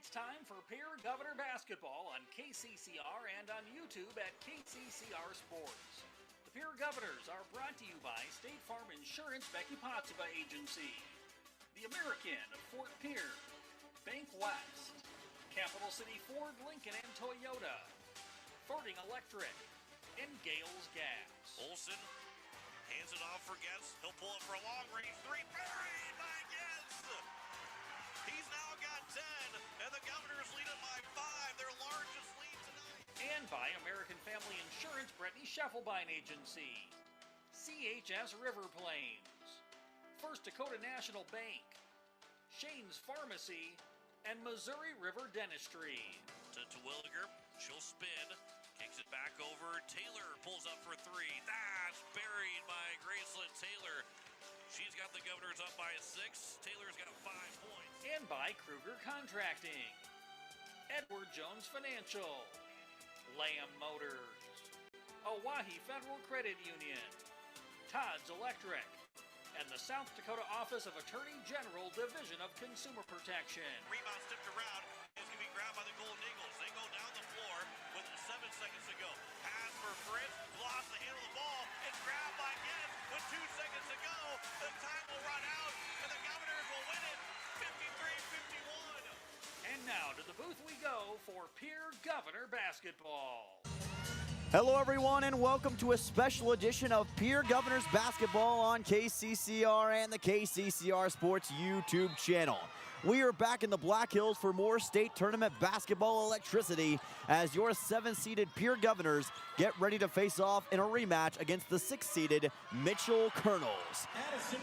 It's time for Pierre Governor Basketball on KCCR and on YouTube at KCCR Sports. The Pierre Governors are brought to you by State Farm Insurance Becky Potsuba Agency, the American of Fort Pierre, Bank West, Capital City Ford, Lincoln and Toyota, Fording Electric, and Gales Gas. Olsen hands it off for Getz. He'll pull it for a long-range three. Buried by Getz! He's now got 10, and the Governors lead it by 5, their largest lead tonight. And by American Family Insurance Brittany Scheffelbein Agency, CHS River Plains, First Dakota National Bank, Shane's Pharmacy, and Missouri River Dentistry. To Williger, she'll spin, kicks it back over. Taylor pulls up for three. That's buried by Graceland Taylor. She's got the Governors up by 6. Taylor's got 5 points. And by Kruger Contracting, Edward Jones Financial, Lamb Motors, Owyhee Federal Credit Union, Todd's Electric, and the South Dakota Office of Attorney General Division of Consumer Protection. Rebound tipped around. It's going to be grabbed by the Golden Eagles. They go down the floor with 7 seconds to go. Pass for Fritz. Lost the handle of the ball. It's grabbed by Getz with 2 seconds to go. The time will run out, and the Governors will win it 53-51. And now to the booth we go for Pierre Governor Basketball. Hello everyone and welcome to a special edition of Pierre Governors Basketball on KCCR and the KCCR Sports YouTube channel. We are back in the Black Hills for more state tournament basketball electricity as your 7-seeded Pierre Governors get ready to face off in a rematch against the 6-seeded Mitchell Colonels.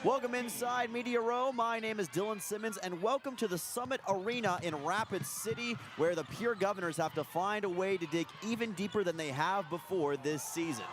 Welcome inside Media Row. My name is Dylan Simmons and welcome to the Summit Arena in Rapid City where the Pierre Governors have to find a way to dig even deeper than they have before this season.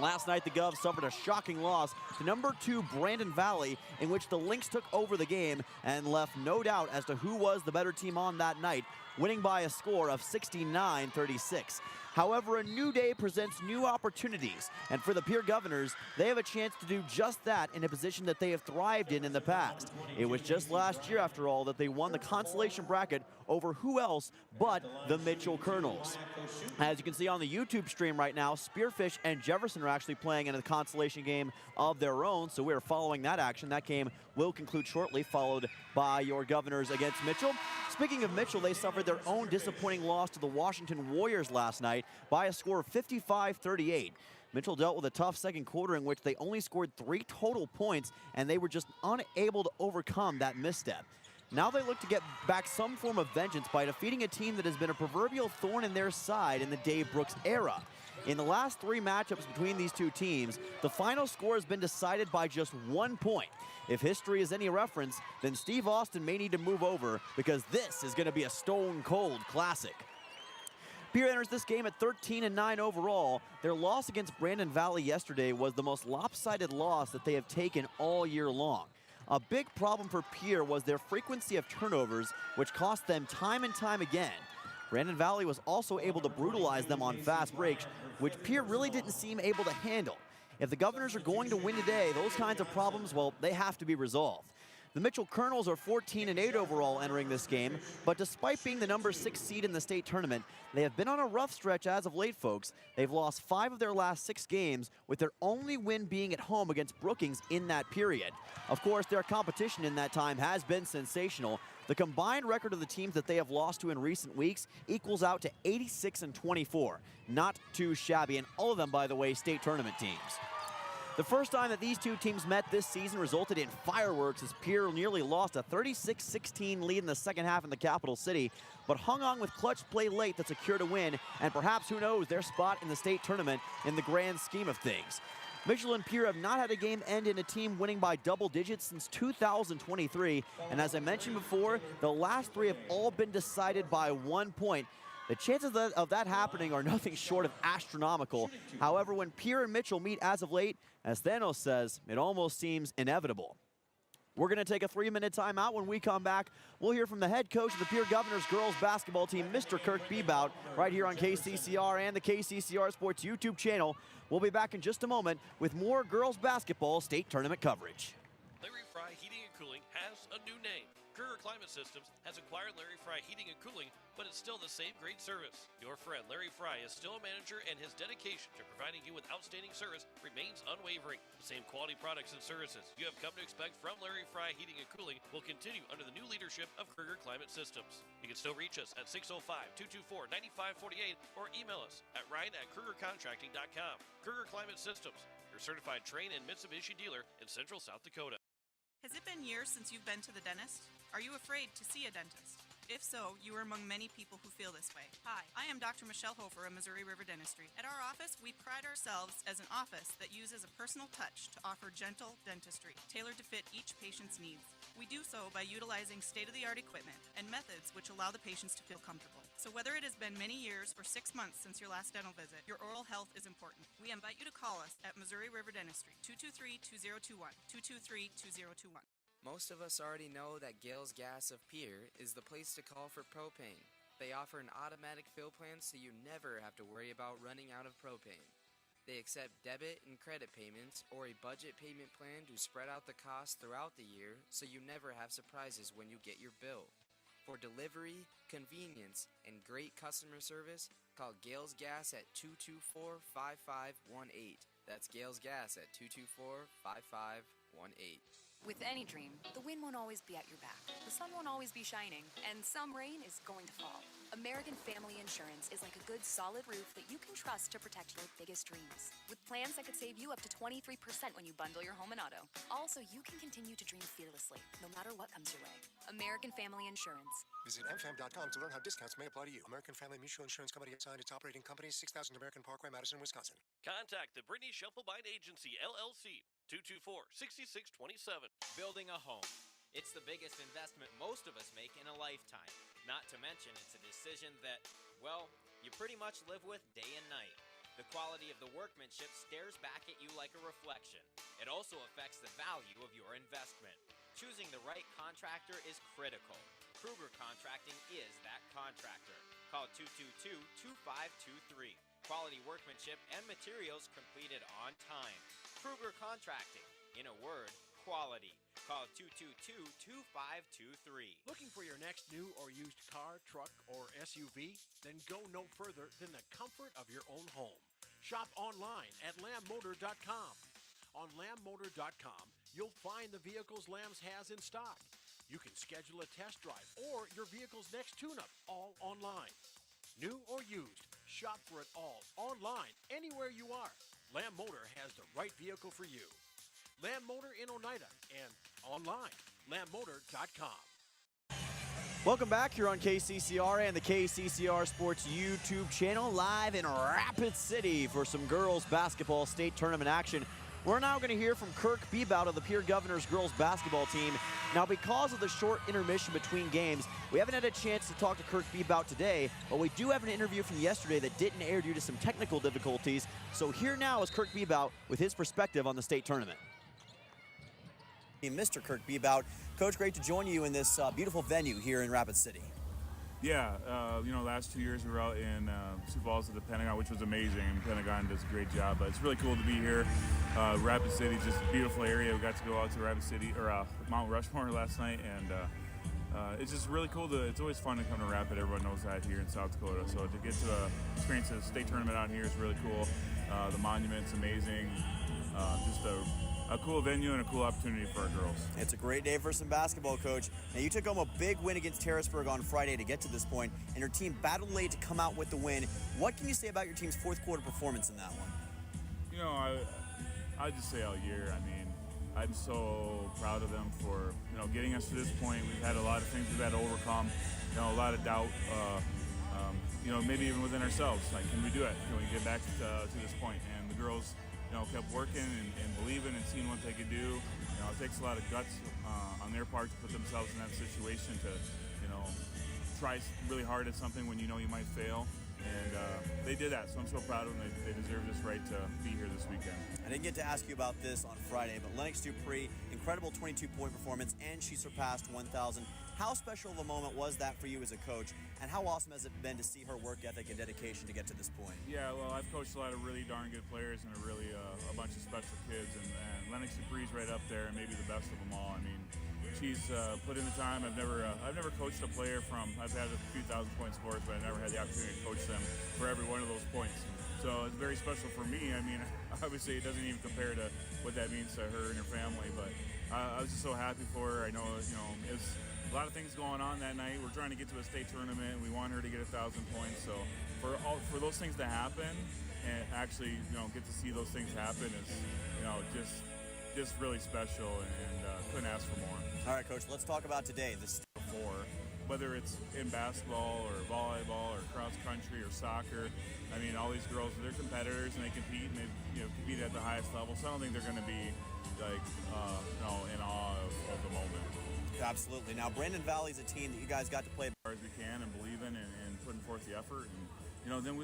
Last night, the Govs suffered a shocking loss to number 2 Brandon Valley, in which the Lynx took over the game and left no doubt as to who was the better team on that night, winning by a score of 69-36. However, a new day presents new opportunities, and for the Pierre Governors, they have a chance to do just that in a position that they have thrived in the past. It was just last year, after all, that they won the consolation bracket over who else but the Mitchell Colonels. As you can see on the YouTube stream right now, Spearfish and Jefferson are actually playing in a consolation game of their own, so we're following that action. That game will conclude shortly, followed by your Governors against Mitchell. Speaking of Mitchell, they suffered their own disappointing loss to the Washington Warriors last night by a score of 55-38. Mitchell dealt with a tough second quarter in which they only scored 3 total points, and they were just unable to overcome that misstep. Now they look to get back some form of vengeance by defeating a team that has been a proverbial thorn in their side in the Dave Brooks era. In the last 3 matchups between these two teams, the final score has been decided by just 1 point. If history is any reference, then Steve Austin may need to move over because this is going to be a stone-cold classic. Pierre enters this game at 13-9 overall. Their loss against Brandon Valley yesterday was the most lopsided loss that they have taken all year long. A big problem for Pierre was their frequency of turnovers, which cost them time and time again. Brandon Valley was also able to brutalize them on fast breaks, which Pierre really didn't seem able to handle. If the Governors are going to win today, those kinds of problems, well, they have to be resolved. The Mitchell Colonels are 14-8 overall entering this game, but despite being the number 6 seed in the state tournament, they have been on a rough stretch as of late, folks. They've lost 5 of their last 6 games, with their only win being at home against Brookings in that period. Of course, their competition in that time has been sensational. The combined record of the teams that they have lost to in recent weeks equals out to 86-24. Not too shabby, and all of them, by the way, state tournament teams. The first time that these two teams met this season resulted in fireworks as Pierre nearly lost a 36-16 lead in the second half in the capital city, but hung on with clutch play late that secured a win, and perhaps, who knows, their spot in the state tournament in the grand scheme of things. Mitchell and Pierre have not had a game end in a team winning by double digits since 2023, and as I mentioned before, the last 3 have all been decided by 1 point. The chances of that happening are nothing short of astronomical. However, when Pierre and Mitchell meet as of late, as Thanos says, it almost seems inevitable. We're going to take a 3-minute timeout. When we come back, we'll hear from the head coach of the Pierre Governors girls basketball team, Mr. Kirk Bebout, right here on KCCR and the KCCR Sports YouTube channel. We'll be back in just a moment with more girls basketball state tournament coverage. Larry Fry Heating and Cooling has a new name. Kruger Climate Systems has acquired Larry Fry Heating and Cooling, but it's still the same great service. Your friend Larry Fry is still a manager, and his dedication to providing you with outstanding service remains unwavering. The same quality products and services you have come to expect from Larry Fry Heating and Cooling will continue under the new leadership of Kruger Climate Systems. You can still reach us at 605-224-9548 or email us at ryan@krugercontracting.com. Kruger Climate Systems, your certified Trane and Mitsubishi dealer in Central South Dakota. Has it been years since you've been to the dentist? Are you afraid to see a dentist? If so, you are among many people who feel this way. Hi, I am Dr. Michelle Hofer of Missouri River Dentistry. At our office, we pride ourselves as an office that uses a personal touch to offer gentle dentistry, tailored to fit each patient's needs. We do so by utilizing state-of-the-art equipment and methods which allow the patients to feel comfortable. So whether it has been many years or 6 months since your last dental visit, your oral health is important. We invite you to call us at Missouri River Dentistry, 223-2021, 223-2021. Most of us already know that Gales Gas of Pierre is the place to call for propane. They offer an automatic fill plan so you never have to worry about running out of propane. They accept debit and credit payments or a budget payment plan to spread out the costs throughout the year so you never have surprises when you get your bill. For delivery, convenience, and great customer service, call Gales Gas at 224-5518. That's Gales Gas at 224-5518. With any dream, the wind won't always be at your back, the sun won't always be shining, and some rain is going to fall. American Family Insurance is like a good solid roof that you can trust to protect your biggest dreams. With plans that could save you up to 23% when you bundle your home and auto. Also, you can continue to dream fearlessly, no matter what comes your way. American Family Insurance. Visit mfam.com to learn how discounts may apply to you. American Family Mutual Insurance Company assigned its operating company, 6000 American Parkway, Madison, Wisconsin. Contact the Brittany Shufflebine Agency, LLC, 224-6627. Building a home. It's the biggest investment most of us make in a lifetime. Not to mention, it's a decision that, well, you pretty much live with day and night. The quality of the workmanship stares back at you like a reflection. It also affects the value of your investment. Choosing the right contractor is critical. Kruger Contracting is that contractor. Call 222-2523. Quality workmanship and materials completed on time. Kruger Contracting. In a word, quality. Call 222-2523. Looking for your next new or used car, truck, or SUV? Then go no further than the comfort of your own home. Shop online at lambmotor.com. On lambmotor.com, you'll find the vehicles Lambs has in stock. You can schedule a test drive or your vehicle's next tune-up, all online. New or used, shop for it all online, anywhere you are. Lamb Motor has the right vehicle for you. Lamb Motor in Oneida and online, lambmotor.com. Welcome back here on KCCR and the KCCR Sports YouTube channel, live in Rapid City for some girls basketball state tournament action. We're now going to hear from Kirk Bebout of the Pierre Governors girls basketball team. Now, because of the short intermission between games, we haven't had a chance to talk to Kirk Bebout today, but we do have an interview from yesterday that didn't air due to some technical difficulties. So here now is Kirk Bebout with his perspective on the state tournament. Mr. Kirk Bebout, Coach, great to join you in this beautiful venue here in Rapid City. Yeah, last 2 years we were out in Sioux Falls at the Pentagon, which was amazing, and Pentagon does a great job. But it's really cool to be here. Rapid City, just a beautiful area. We got to go out to Rapid City or Mount Rushmore last night, and it's just really cool. It's always fun to come to Rapid. Everyone knows that here in South Dakota. So to get to experience a state tournament out here is really cool. The monument's amazing. Just a cool venue and a cool opportunity for our girls. It's a great day for some basketball, Coach. Now, you took home a big win against Harrisburg on Friday to get to this point, and your team battled late to come out with the win. What can you say about your team's fourth quarter performance in that one? I just say all year. I mean, I'm so proud of them for getting us to this point. We've had a lot of things we've had to overcome. A lot of doubt. Maybe even within ourselves. Like, can we do it? Can we get back to this point? And the girls, kept working and believing and seeing what they could do. It takes a lot of guts on their part to put themselves in that situation to, try really hard at something when you might fail. And they did that, so I'm so proud of them. They deserve this right to be here this weekend. I didn't get to ask you about this on Friday, but Lennox Dupree, incredible 22-point performance, and she surpassed 1,000. How special of a moment was that for you as a coach, and how awesome has it been to see her work ethic and dedication to get to this point? Yeah, well, I've coached a lot of really darn good players and a bunch of special kids, and Lennox Dupree's right up there and maybe the best of them all. I mean, she's put in the time. I've never coached a player I've had a few thousand point sports, but I never had the opportunity to coach them for every one of those points. So it's very special for me. I mean, obviously it doesn't even compare to what that means to her and her family, but I was just so happy for her. I know, it's a lot of things going on that night. We're trying to get to a state tournament. We want her to get 1,000 points. So for those things to happen and actually, get to see those things happen is, just really special, and couldn't ask for more. All right, Coach, let's talk about today. Before, whether it's in basketball or volleyball or cross country or soccer, I mean, all these girls, they're competitors and they compete, and they compete at the highest level. So I don't think they're going to be like in awe of the moment. Absolutely. Now, Brandon Valley's a team that you guys got to play as hard as we can and believe in, and putting forth the effort. And then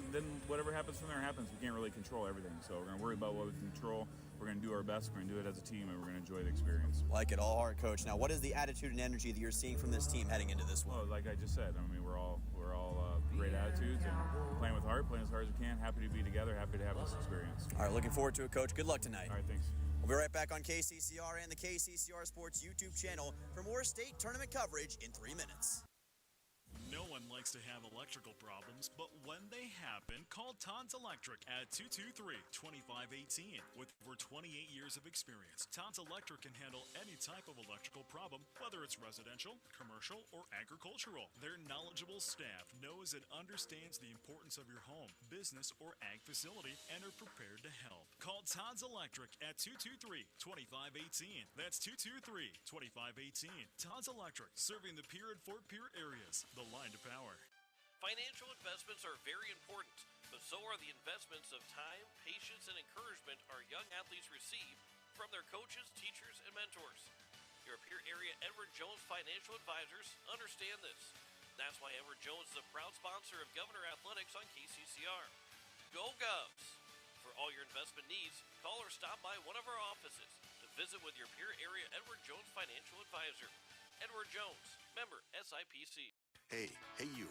whatever happens from there happens. We can't really control everything, so we're going to worry about what we can control. We're going to do our best. We're going to do it as a team, and we're going to enjoy the experience. Like it all hard, Coach. Now, what is the attitude and energy that you're seeing from this team heading into this one? Well, like I just said, I mean, we're all great attitudes and playing with heart, playing as hard as we can. Happy to be together. Happy to have this experience. All right, looking forward to it, Coach. Good luck tonight. All right, thanks. We'll be right back on KCCR and the KCCR Sports YouTube channel for more state tournament coverage in 3 minutes. No one likes to have electrical problems, but when they happen, call Tons Electric at 223-2518. With over 28 years of experience, Tons Electric can handle any type of electrical problem, whether it's residential, commercial, or agricultural. Their knowledgeable staff knows and understands the importance of your home, business, or ag facility and are prepared to help. Call Tons Electric at 223-2518. That's 223-2518. Tons Electric, serving the Pierre and Fort Pierre areas. The line to power. Financial investments are very important, but so are the investments of time, patience, and encouragement our young athletes receive from their coaches, teachers, and mentors. Your Pierre area Edward Jones Financial Advisors understand this. That's why Edward Jones is a proud sponsor of Governor Athletics on KCCR. Go Govs! For all your investment needs, call or stop by one of our offices to visit with your Pierre area Edward Jones Financial Advisor. Edward Jones, member SIPC. Hey you.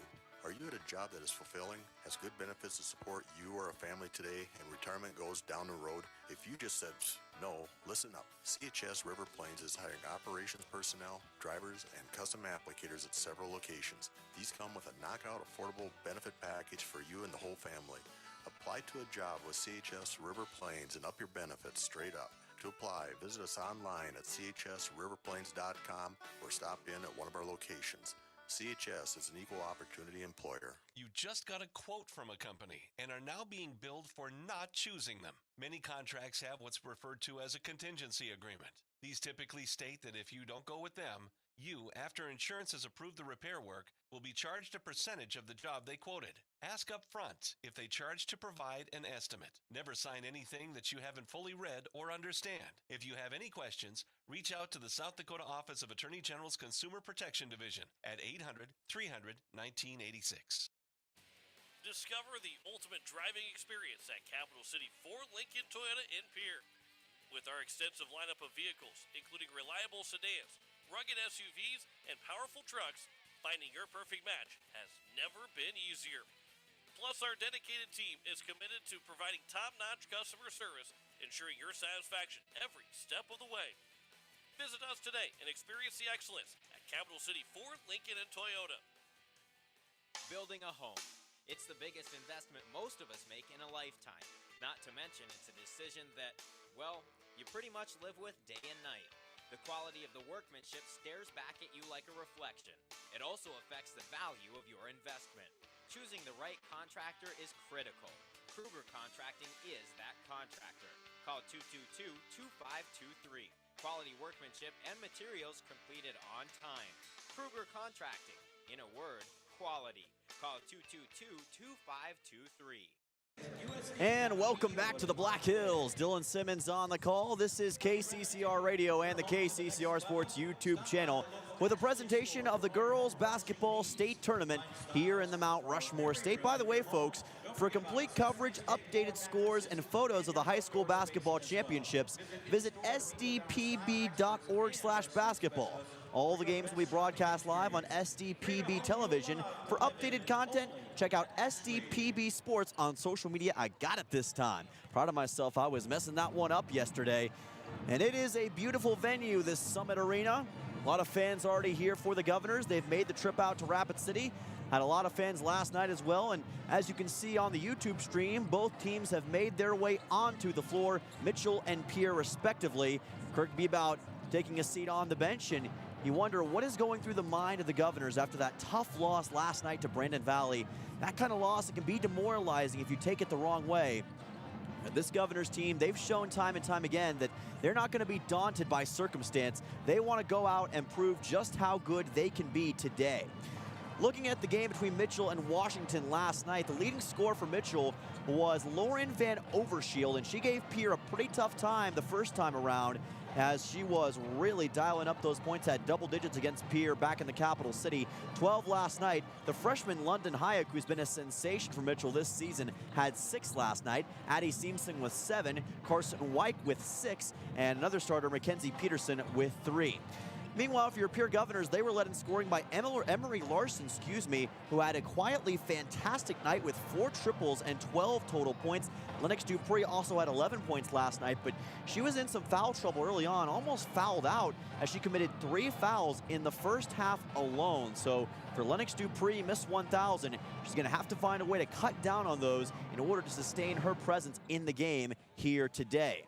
Are you at a job that is fulfilling, has good benefits to support you or a family today, and retirement goes down the road? If you just said no, listen up. CHS River Plains is hiring operations personnel, drivers, and custom applicators at several locations. These come with a knockout affordable benefit package for you and the whole family. Apply to a job with CHS River Plains and up your benefits straight up. To apply, visit us online at chsriverplains.com or stop in at one of our locations. CHS is an equal opportunity employer. You just got a quote from a company and are now being billed for not choosing them. Many contracts have what's referred to as a contingency agreement. These typically state that if you don't go with them, you, after insurance has approved the repair work, will be charged a percentage of the job they quoted. Ask up front if they charge to provide an estimate. Never sign anything that you haven't fully read or understand. If you have any questions, reach out to the South Dakota Office of Attorney General's Consumer Protection Division at 800-300-1986. Discover the ultimate driving experience at Capital City Ford Lincoln Toyota in Pierre. With our extensive lineup of vehicles, including reliable sedans, rugged SUVs, and powerful trucks, finding your perfect match has never been easier. Plus, our dedicated team is committed to providing top-notch customer service, ensuring your satisfaction every step of the way. Visit us today and experience the excellence at Capital City Ford, Lincoln, and Toyota. Building a home. It's the biggest investment most of us make in a lifetime. Not to mention, it's a decision that, well, you pretty much live with day and night. The quality of the workmanship stares back at you like a reflection. It also affects the value of your investment. Choosing the right contractor is critical. Kruger Contracting is that contractor. Call 222-2523. Quality workmanship and materials completed on time. Kruger Contracting. In a word, quality. Call 222-2523. And welcome back to the Black Hills. Dylan Simmons on the call. This is KCCR Radio and the KCCR Sports YouTube channel with a presentation of the girls basketball state tournament here in the Mount Rushmore State. By the way, folks, for complete coverage, updated scores, and photos of the high school basketball championships, visit sdpb.org/basketball. All the games will be broadcast live on SDPB television. For updated content, check out SDPB Sports on social media. I got it this time. Proud of myself. I was messing that one up yesterday. And it is a beautiful venue, this Summit Arena. A lot of fans already here for the Governors. They've made the trip out to Rapid City. Had a lot of fans last night as well, and as you can see on the YouTube stream, both teams have made their way onto the floor, Mitchell and Pierre respectively. Kirk Bebout taking a seat on the bench, and you wonder what is going through the mind of the Governors after that tough loss last night to Brandon Valley. That kind of loss, it can be demoralizing if you take it the wrong way. But this Governors team, they've shown time and time again that they're not going to be daunted by circumstance. They want to go out and prove just how good they can be today. Looking at the game between Mitchell and Washington last night, the leading scorer for Mitchell was Lauren Van Overshield, and she gave Pierre a pretty tough time the first time around as she was really dialing up those points, had double digits against Pierre back in the capital city. 12 last night. The freshman London Hayek, who's been a sensation for Mitchell this season, had 6 last night. Addie Seamson with 7, Carson Wyke with 6, and another starter, Mackenzie Peterson, with 3. Meanwhile, for your Pierre Governors, they were led in scoring by Emery Larson, who had a quietly fantastic night with 4 triples and 12 total points. Lennox Dupree also had 11 points last night, but she was in some foul trouble early on, almost fouled out as she committed 3 fouls in the first half alone. So for Lennox Dupree, Miss 1000, she's going to have to find a way to cut down on those in order to sustain her presence in the game here today.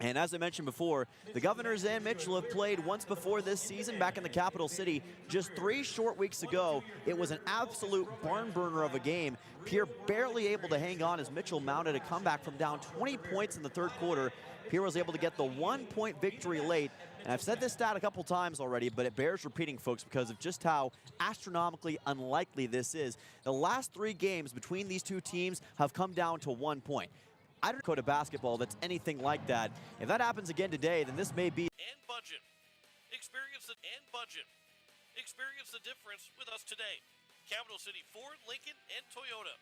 And as I mentioned before, the Governors and Mitchell have played once before this season back in the capital city just 3 short weeks ago. It was an absolute barn burner of a game. Pierre barely able to hang on as Mitchell mounted a comeback from down 20 points in the third quarter. Pierre was able to get the 1-point victory late. And I've said this stat a couple times already, but it bears repeating, folks, because of just how astronomically unlikely this is. The last 3 games between these two teams have come down to 1 point. I don't know to basketball that's anything like that. If that happens again today, then this may be. And budget. Experience the difference with us today. Capital City Ford, Lincoln, and Toyota.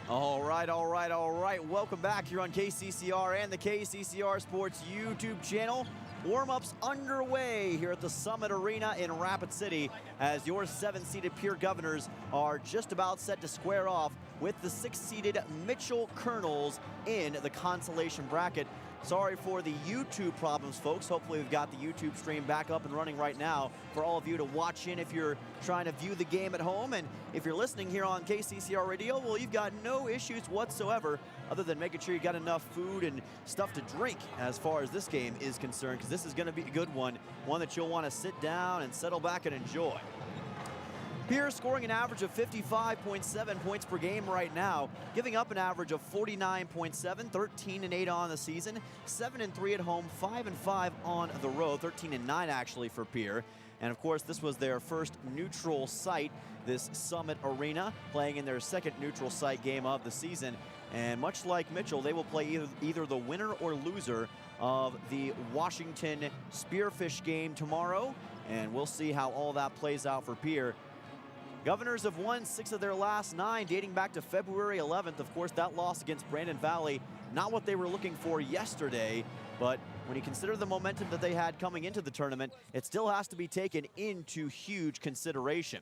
All right. Welcome back here on KCCR and the KCCR Sports YouTube channel. Warm-ups underway here at the Summit Arena in Rapid City as your 7-seeded Pierre Governors are just about set to square off with the 6-seeded Mitchell Colonels in the consolation bracket. Sorry for the YouTube problems, folks. Hopefully we've got the YouTube stream back up and running right now for all of you to watch in if you're trying to view the game at home. And if you're listening here on KCCR Radio, well, you've got no issues whatsoever other than making sure you got enough food and stuff to drink as far as this game is concerned, because this is going to be a good one that you'll want to sit down and settle back and enjoy. Pierre scoring an average of 55.7 points per game right now, giving up an average of 49.7, 13-8 on the season, 7-3 at home, 5-5 on the road, 13-9 actually for Pierre. And of course, this was their first neutral site, this Summit Arena, playing in their second neutral site game of the season. And much like Mitchell, they will play either the winner or loser of the Washington Spearfish game tomorrow. And we'll see how all that plays out for Pierre. Governors have won 6 of their last 9, dating back to February 11th. Of course, that loss against Brandon Valley, not what they were looking for yesterday, but when you consider the momentum that they had coming into the tournament, it still has to be taken into huge consideration.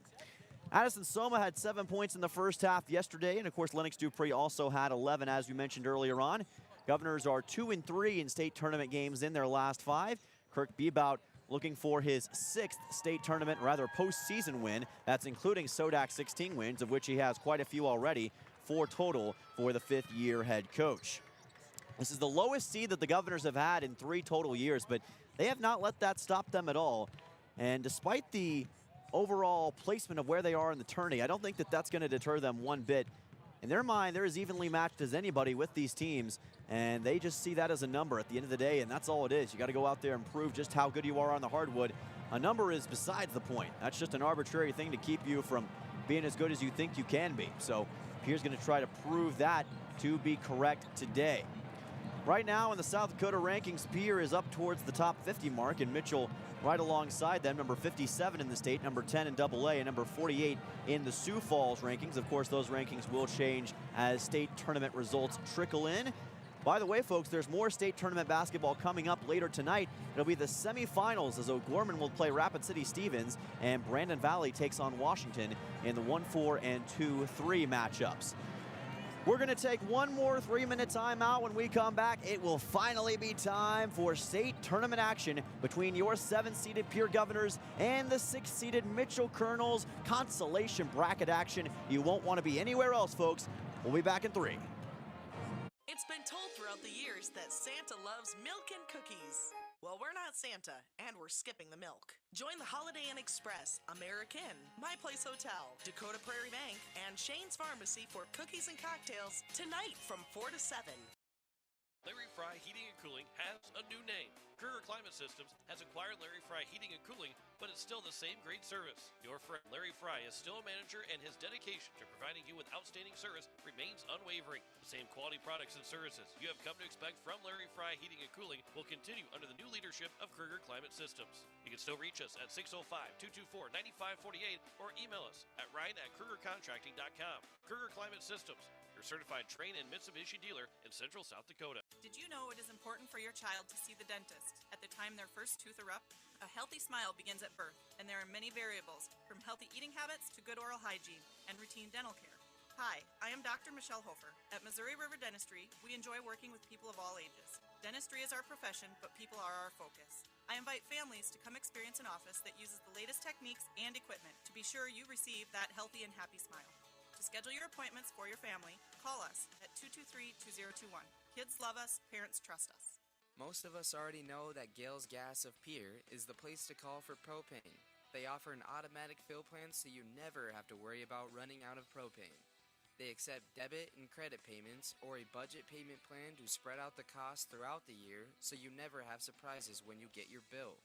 Addison Soma had 7 points in the first half yesterday, and of course, Lennox Dupree also had 11, as we mentioned earlier on. Governors are 2-3 in state tournament games in their last 5. Kirk Bebout looking for his 6th state tournament, rather postseason win. That's including Sodak 16 wins, of which he has quite a few already, 4 total for the 5th-year head coach. This is the lowest seed that the Governors have had in 3 total years, but they have not let that stop them at all. And despite the overall placement of where they are in the tourney, I don't think that that's going to deter them one bit. In their mind, they're as evenly matched as anybody with these teams, and they just see that as a number at the end of the day, and that's all it is. You got to go out there and prove just how good you are on the hardwood. A number is besides the point. That's just an arbitrary thing to keep you from being as good as you think you can be. So Pierre's going to try to prove that to be correct today. Right now in the South Dakota rankings, Pierre is up towards the top 50 mark, and Mitchell right alongside them, number 57 in the state, number 10 in AA, and number 48 in the Sioux Falls rankings. Of course, those rankings will change as state tournament results trickle in. By the way, folks, there's more state tournament basketball coming up later tonight. It'll be the semifinals as O'Gorman will play Rapid City Stevens, and Brandon Valley takes on Washington in the 1-4 and 2-3 matchups. We're going to take one more 3-minute timeout. When we come back, it will finally be time for state tournament action between your 7th-seeded Pierre Governors and the 6th-seeded Mitchell Colonels. Consolation bracket action. You won't want to be anywhere else, folks. We'll be back in 3. It's been told throughout the years that Santa loves milk and cookies. Well, we're not Santa, and we're skipping the milk. Join the Holiday Inn Express, American, My Place Hotel, Dakota Prairie Bank, and Shane's Pharmacy for cookies and cocktails tonight from 4 to 7. Larry Fry Heating and Cooling has a new name. Kruger Climate Systems has acquired Larry Fry Heating and Cooling, but it's still the same great service. Your friend Larry Fry is still a manager, and his dedication to providing you with outstanding service remains unwavering. The same quality products and services you have come to expect from Larry Fry Heating and Cooling will continue under the new leadership of Kruger Climate Systems. You can still reach us at 605-224-9548 or email us at ryan@krugercontracting.com. Kruger Climate Systems, your certified Trane and Mitsubishi dealer in Central South Dakota. Did you know it is important for your child to see the dentist at the time their first tooth erupt? A healthy smile begins at birth, and there are many variables, from healthy eating habits to good oral hygiene and routine dental care. Hi, I am Dr. Michelle Hofer. At Missouri River Dentistry, we enjoy working with people of all ages. Dentistry is our profession, but people are our focus. I invite families to come experience an office that uses the latest techniques and equipment to be sure you receive that healthy and happy smile. To schedule your appointments for your family, call us at 223-2021. Kids love us, parents trust us. Most of us already know that Gales Gas of Pierre is the place to call for propane. They offer an automatic fill plan so you never have to worry about running out of propane. They accept debit and credit payments or a budget payment plan to spread out the costs throughout the year so you never have surprises when you get your bill.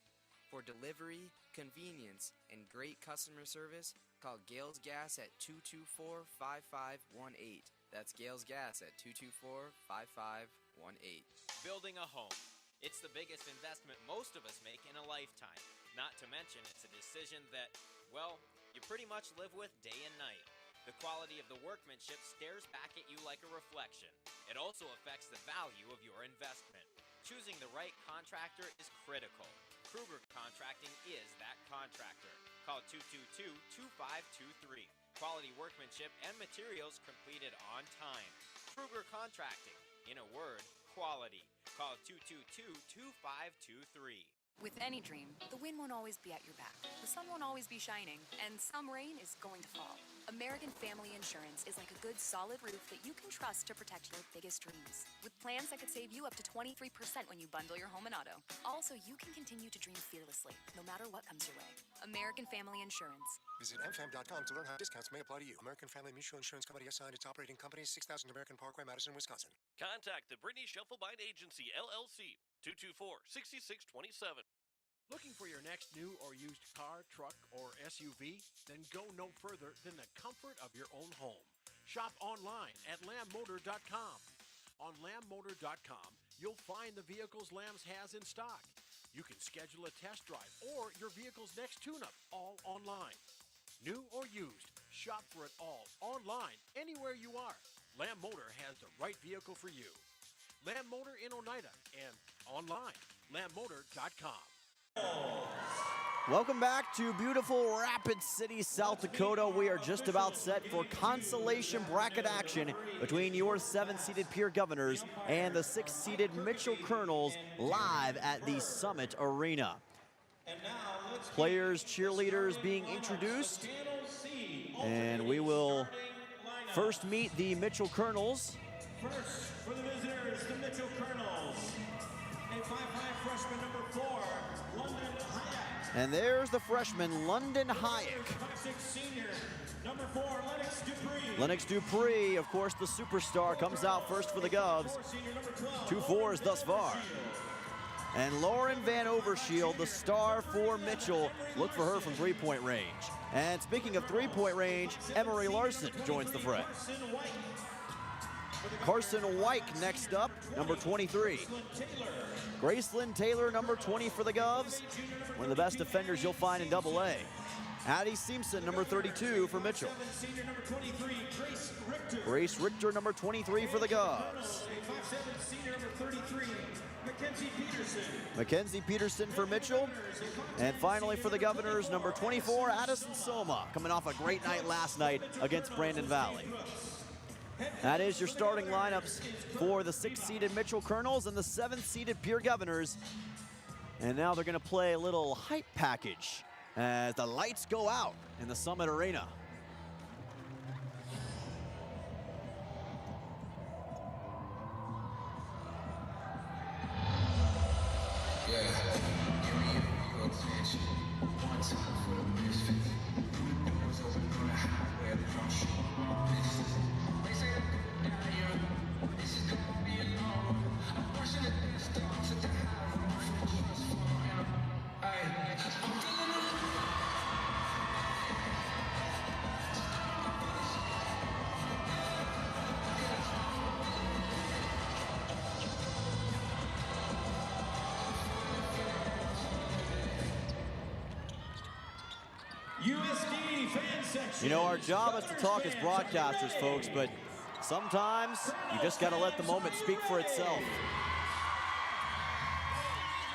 For delivery, convenience, and great customer service, call Gales Gas at 224-5518. That's Gales Gas at 224-5518. Building a home. It's the biggest investment most of us make in a lifetime. Not to mention, it's a decision that, well, you pretty much live with day and night. The quality of the workmanship stares back at you like a reflection. It also affects the value of your investment. Choosing the right contractor is critical. Kruger Contracting is that contractor. Call 222-2523. Quality workmanship and materials completed on time. Kruger Contracting. In a word, quality. Call 222-2523. With any dream, the wind won't always be at your back, the sun won't always be shining, and some rain is going to fall. American Family Insurance is like a good, solid roof that you can trust to protect your biggest dreams. With plans that could save you up to 23% when you bundle your home and auto. Also, you can continue to dream fearlessly, no matter what comes your way. American Family Insurance. Visit mfam.com to learn how discounts may apply to you. American Family Mutual Insurance Company assigned its operating company, 6000 American Parkway, Madison, Wisconsin. Contact the Brittany Shufflebind Agency, LLC, 224-6627. Looking for your next new or used car, truck, or SUV? Then go no further than the comfort of your own home. Shop online at lambmotor.com. On lambmotor.com, you'll find the vehicles Lambs has in stock. You can schedule a test drive or your vehicle's next tune-up, all online. New or used, shop for it all online, anywhere you are. Lamb Motor has the right vehicle for you. Lamb Motor in Oneida and online, lambmotor.com. Welcome back to beautiful Rapid City, South Dakota. We are just about set for consolation bracket action between your 7th-seeded Pierre Governors and the 6th-seeded Mitchell Colonels live at the Summit Arena. Players, cheerleaders being introduced, and we will first meet the Mitchell Colonels. First, for the visitors, the Mitchell Colonels. A 5'5" freshman, number 4, London Hayek. And there's the freshman, London Hayek. 5'6" senior, number 4, Lennox Dupree. Lennox Dupree, of course, the superstar, comes out first for the Govs. 2 4s thus far. And Lauren Van Overshield, the star for Mitchell. Look for her from three-point range. And speaking of three-point range, Emery Larson joins the fray. Carson White next up, number 23. Gracelyn Taylor, number 20 for the Govs. One of the best defenders you'll find in AA. Addie Simpson, number 32 for Mitchell. Grace Richter, number 23 for the Govs. Mackenzie Peterson for Mitchell. And finally for the Governors, number 24, Addison Soma, coming off a great night last night against Brandon Valley. That is your starting lineups for the 6th-seeded Mitchell Colonels and the 7th-seeded Pierre Governors. And now they're going to play a little hype package as the lights go out in the Summit Arena. USD fan section. You know, our job is to talk as broadcasters, folks, but sometimes you just got to let the moment speak for itself.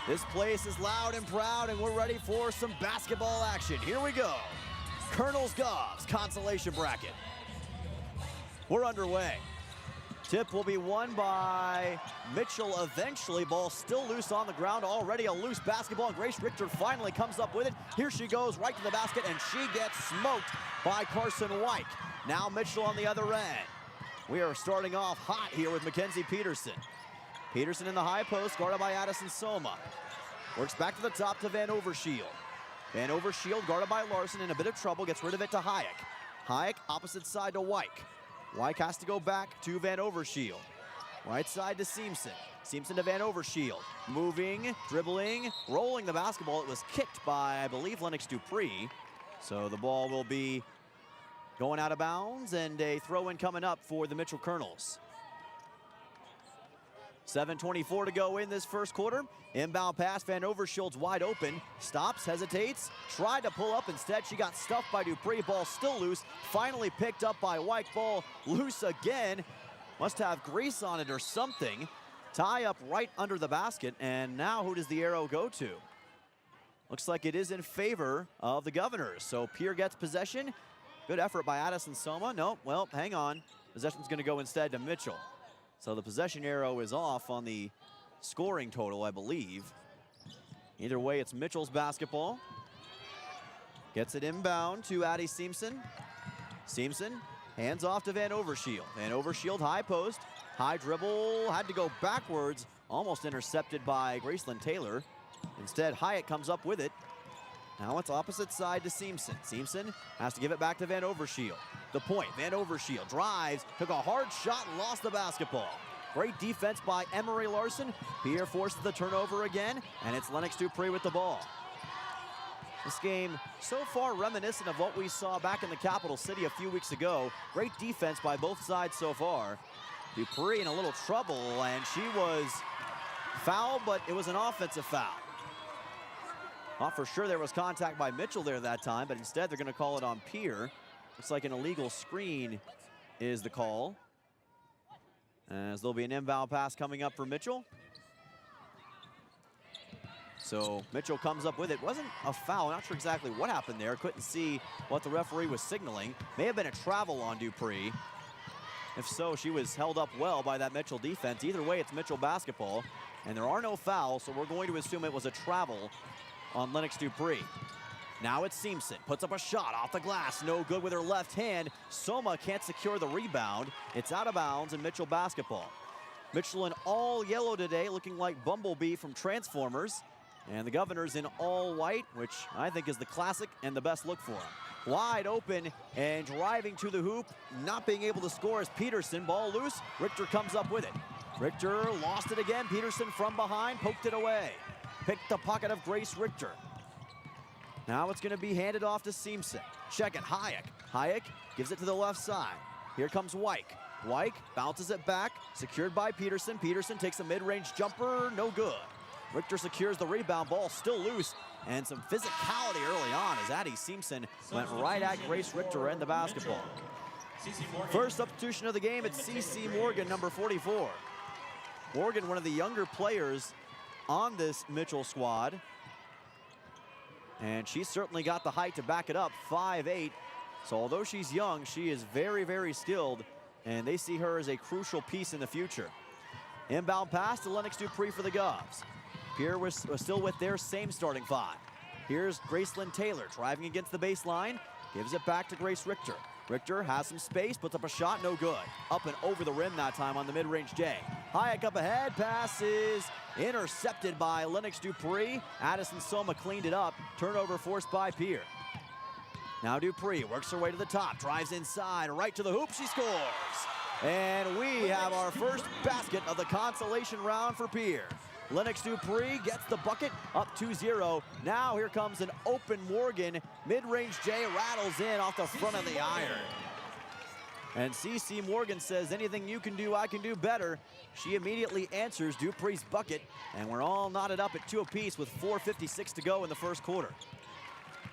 This place is loud and proud, and we're ready for some basketball action. Here we go. Colonels Govs consolation bracket. We're underway. Tip will be won by Mitchell eventually. Ball still loose on the ground. Already a loose basketball, and Grace Richter finally comes up with it. Here she goes right to the basket, and she gets smoked by Carson White. Now Mitchell on the other end. We are starting off hot here with Mackenzie Peterson. Peterson in the high post, guarded by Addison Soma. Works back to the top to Van Overshield. Van Overshield, guarded by Larson, in a bit of trouble, gets rid of it to Hayek. Hayek, opposite side to Wyke. Wyke has to go back to Van Overshield. Right side to Seamson. Seamson to Van Overshield. Moving, dribbling, rolling the basketball. It was kicked by, I believe, Lennox Dupree. So the ball will be going out of bounds, and a throw-in coming up for the Mitchell Colonels. 7:24 to go in this first quarter. Inbound pass, Van Overshield's wide open. Stops, hesitates, tried to pull up. Instead, she got stuffed by Dupree. Ball still loose. Finally picked up by White. Ball loose again. Must have grease on it or something. Tie up right under the basket. And now who does the arrow go to? Looks like it is in favor of the Governors. So Pierre gets possession. Good effort by Addison Soma. No, well, hang on. Possession's going to go instead to Mitchell. So the possession arrow is off on the scoring total, I believe. Either way, it's Mitchell's basketball. Gets it inbound to Addie Seamson. Seamson hands off to Van Overshield. Van Overshield, high post. High dribble, had to go backwards. Almost intercepted by Gracelyn Taylor. Instead, Hyatt comes up with it. Now it's opposite side to Seamson. Seamson has to give it back to Van Overshield. The point, Van Overshield drives, took a hard shot and lost the basketball. Great defense by Emery Larson. Pierre forces the turnover again, and it's Lennox Dupree with the ball. This game so far reminiscent of what we saw back in the capital city a few weeks ago. Great defense by both sides so far. Dupree in a little trouble, and she was fouled, but it was an offensive foul. Thought for sure there was contact by Mitchell there that time, but instead they're going to call it on Pierre. Looks like an illegal screen is the call, as there'll be an inbound pass coming up for Mitchell. So Mitchell comes up with it. Wasn't a foul. Not sure exactly what happened there. Couldn't see what the referee was signaling. May have been a travel on Dupree. If so, she was held up well by that Mitchell defense. Either way, it's Mitchell basketball, and there are no fouls, so we're going to assume it was a travel on Lennox Dupree. Now it's Seamson, puts up a shot off the glass, no good with her left hand. Soma can't secure the rebound. It's out of bounds and Mitchell basketball. Mitchell in all yellow today, looking like Bumblebee from Transformers. And the Governors in all white, which I think is the classic and the best look for them. Wide open and driving to the hoop, not being able to score is Peterson. Ball loose, Richter comes up with it. Richter lost it again, Peterson from behind, poked it away. Picked the pocket of Grace Richter. Now it's going to be handed off to Seamson. Check it, Hayek. Hayek gives it to the left side. Here comes Wyke. Wyke bounces it back, secured by Peterson. Peterson takes a mid-range jumper, no good. Richter secures the rebound, ball still loose, and some physicality early on as Addie Seamson went right at Grace Richter and the basketball. First substitution of the game, it's C.C. Morgan, number 44. Morgan, one of the younger players on this Mitchell squad, and she's certainly got the height to back it up, 5'8". So although she's young, she is very, very skilled and they see her as a crucial piece in the future. Inbound pass to Lennox Dupree for the Govs. Pierre was still with their same starting five. Here's Gracelyn Taylor driving against the baseline, gives it back to Grace Richter. Richter has some space, puts up a shot, no good. Up and over the rim that time on the mid-range J. Hayek up ahead, pass is intercepted by Lennox Dupree. Addison Soma cleaned it up, turnover forced by Pierre. Now Dupree works her way to the top, drives inside, right to the hoop, she scores. And we have our first basket of the consolation round for Pierre. Lennox Dupree gets the bucket, up 2-0. Now here comes an open Morgan. Mid-range J rattles in off the front of the iron. And CC Morgan says, anything you can do, I can do better. She immediately answers Dupree's bucket, and we're all knotted up at 2 apiece with 4:56 to go in the first quarter.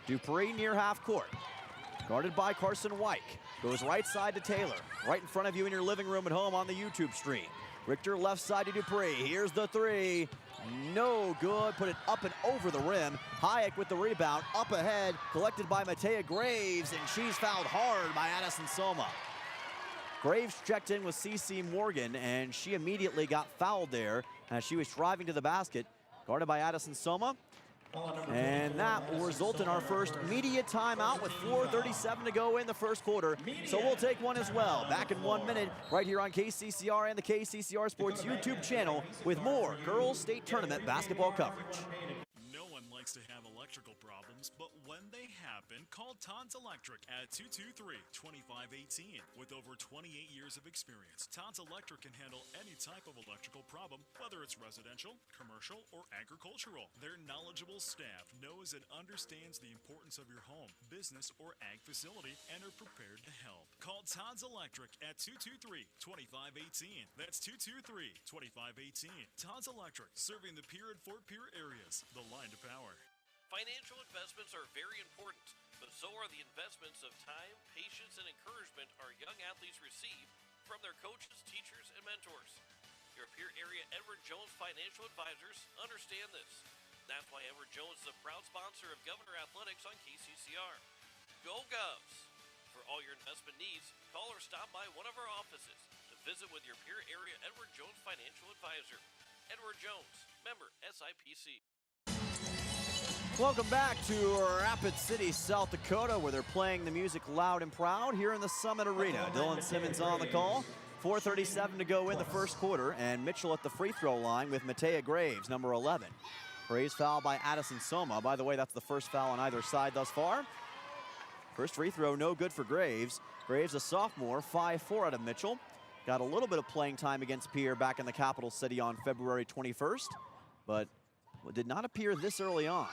Dupree near half court, guarded by Carson Wyke. Goes right side to Taylor, right in front of you in your living room at home on the YouTube stream. Richter left side to Dupree. Here's the three. No good. Put it up and over the rim. Hayek with the rebound. Up ahead. Collected by Matea Graves. And she's fouled hard by Addison Soma. Graves checked in with CC Morgan. And she immediately got fouled there as she was driving to the basket. Guarded by Addison Soma. And that will result in our first media timeout with 4:37 to go in the first quarter. So we'll take one as well. Back in 1 minute right here on KCCR and the KCCR Sports YouTube channel with more girls state tournament basketball coverage. No one likes to have electrical problems, but when they happen, call Tons Electric at 223-2518. With over 28 years of experience, Tons Electric can handle any type of electrical problem, whether it's residential, commercial, or agricultural. Their knowledgeable staff knows and understands the importance of your home, business, or ag facility and are prepared to help. Call Tons Electric at 223-2518. That's 223-2518. Tons Electric, serving the Pierre and Fort Pierre areas. The line to power. Financial investments are very important, but so are the investments of time, patience, and encouragement our young athletes receive from their coaches, teachers, and mentors. Your Pierre area Edward Jones Financial Advisors understand this. That's why Edward Jones is a proud sponsor of Governor Athletics on KCCR. Go Govs! For all your investment needs, call or stop by one of our offices to visit with your Pierre area Edward Jones Financial Advisor. Edward Jones, member SIPC. Welcome back to Rapid City, South Dakota, where they're playing the music loud and proud here in the Summit Arena. Dylan Simmons on the call. 4:37 to go in the first quarter, and Mitchell at the free throw line with Matea Graves, number 11. Graves foul by Addison Soma. By the way, that's the first foul on either side thus far. First free throw, no good for Graves. Graves, a sophomore, 5'4" out of Mitchell. Got a little bit of playing time against Pierre back in the capital city on February 21st, but did not appear this early on.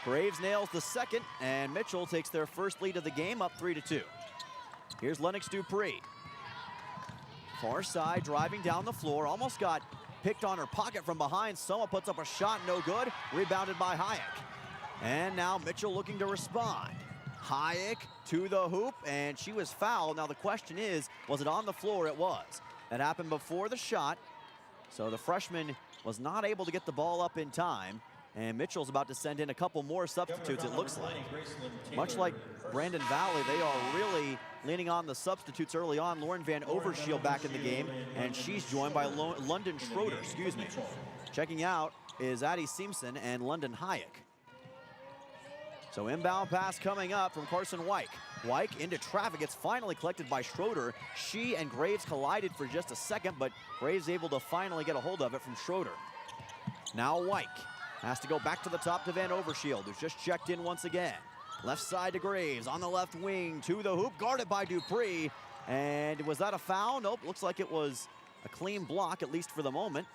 Graves nails the second, and Mitchell takes their first lead of the game, up 3-2. Here's Lennox Dupree. Far side, driving down the floor, almost got picked on her pocket from behind. Soma puts up a shot, no good. Rebounded by Hayek. And now Mitchell looking to respond. Hayek to the hoop, and she was fouled. Now the question is, was it on the floor? It was. That happened before the shot, so the freshman was not able to get the ball up in time. And Mitchell's about to send in a couple more substitutes, it looks like. Much like Brandon Valley, they are really leaning on the substitutes early on. Lauren Van Overshield back in the game, and she's joined by London Schroeder, Checking out is Addie Simpson and London Hayek. So inbound pass coming up from Carson Wyke. Wyke into traffic. It's finally collected by Schroeder. She and Graves collided for just a second, but Graves able to finally get a hold of it from Schroeder. Now Wyke has to go back to the top to Van Overshield, who's just checked in once again. Left side to Graves, on the left wing to the hoop, guarded by Dupree. And was that a foul? Nope, looks like it was a clean block, at least for the moment.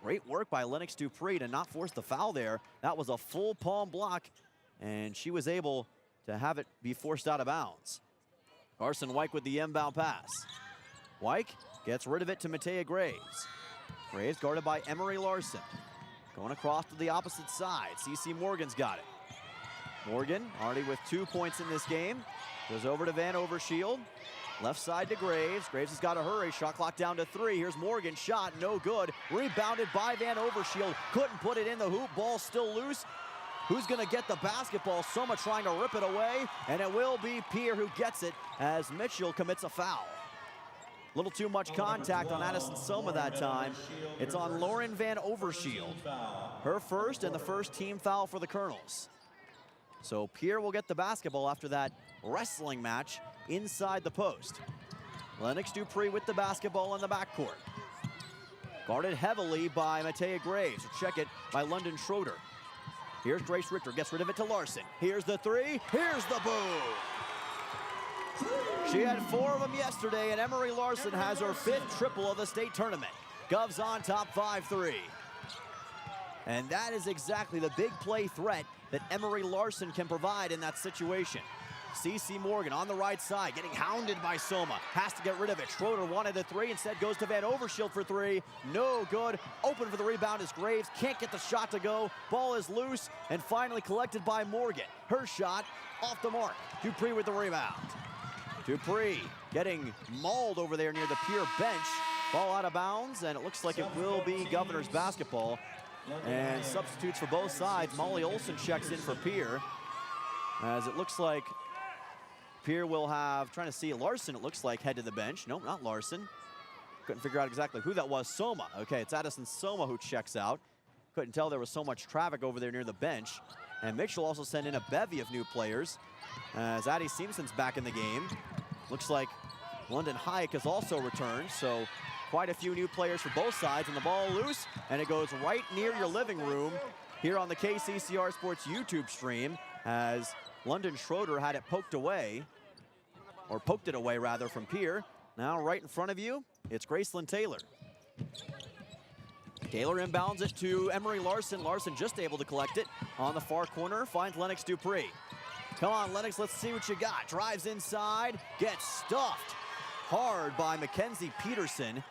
Great work by Lennox Dupree to not force the foul there. That was a full palm block, and she was able to have it be forced out of bounds. Carson Wyke with the inbound pass. Wyke gets rid of it to Matea Graves. Graves guarded by Emery Larson. Going across to the opposite side. CC Morgan's got it. Morgan already with 2 points in this game. Goes over to Van Overshield. Left side to Graves. Graves has got to hurry. Shot clock down to 3. Here's Morgan. Shot no good. Rebounded by Van Overshield. Couldn't put it in the hoop. Ball still loose. Who's going to get the basketball? Soma trying to rip it away. And it will be Pierre who gets it as Mitchell commits a foul. A little too much contact on Addison Soma that time. It's on Lauren Van Overshield. Her first and the first team foul for the Colonels. So Pierre will get the basketball after that wrestling match inside the post. Lennox Dupree with the basketball in the backcourt. Guarded heavily by Matea Graves. Check it by London Schroeder. Here's Grace Richter, gets rid of it to Larson. Here's the three, here's the boom. She had 4 of them yesterday, and Emery Larson has her 5th triple of the state tournament. Govs on top 5-3. And that is exactly the big play threat that Emery Larson can provide in that situation. CeCe Morgan on the right side, getting hounded by Soma. Has to get rid of it. Schroeder wanted a 3, instead goes to Van Overshield for 3. No good. Open for the rebound is Graves. Can't get the shot to go. Ball is loose and finally collected by Morgan. Her shot off the mark. Dupree with the rebound. Dupree getting mauled over there near the Pierre bench. Ball out of bounds, and it looks like it will be Governor's basketball. And substitutes for both sides. Molly Olson checks in for Pierre, as it looks like Pierre will have, trying to see Larson, it looks like, head to the bench. Nope, not Larson. Couldn't figure out exactly who that was. Soma. Okay, it's Addison Soma who checks out. Couldn't tell there was so much traffic over there near the bench. And Mitchell also sent in a bevy of new players, as Addie Simpson's back in the game. Looks like London Hayek has also returned, so quite a few new players for both sides, and the ball loose, and it goes right near your living room here on the KCCR Sports YouTube stream, as London Schroeder had it poked away, or poked it away rather, from Pierre. Now right in front of you, it's Gracelyn Taylor. Taylor inbounds it to Emery Larson. Larson just able to collect it on the far corner, finds Lennox Dupree. Come on, Lennox, let's see what you got. Drives inside, gets stuffed hard by Mackenzie Peterson,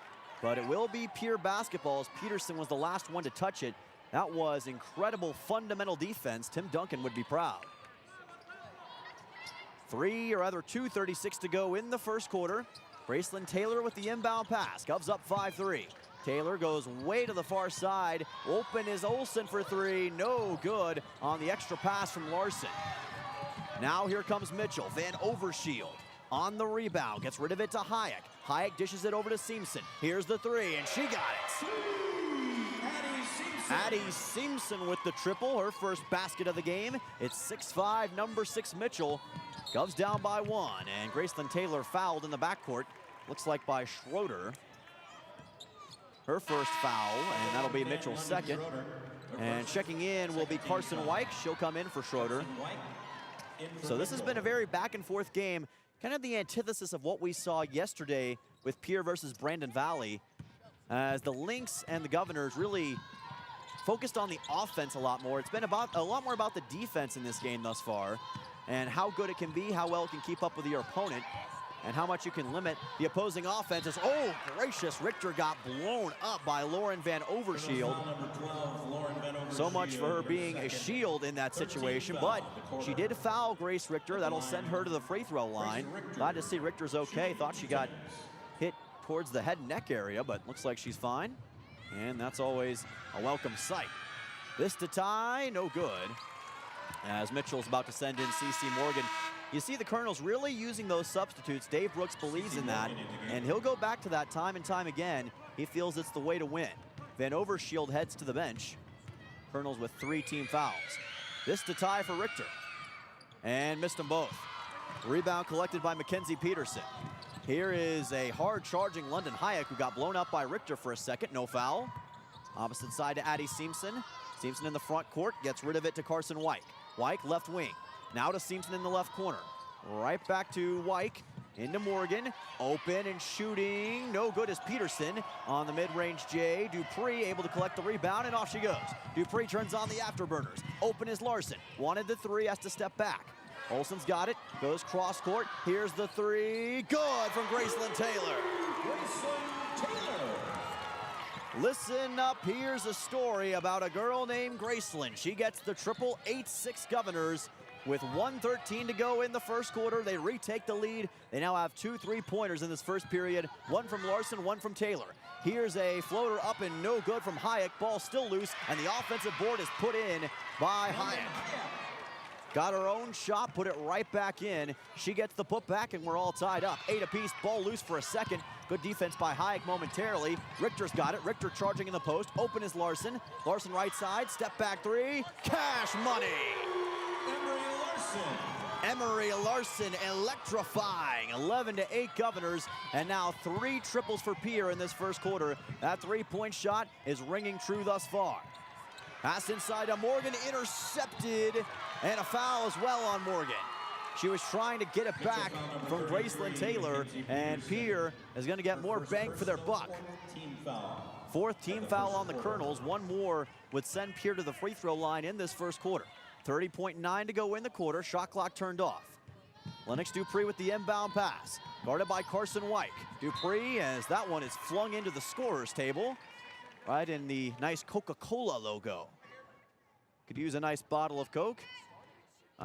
but it will be Pierre basketball, as Peterson was the last one to touch it. That was incredible fundamental defense. Tim Duncan would be proud. 2:36 to go in the first quarter. Gracelyn Taylor with the inbound pass. Govs up 5-3. Taylor goes way to the far side. Open is Olsen for 3. No good on the extra pass from Larson. Now here comes Mitchell. Van Overshield on the rebound. Gets rid of it to Hayek. Hayek dishes it over to Simpson. Here's the 3, and she got it. Addie Simpson with the triple, her first basket of the game. It's 6-5, number 6 Mitchell. Govs down by 1, and Gracelyn Taylor fouled in the backcourt. Looks like by Schroeder. Her first foul, and that'll be Mitchell's second. And checking in will be Carson White. She'll come in for Schroeder. So this has been a very back and forth game, kind of the antithesis of what we saw yesterday with Pierre versus Brandon Valley, as the Lynx and the Governors really focused on the offense a lot more. It's been a lot more about the defense in this game thus far, and how good it can be, how well it can keep up with your opponent, and how much you can limit the opposing offenses. Oh, gracious, Richter got blown up by Lauren Van Overshield. So much for her being a shield in that situation, but she did foul Grace Richter. That'll send her to the free throw line. Glad to see Richter's okay. Thought she got hit towards the head and neck area, but looks like she's fine. And that's always a welcome sight. This to tie, no good, as Mitchell's about to send in CeCe Morgan. You see the Colonels really using those substitutes. Dave Brooks believes in that, and he'll go back to that time and time again. He feels it's the way to win. Van Overshield heads to the bench. Colonels with 3 team fouls. This to tie for Richter, and missed them both. Rebound collected by Mackenzie Peterson. Here is a hard-charging London Hayek, who got blown up by Richter for a second. No foul. Opposite side to Addie Simpson. Simpson in the front court, gets rid of it to Carson White. White left wing. Now to Simpson in the left corner. Right back to White. Into Morgan. Open and shooting. No good is Peterson on the mid-range J. Dupree able to collect the rebound, and off she goes. Dupree turns on the afterburners. Open is Larson. Wanted the 3, has to step back. Olsen's got it. Goes cross court. Here's the 3. Good from Gracelyn Taylor. Listen up, here's a story about a girl named Gracelyn. She gets the triple 8-6 Governors with 1:13 to go in the first quarter. They retake the lead. They now have 2 3-pointers in this first period. 1 from Larson, 1 from Taylor. Here's a floater up and no good from Hayek. Ball still loose, and the offensive board is put in by Hayek. Got her own shot, put it right back in. She gets the putback, and we're all tied up. 8 apiece, ball loose for a second. Good defense by Hayek momentarily. Richter's got it. Richter charging in the post. Open is Larson. Larson right side. Step back three. Cash money. Emery Larson electrifying. 11-8 Governors, and now 3 triples for Pierre in this first quarter. That three-point shot is ringing true thus far. Pass inside to Morgan, intercepted, and a foul as well on Morgan. She was trying to get it back from Gracelyn Taylor, and Pierre is going to get more bang for their buck. Fourth team foul on the Colonels. One more would send Pierre to the free throw line in this first quarter. 30.9 to go in the quarter. Shot clock turned off. Lennox Dupree with the inbound pass. Guarded by Carson White. Dupree, as that one is flung into the scorer's table. Right in the nice Coca-Cola logo. Could use a nice bottle of Coke.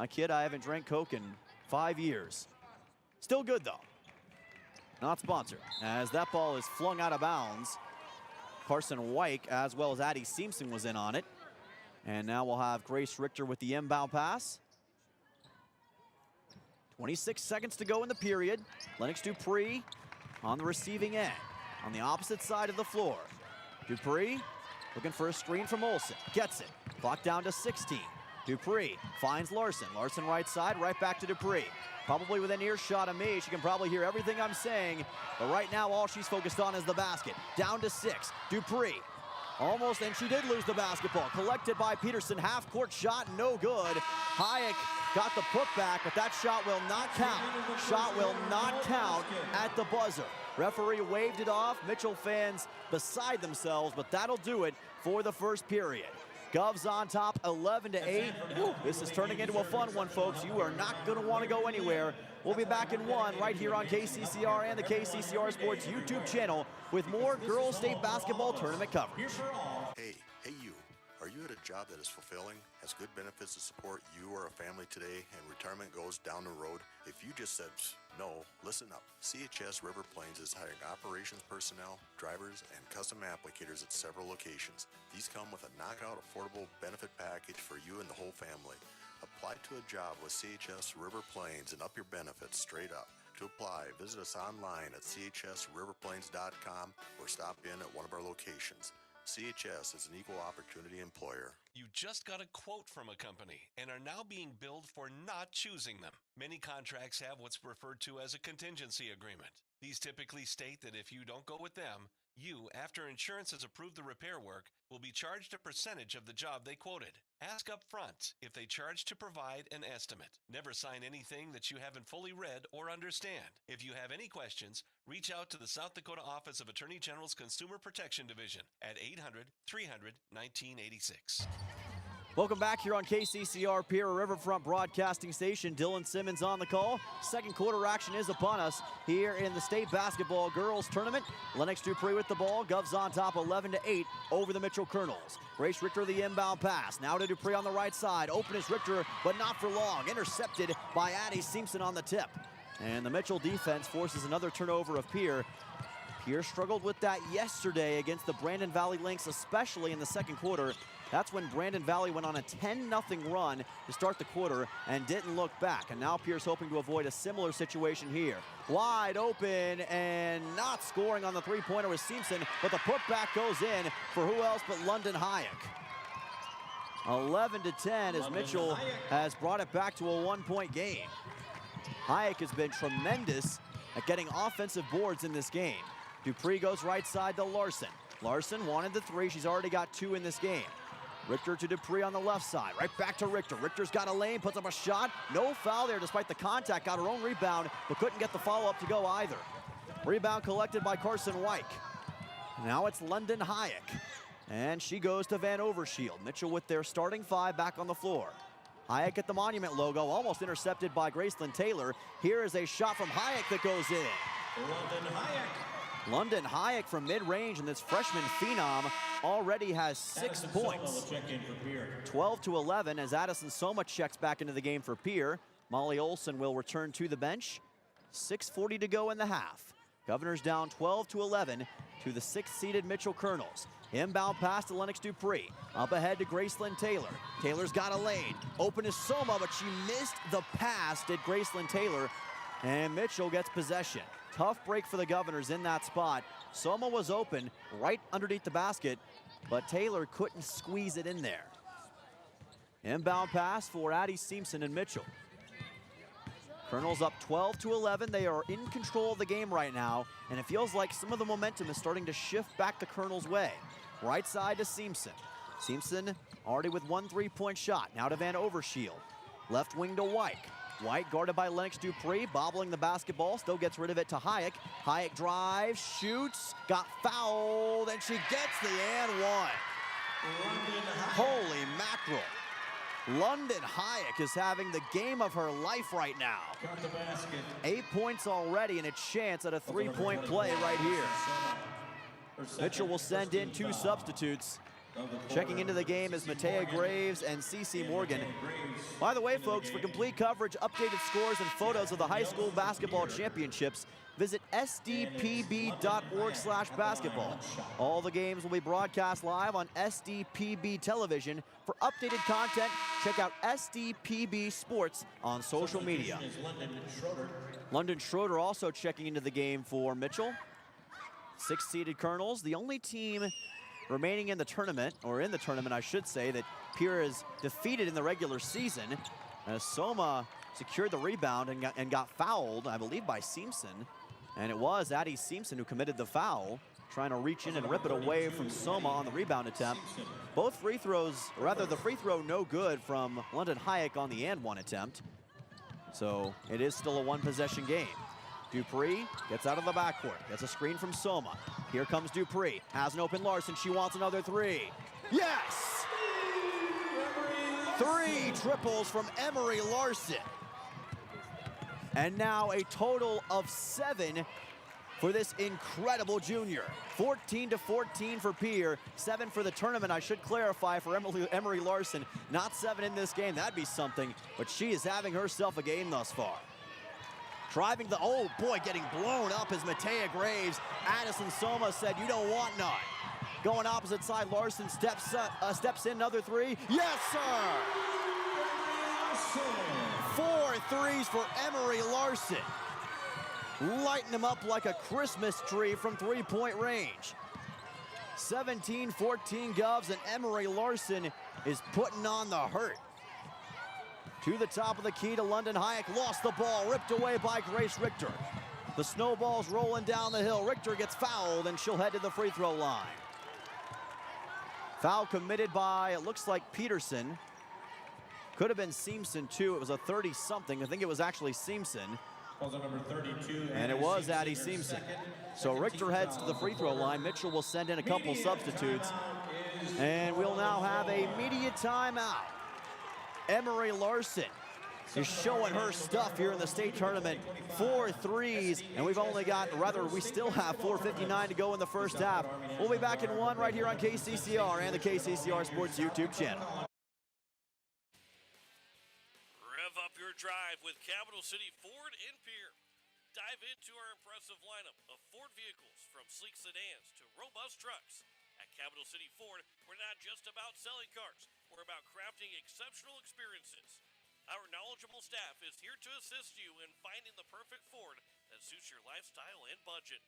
Kid, I haven't drank Coke in 5 years. Still good though. Not sponsored. As that ball is flung out of bounds. Carson White as well as Addie Simpson was in on it. And now we'll have Grace Richter with the inbound pass. 26 seconds to go in the period. Lennox Dupree on the receiving end. On the opposite side of the floor. Dupree looking for a screen from Olsen. Gets it. Clock down to 16. Dupree finds Larson. Larson right side, right back to Dupree. Probably within earshot of me. She can probably hear everything I'm saying. But right now, all she's focused on is the basket. Down to 6. Dupree. Almost, and she did lose the basketball. Collected by Peterson. Half-court shot, no good. Hayek got the putback, but that shot will not count. Shot will not count at the buzzer. Referee waved it off. Mitchell fans beside themselves, but that'll do it for the first period. Govs on top, 11-8. Woo, this is turning into a fun one, folks. You are not going to want to go anywhere. We'll be back in one right here on KCCR and the KCCR Sports YouTube channel with more girls state basketball tournament coverage. Hey you. Are you at a job that is fulfilling, has good benefits to support you or a family today, and retirement goes down the road? If you just said no, listen up. CHS River Plains is hiring operations personnel, drivers, and custom applicators at several locations. These come with a knockout affordable benefit package for you and the whole family. Apply to a job with CHS River Plains and up your benefits straight up. To apply, visit us online at chsriverplains.com or stop in at one of our locations. CHS is an equal opportunity employer. You just got a quote from a company and are now being billed for not choosing them. Many contracts have what's referred to as a contingency agreement. These typically state that if you don't go with them, you, after insurance has approved the repair work, will be charged a percentage of the job they quoted. Ask up front if they charge to provide an estimate. Never sign anything that you haven't fully read or understand. If you have any questions, reach out to the South Dakota Office of Attorney General's Consumer Protection Division at 800-300-1986. Welcome back here on KCCR Pierre Riverfront Broadcasting Station. Dylan Simmons on the call. Second quarter action is upon us here in the state basketball girls tournament. Lennox Dupree with the ball. Govs on top 11-8 over the Mitchell Colonels. Grace Richter the inbound pass. Now to Dupree on the right side. Open is Richter, but not for long. Intercepted by Addie Simpson on the tip. And the Mitchell defense forces another turnover of Pierre. Pierre struggled with that yesterday against the Brandon Valley Lynx, especially in the second quarter. That's when Brandon Valley went on a 10-0 run to start the quarter and didn't look back. And now Pierre's hoping to avoid a similar situation here. Wide open and not scoring on the three-pointer with Simpson, but the putback goes in for who else but London Hayek. 11-10 as Mitchell has brought it back to a one-point game. Hayek has been tremendous at getting offensive boards in this game. Dupree goes right side to Larson. Larson wanted the three. She's already got 2 in this game. Richter to Dupree on the left side. Right back to Richter. Richter's got a lane, puts up a shot. No foul there despite the contact. Got her own rebound, but couldn't get the follow-up to go either. Rebound collected by Carson White. Now it's London Hayek. And she goes to Van Overshield. Mitchell with their starting 5 back on the floor. Hayek at the Monument logo, almost intercepted by Gracelyn Taylor. Here is a shot from Hayek that goes in. London Hayek. London Hayek from mid-range, and this freshman phenom already has 6 points. 12-11 as Addison Soma checks back into the game for Pierre. Molly Olson will return to the bench. 6:40 to go in the half. Governors down 12-11 to the 6th-seeded Mitchell Colonels. Inbound pass to Lennox Dupree. Up ahead to Gracelyn Taylor. Taylor's got a lane. Open is Soma, but she missed the pass, did Gracelyn Taylor. And Mitchell gets possession. Tough break for the Governors in that spot. Soma was open right underneath the basket, but Taylor couldn't squeeze it in there. Inbound pass for Addie Simpson and Mitchell. Colonels up 12-11. They are in control of the game right now, and it feels like some of the momentum is starting to shift back the Colonels' way. Right side to Simpson. Simpson already with 1 3-point shot. Now to Van Overshield. Left wing to White. White guarded by Lennox Dupree, bobbling the basketball, still gets rid of it to Hayek. Hayek drives, shoots, got fouled, and she gets the and one. Holy mackerel. London Hayek is having the game of her life right now. 8 points already and a chance at a 3-point play right here. Mitchell will send in 2 substitutes. Checking into the game is Matea Graves and CeCe Morgan. By the way, folks, for complete coverage, updated scores, and photos of the high school basketball championships, visit sdpb.org/basketball. All the games will be broadcast live on SDPB television. For updated content, check out SDPB Sports on social media. London Schroeder also checking into the game for Mitchell. 6-seeded Colonels, the only team remaining in the tournament, or in the tournament I should say, that Pierre is defeated in the regular season. As Soma secured the rebound and got fouled, I believe, by Simpson. And it was Addie Simpson who committed the foul, trying to reach in and rip it away from Soma on the rebound attempt. Both free throws, or rather the free throw no good from London Hayek on the and one attempt. So it is still a 1-possession game. Dupree gets out of the backcourt, gets a screen from Soma. Here comes Dupree, has an open Larson, she wants another 3. Yes! 3 triples from Emery Larson. And now a total of 7 for this incredible junior. 14-14 for Pierre, 7 for the tournament, I should clarify, for Emery Larson. Not 7 in this game, that'd be something, but she is having herself a game thus far. Driving the, oh boy, getting blown up is Matea Graves. Addison Soma said, you don't want none. Going opposite side, Larson steps in, another 3. Yes, sir! 4 threes for Emery Larson. Lighting him up like a Christmas tree from 3-point range. 17-14 Govs, and Emery Larson is putting on the hurt. To the top of the key to London Hayek, lost the ball, ripped away by Grace Richter. The snowball's rolling down the hill. Richter gets fouled, and she'll head to the free throw line. Foul committed by, it looks like Peterson. Could have been Simpson too. It was a 30-something. I think it was actually Simpson. Number 32, and it was Addie Simpson. So Richter heads to the free throw line. Mitchell will send in a couple substitutes. And we'll now have a media timeout. Emery Larson is showing her stuff here in the state tournament. 4 threes, and we've only got, rather, we still have 4:59 to go in the first half. We'll be back in 1 right here on KCCR and the KCCR Sports YouTube channel. Rev up your drive with Capital City Ford in Pierre. Dive into our impressive lineup of Ford vehicles, from sleek sedans to robust trucks. At Capital City Ford, we're not just about selling cars, we're about crafting exceptional experiences. Our knowledgeable staff is here to assist you in finding the perfect Ford that suits your lifestyle and budget.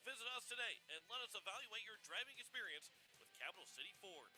Visit us today and let us evaluate your driving experience with Capital City Ford.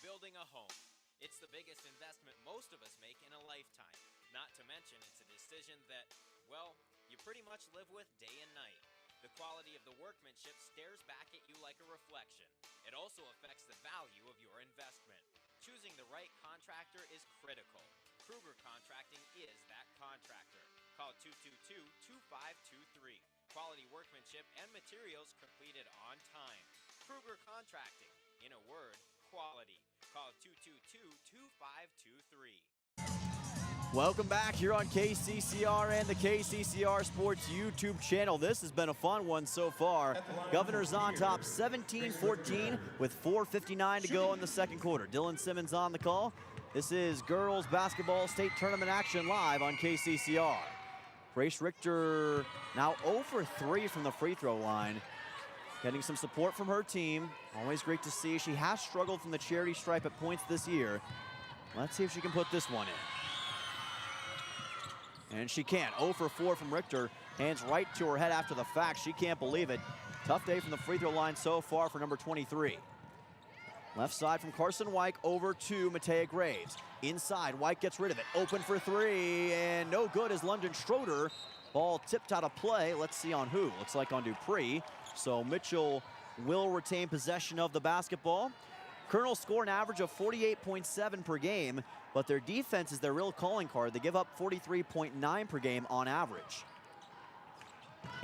Building a home. It's the biggest investment most of us make in a lifetime. Not to mention, it's a decision that, well, you pretty much live with day and night. The quality of the workmanship stares back at you like a reflection. It also affects the value of your investment. Choosing the right contractor is critical. Kruger Contracting is that contractor. Call 222-2523. Quality workmanship and materials completed on time. Kruger Contracting. In a word, quality. Call 222-2523. Welcome back here on KCCR and the KCCR Sports YouTube channel. This has been a fun one so far. Governors on top 17-14 with 4:59 to go in the second quarter. Dylan Simmons on the call. This is girls basketball state tournament action live on KCCR. Grace Richter now 0 for 3 from the free throw line. Getting some support from her team. Always great to see. She has struggled from the charity stripe at points this year. Let's see if she can put this one in. And she can't. 0 for 4 from Richter. Hands right to her head after the fact. She can't believe it. Tough day from the free throw line so far for number 23. Left side from Carson White over to Matea Graves. Inside, White gets rid of it. Open for three, and no good as London Schroeder. Ball tipped out of play. Let's see on who. Looks like on Dupree. So Mitchell will retain possession of the basketball. Colonels score an average of 48.7 per game, but their defense is their real calling card. They give up 43.9 per game on average.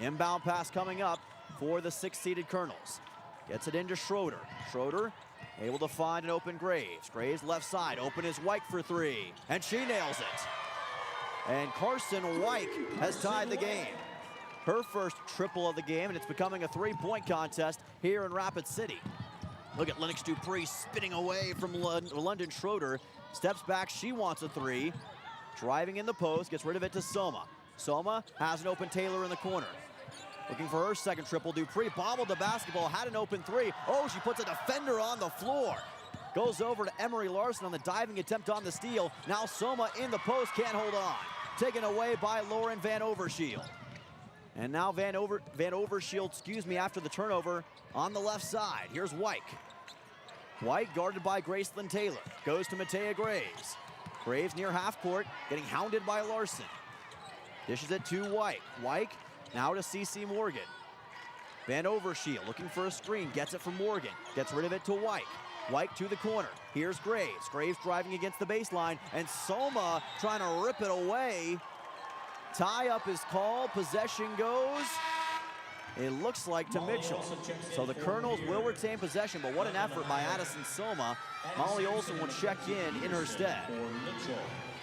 Inbound pass coming up for the 6th-seeded Colonels. Gets it into Schroeder. Schroeder able to find an open Graves. Graves left side, open is White for three, and she nails it. And Carson White has tied the game. Her first triple of the game, and it's becoming a three-point contest here in Rapid City. Look at Lennox Dupree spinning away from London Schroeder. Steps back, she wants a three. Driving in the post, gets rid of it to Soma. Soma has an open Taylor in the corner. Looking for her second triple. Dupree bobbled the basketball, had an open three. Oh, she puts a defender on the floor. Goes over to Emery Larson on the diving attempt on the steal. Now Soma in the post, can't hold on. Taken away by Lauren Van Overshield. And now Van Overshield, after the turnover on the left side. Here's White. White guarded by Gracelyn Taylor. Goes to Matea Graves. Graves near half court, getting hounded by Larson. Dishes it to White. White now to CeCe Morgan. Van Overshield looking for a screen, gets it from Morgan. Gets rid of it to White. White to the corner. Here's Graves. Graves driving against the baseline, and Soma trying to rip it away. Tie-up is called. Possession goes, it looks like, to Mitchell. So the Colonels will retain possession, but what an effort by Addison Soma. Molly Olson will check in her stead.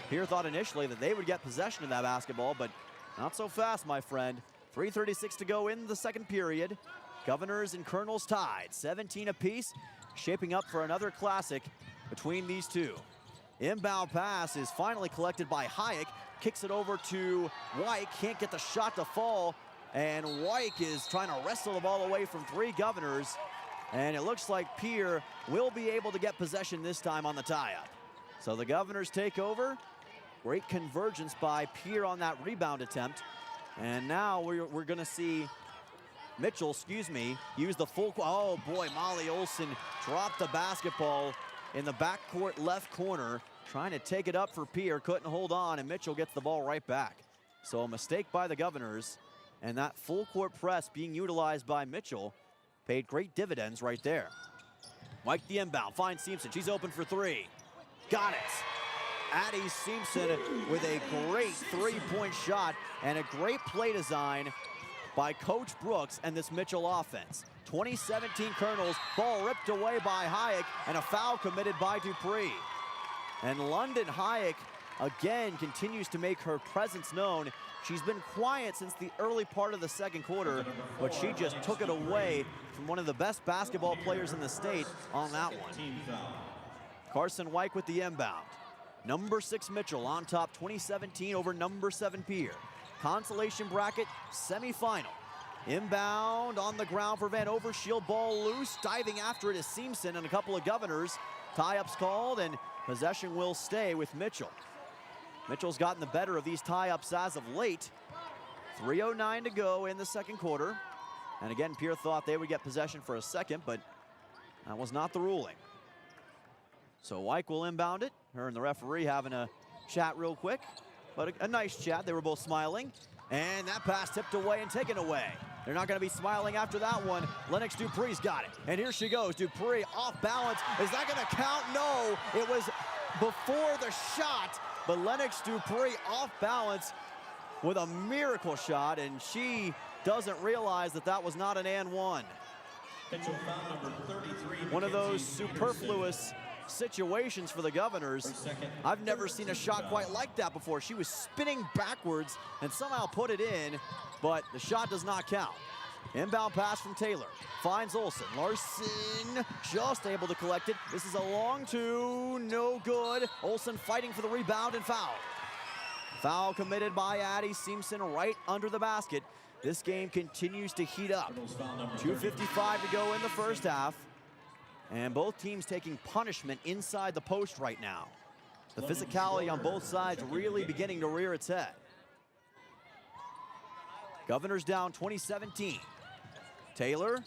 Pierre thought initially that they would get possession of that basketball, but not so fast, my friend. 3:36 to go in the second period. Governors and Colonels tied, 17 apiece, shaping up for another classic between these two. Inbound pass is finally collected by Hayek. Kicks it over to White, can't get the shot to fall, and White is trying to wrestle the ball away from three Governors, and it looks like Pierre will be able to get possession this time on the tie-up. So the Governors take over. Great convergence by Pierre on that rebound attempt, and now we're going to see Mitchell, use the full, oh boy, Molly Olson dropped the basketball in the backcourt left corner, trying to take it up for Pierre, couldn't hold on, and Mitchell gets the ball right back. So a mistake by the Governors, and that full court press being utilized by Mitchell paid great dividends right there. Mike the inbound, finds Simpson, she's open for three. Got it. Addie Simpson with a great three-point shot and a great play design by Coach Brooks and this Mitchell offense. 2017 Colonels, ball ripped away by Hayek, and a foul committed by Dupree. And London Hayek again continues to make her presence known. She's been quiet since the early part of the second quarter, but she just took it away from one of the best basketball players in the state on that one. Carson White with the inbound. Number 6 Mitchell on top, 2017 over number 7 Pierre. Consolation bracket semifinal. Inbound on the ground for Van Overshield, ball loose. Diving after it is Simpson and a couple of Governors. Tie-ups called, and possession will stay with Mitchell. Mitchell's gotten the better of these tie-ups as of late. 3:09 to go in the second quarter. And again, Pierre thought they would get possession for a second, but that was not the ruling. So Wyke will inbound it. Her and the referee having a chat real quick, but a nice chat. They were both smiling. And that pass tipped away and taken away. They're not going to be smiling after that one. Lennox Dupree's got it. And here she goes. Dupree off balance. Is that going to count? No. It was before the shot, but Lennox Dupree off balance with a miracle shot, and she doesn't realize that that was not an and one. One of those superfluous situations for the Governors. I've never seen a shot quite like that before. She was spinning backwards and somehow put it in, but the shot does not count. Inbound pass from Taylor. Finds Olson. Larson just able to collect it. This is a long two, no good. Olson fighting for the rebound and foul. Foul committed by Addie Simpson right under the basket. This game continues to heat up. 2:55 to go in the first half. And both teams taking punishment inside the post right now. The physicality on both sides really beginning to rear its head. Governors down 2017. Taylor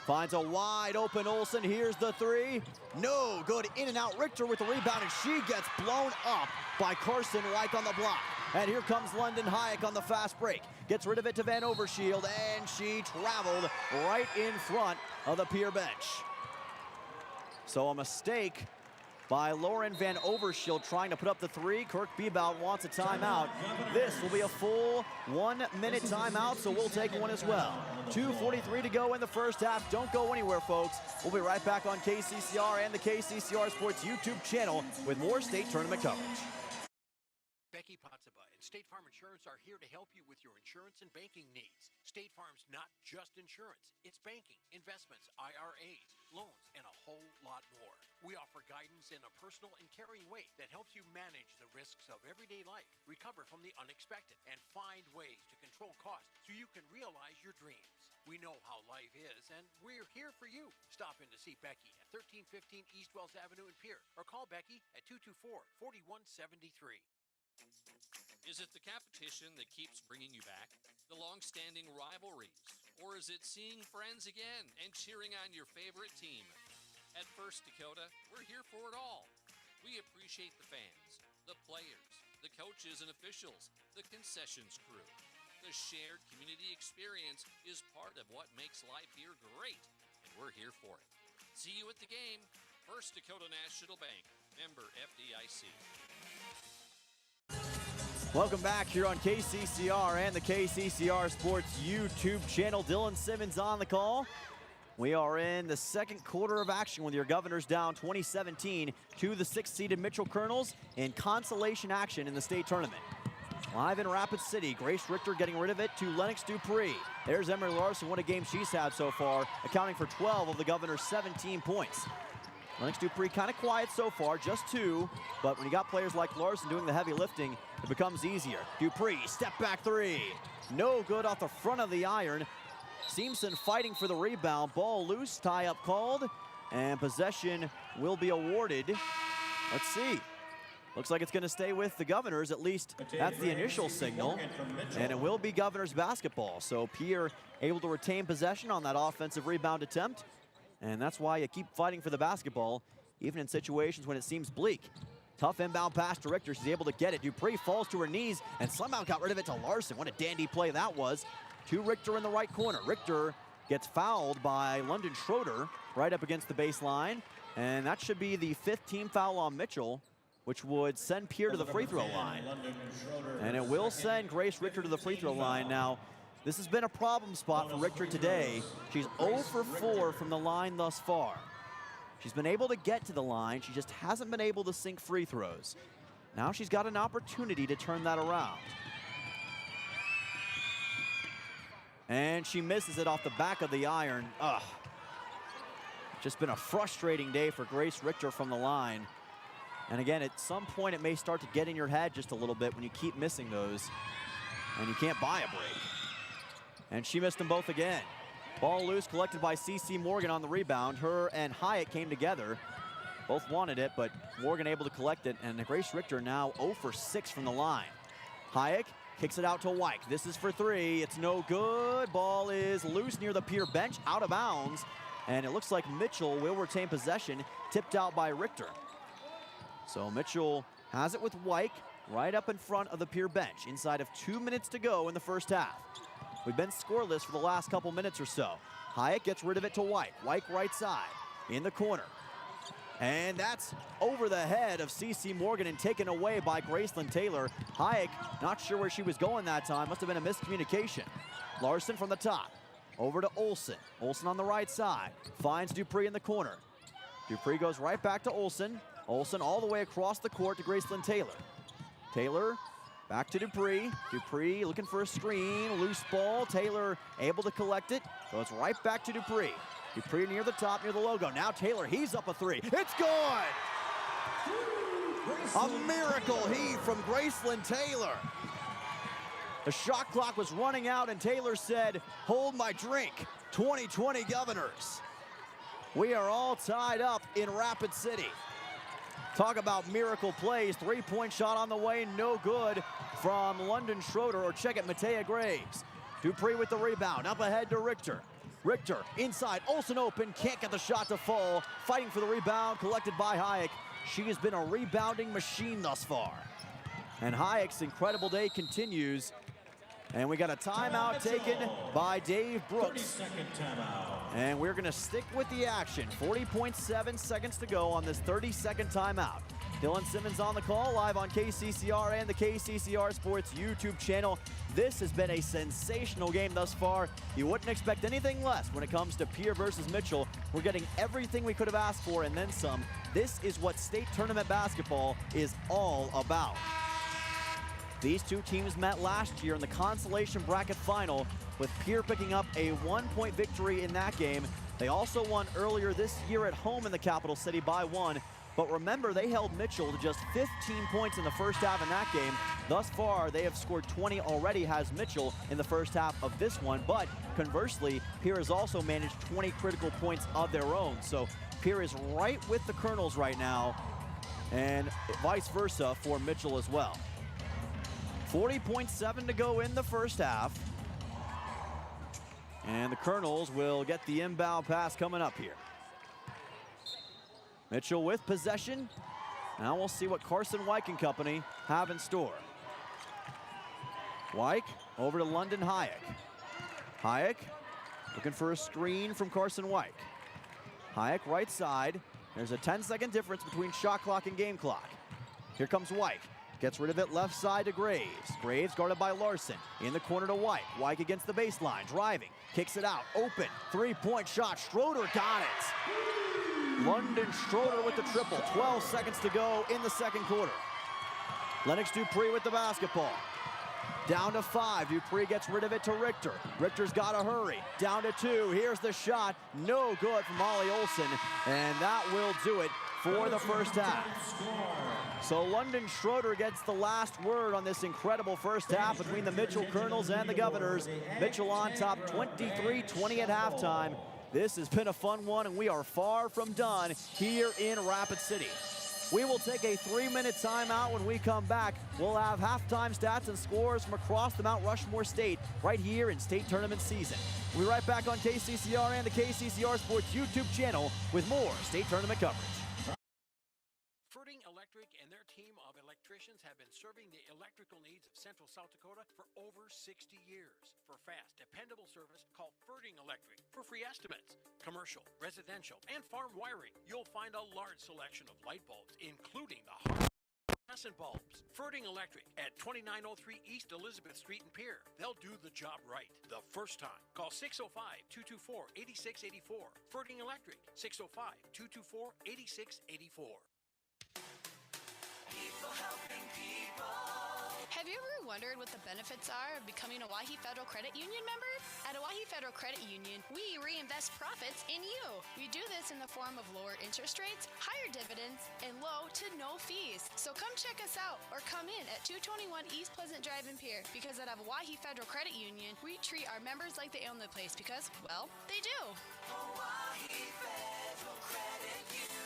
finds a wide open Olsen. Here's the three. No good. In and out. Richter with the rebound, and she gets blown up by Carson Wyke on the block. And here comes London Hayek on the fast break. Gets rid of it to Van Overshield, and she traveled right in front of the Pierre bench. So a mistake by Lauren Van Overshield trying to put up the three. Kirk Bebout wants a timeout. This will be a full 1 minute timeout, so we'll take one as well. 2:43 to go in the first half. Don't go anywhere, folks. We'll be right back on KCCR and the KCCR Sports YouTube channel with more state tournament coverage. Becky Potsaba and State Farm Insurance are here to help you with your insurance and banking needs. State Farm's not just insurance. It's banking, investments, IRAs, loans, and a whole lot more. We offer guidance in a personal and caring way that helps you manage the risks of everyday life, recover from the unexpected, and find ways to control costs so you can realize your dreams. We know how life is, and we're here for you. Stop in to see Becky at 1315 East Wells Avenue in Pierre, or call Becky at 224-4173. Is it the competition that keeps bringing you back? The long-standing rivalries? Or is it seeing friends again and cheering on your favorite team? At First Dakota, we're here for it all. We appreciate the fans, the players, the coaches and officials, the concessions crew. The shared community experience is part of what makes life here great, and we're here for it. See you at the game. First Dakota National Bank, member FDIC. Welcome back here on KCCR and the KCCR Sports YouTube channel. Dylan Simmons on the call. We are in the second quarter of action with your Governors down 2017 to the 6th-seeded Mitchell Colonels in consolation action in the state tournament. Live in Rapid City, Grace Richter getting rid of it to Lennox Dupree. There's Emery Larson, what a game she's had so far, accounting for 12 of the Governors' 17 points. Lennox Dupree kind of quiet so far, just 2, but when you got players like Larson doing the heavy lifting, it becomes easier. Dupree, step back three. No good off the front of the iron. Seamson fighting for the rebound. Ball loose, tie-up called, and possession will be awarded. Let's see. Looks like it's going to stay with the Governors, at least that's the initial signal, and it will be Governors basketball. So Pierre able to retain possession on that offensive rebound attempt, and that's why you keep fighting for the basketball, even in situations when it seems bleak. Tough inbound pass to Richter. She's able to get it. Dupree falls to her knees and somehow got rid of it to Larson. What a dandy play that was. To Richter in the right corner. Richter gets fouled by London Schroeder right up against the baseline, and that should be the 5th team foul on Mitchell, which would send Pierre to the free throw line. And it will send Grace Richter to the free throw line. Now, this has been a problem spot for Richter today. She's 0 for 4 from the line thus far. She's been able to get to the line. She just hasn't been able to sink free throws. Now she's got an opportunity to turn that around. And she misses it off the back of the iron. Ugh. Just been a frustrating day for Grace Richter from the line. And again, at some point it may start to get in your head just a little bit when you keep missing those and you can't buy a break. And she missed them both again. Ball loose, collected by C.C. Morgan on the rebound. Her and Hyatt came together. Both wanted it, but Morgan able to collect it, and Grace Richter now 0 for 6 from the line. Hayek kicks it out to Wyke. This is for 3. It's no good. Ball is loose near the Pierre bench, out of bounds, and it looks like Mitchell will retain possession, tipped out by Richter. So Mitchell has it with Wyke right up in front of the Pierre bench, inside of 2 minutes to go in the first half. We've been scoreless for the last couple minutes or so. Hayek gets rid of it to Wyke. Wyke right side, in the corner. And that's over the head of C.C. Morgan and taken away by Graceland Taylor. Hayek, not sure where she was going that time. Must have been a miscommunication. Larson from the top. Over to Olsen. Olsen on the right side. Finds Dupree in the corner. Dupree goes right back to Olsen. Olsen all the way across the court to Graceland Taylor. Taylor back to Dupree. Dupree looking for a screen. Loose ball. Taylor able to collect it. Goes right back to Dupree. Dupree near the top, near the logo. Now Taylor, he's up a 3. It's good! A miracle heave from Graceland Taylor. The shot clock was running out and Taylor said, hold my drink. 2020 Governors. We are all tied up in Rapid City. Talk about miracle plays. Three-point shot on the way, no good from London Schroeder, or check it, Matea Graves. Dupree with the rebound, up ahead to Richter. Richter inside, Olsen open, can't get the shot to fall. Fighting for the rebound, collected by Hayek. She has been a rebounding machine thus far. And Hayek's incredible day continues. And we got a timeout taken by Dave Brooks. 30-second timeout. And we're gonna stick with the action. 40.7 seconds to go on this 30-second timeout. Dylan Simmons on the call, live on KCCR and the KCCR Sports YouTube channel. This has been a sensational game thus far. You wouldn't expect anything less when it comes to Pierre versus Mitchell. We're getting everything we could have asked for and then some. This is what state tournament basketball is all about. These two teams met last year in the Consolation bracket final, with Pierre picking up a 1-point victory in that game. They also won earlier this year at home in the capital city by 1. But remember, they held Mitchell to just 15 points in the first half in that game. Thus far, they have scored 20 already, has Mitchell, in the first half of this one. But conversely, Pierre has also managed 20 critical points of their own. So Pierre is right with the Colonels right now, and vice versa for Mitchell as well. 40.7 to go in the first half. And the Colonels will get the inbound pass coming up here. Mitchell with possession. Now we'll see what Carson Wyke and company have in store. Wyke over to London Hayek. Hayek looking for a screen from Carson Wyke. Hayek right side. There's a 10-second difference between shot clock and game clock. Here comes Wyke. Gets rid of it left side to Graves. Graves guarded by Larson. In the corner to Wyke. Wyke against the baseline, driving. Kicks it out, open. Three-point shot, Schroeder got it. London Schroeder with the triple. 12 seconds to go in the second quarter. Lennox Dupree with the basketball. Down to 5, Dupree gets rid of it to Richter. Richter's got to hurry. Down to 2, here's the shot. No good from Molly Olsen, and that will do it for the first half. So London Schroeder gets the last word on this incredible first half between the Mitchell Colonels and the Governors. Mitchell on top 23-20 at halftime. This has been a fun one, and we are far from done here in Rapid City. We will take a 3-minute timeout. When we come back, we'll have halftime stats and scores from across the Mount Rushmore State right here in state tournament season. We'll be right back on KCCR and the KCCR Sports YouTube channel with more state tournament coverage. Ferding Electric and their team of electricians have been serving the electrical needs of Central South Dakota for over 60 years. For fast, dependable service, call Ferding Electric. For free estimates, commercial, residential, and farm wiring, you'll find a large selection of light bulbs, including the fluorescent bulbs. Ferding Electric at 2903 East Elizabeth Street in Pierre. They'll do the job right the first time. Call 605-224-8684. Ferding Electric, 605-224-8684. People helping people. Have you ever wondered what the benefits are of becoming a Owyhee Federal Credit Union member? At Owyhee Federal Credit Union, we reinvest profits in you. We do this in the form of lower interest rates, higher dividends, and low to no fees. So come check us out or come in at 221 East Pleasant Drive in Pierre, because at Owyhee Federal Credit Union, we treat our members like they own the place because, well, they do. Owyhee Federal Credit Union.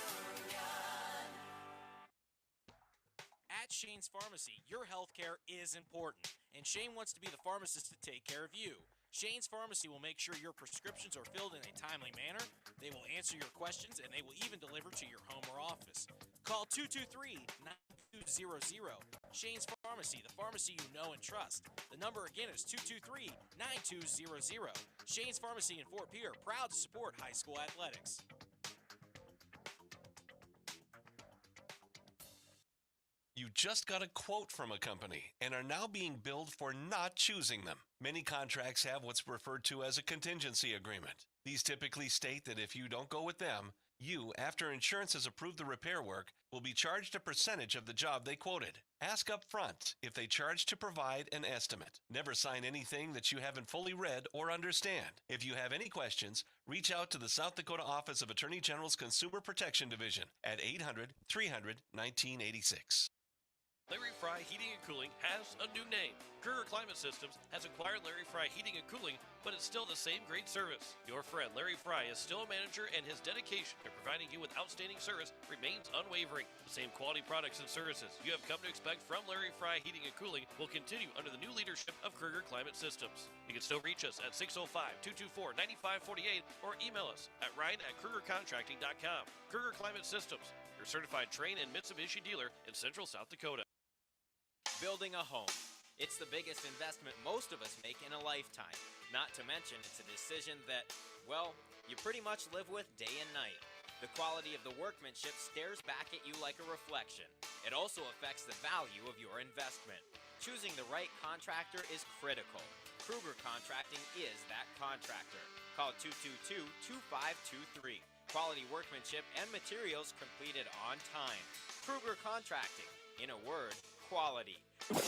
At Shane's Pharmacy, your health care is important, and Shane wants to be the pharmacist to take care of you. Shane's Pharmacy will make sure your prescriptions are filled in a timely manner, they will answer your questions, and they will even deliver to your home or office. Call 223-9200. Shane's Pharmacy, the pharmacy you know and trust. The number again is 223-9200. Shane's Pharmacy in Fort Pierre, proud to support high school athletics. You just got a quote from a company and are now being billed for not choosing them. Many contracts have what's referred to as a contingency agreement. These typically state that if you don't go with them, you, after insurance has approved the repair work, will be charged a percentage of the job they quoted. Ask up front if they charge to provide an estimate. Never sign anything that you haven't fully read or understand. If you have any questions, reach out to the South Dakota Office of Attorney General's Consumer Protection Division at 800-300-1986. Larry Fry Heating and Cooling has a new name. Kruger Climate Systems has acquired Larry Fry Heating and Cooling, but it's still the same great service. Your friend Larry Fry is still a manager, and his dedication to providing you with outstanding service remains unwavering. The same quality products and services you have come to expect from Larry Fry Heating and Cooling will continue under the new leadership of Kruger Climate Systems. You can still reach us at 605-224-9548 or email us at ryan@krugercontracting.com. Kruger Climate Systems, your certified Trane and Mitsubishi dealer in Central South Dakota. Building a home. It's the biggest investment most of us make in a lifetime. Not to mention, it's a decision that, well, you pretty much live with day and night. The quality of the workmanship stares back at you like a reflection. It also affects the value of your investment. Choosing the right contractor is critical. Kruger Contracting is that contractor. Call 222-2523. Quality workmanship and materials completed on time. Kruger Contracting. In a word, quality.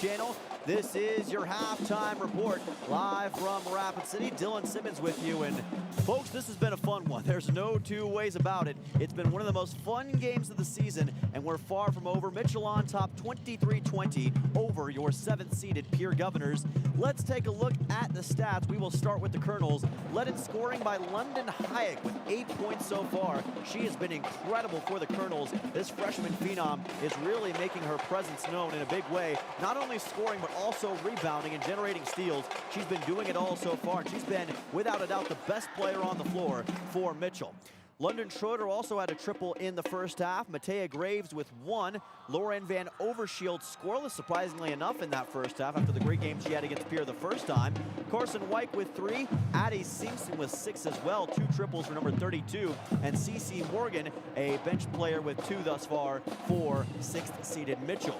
Channel. This is your halftime report live from Rapid City. Dylan Simmons with you, and folks, this has been a fun one. There's no two ways about it. It's been one of the most fun games of the season, and we're far from over. Mitchell on top 23-20 over your 7th-seeded Pierre Governors. Let's take a look at the stats. We will start with the Colonels, led in scoring by London Hayek with 8 points so far. She has been incredible for the Colonels. This freshman phenom is really making her presence known in a big way. Not only scoring, but also rebounding and generating steals. She's been doing it all so far, and she's been, without a doubt, the best player on the floor for Mitchell. London Schroeder also had a triple in the first half. Matea Graves with 1. Lauren Van Overshield scoreless, surprisingly enough, in that first half after the great game she had against Pierre the first time. Carson White with 3. Addie Simpson with 6 as well. 2 triples for number 32. And CeCe Morgan, a bench player, with 2 thus far for 6th-seeded Mitchell.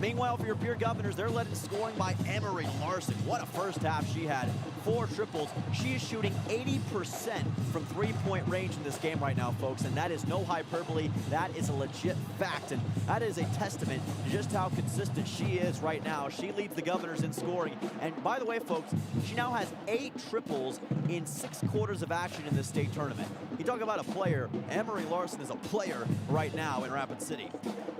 Meanwhile, for your Pierre Governors, they're led in scoring by Emery Larson. What a first half she had. 4 triples. She is shooting 80% from three-point range in this game right now, folks, and that is no hyperbole. That is a legit fact, and that is a testament to just how consistent she is right now. She leads the Governors in scoring, and by the way, folks, she now has 8 triples in 6 quarters of action in this state tournament. You talk about a player. Emery Larson is a player right now in Rapid City.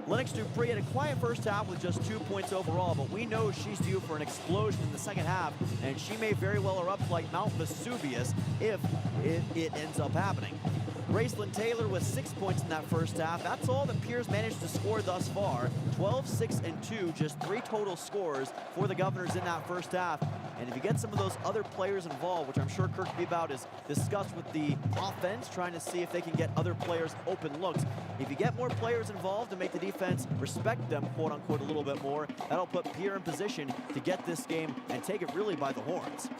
Lennox Dupree had a quiet first half with just 2 points overall, but we know she's due for an explosion in the second half, and she may very well erupt like Mount Vesuvius if it ends up happening. Gracelyn Taylor with 6 points in that first half. That's all that Pierre's managed to score thus far. 12, 6, and 2, just 3 total scores for the Governors in that first half. And if you get some of those other players involved, which I'm sure Kirk Beebout has discussed with the offense, trying to see if they can get other players open looks. If you get more players involved and make the defense respect them, quote unquote, a little bit more, that'll put Pierre in position to get this game and take it really by the horns.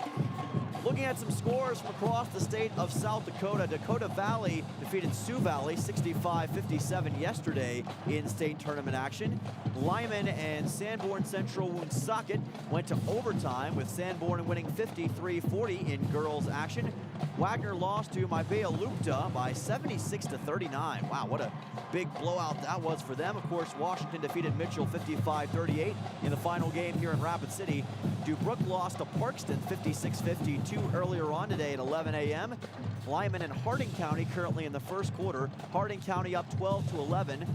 Looking at some scores from across the state of South Dakota, Dakota Valley defeated Sioux Valley 65-57 yesterday in state tournament action. Lyman and Sanborn Central Woonsocket went to overtime, with Sanborn winning 53-40 in girls action. Wagner lost to Maivea Lupta by 76-39. Wow, what a big blowout that was for them. Of course, Washington defeated Mitchell 55-38 in the final game here in Rapid City. DuBrook lost to Parkston 56-52 earlier on today at 11 a.m. Lyman and Harding County currently in the first quarter. Harding County up 12-11.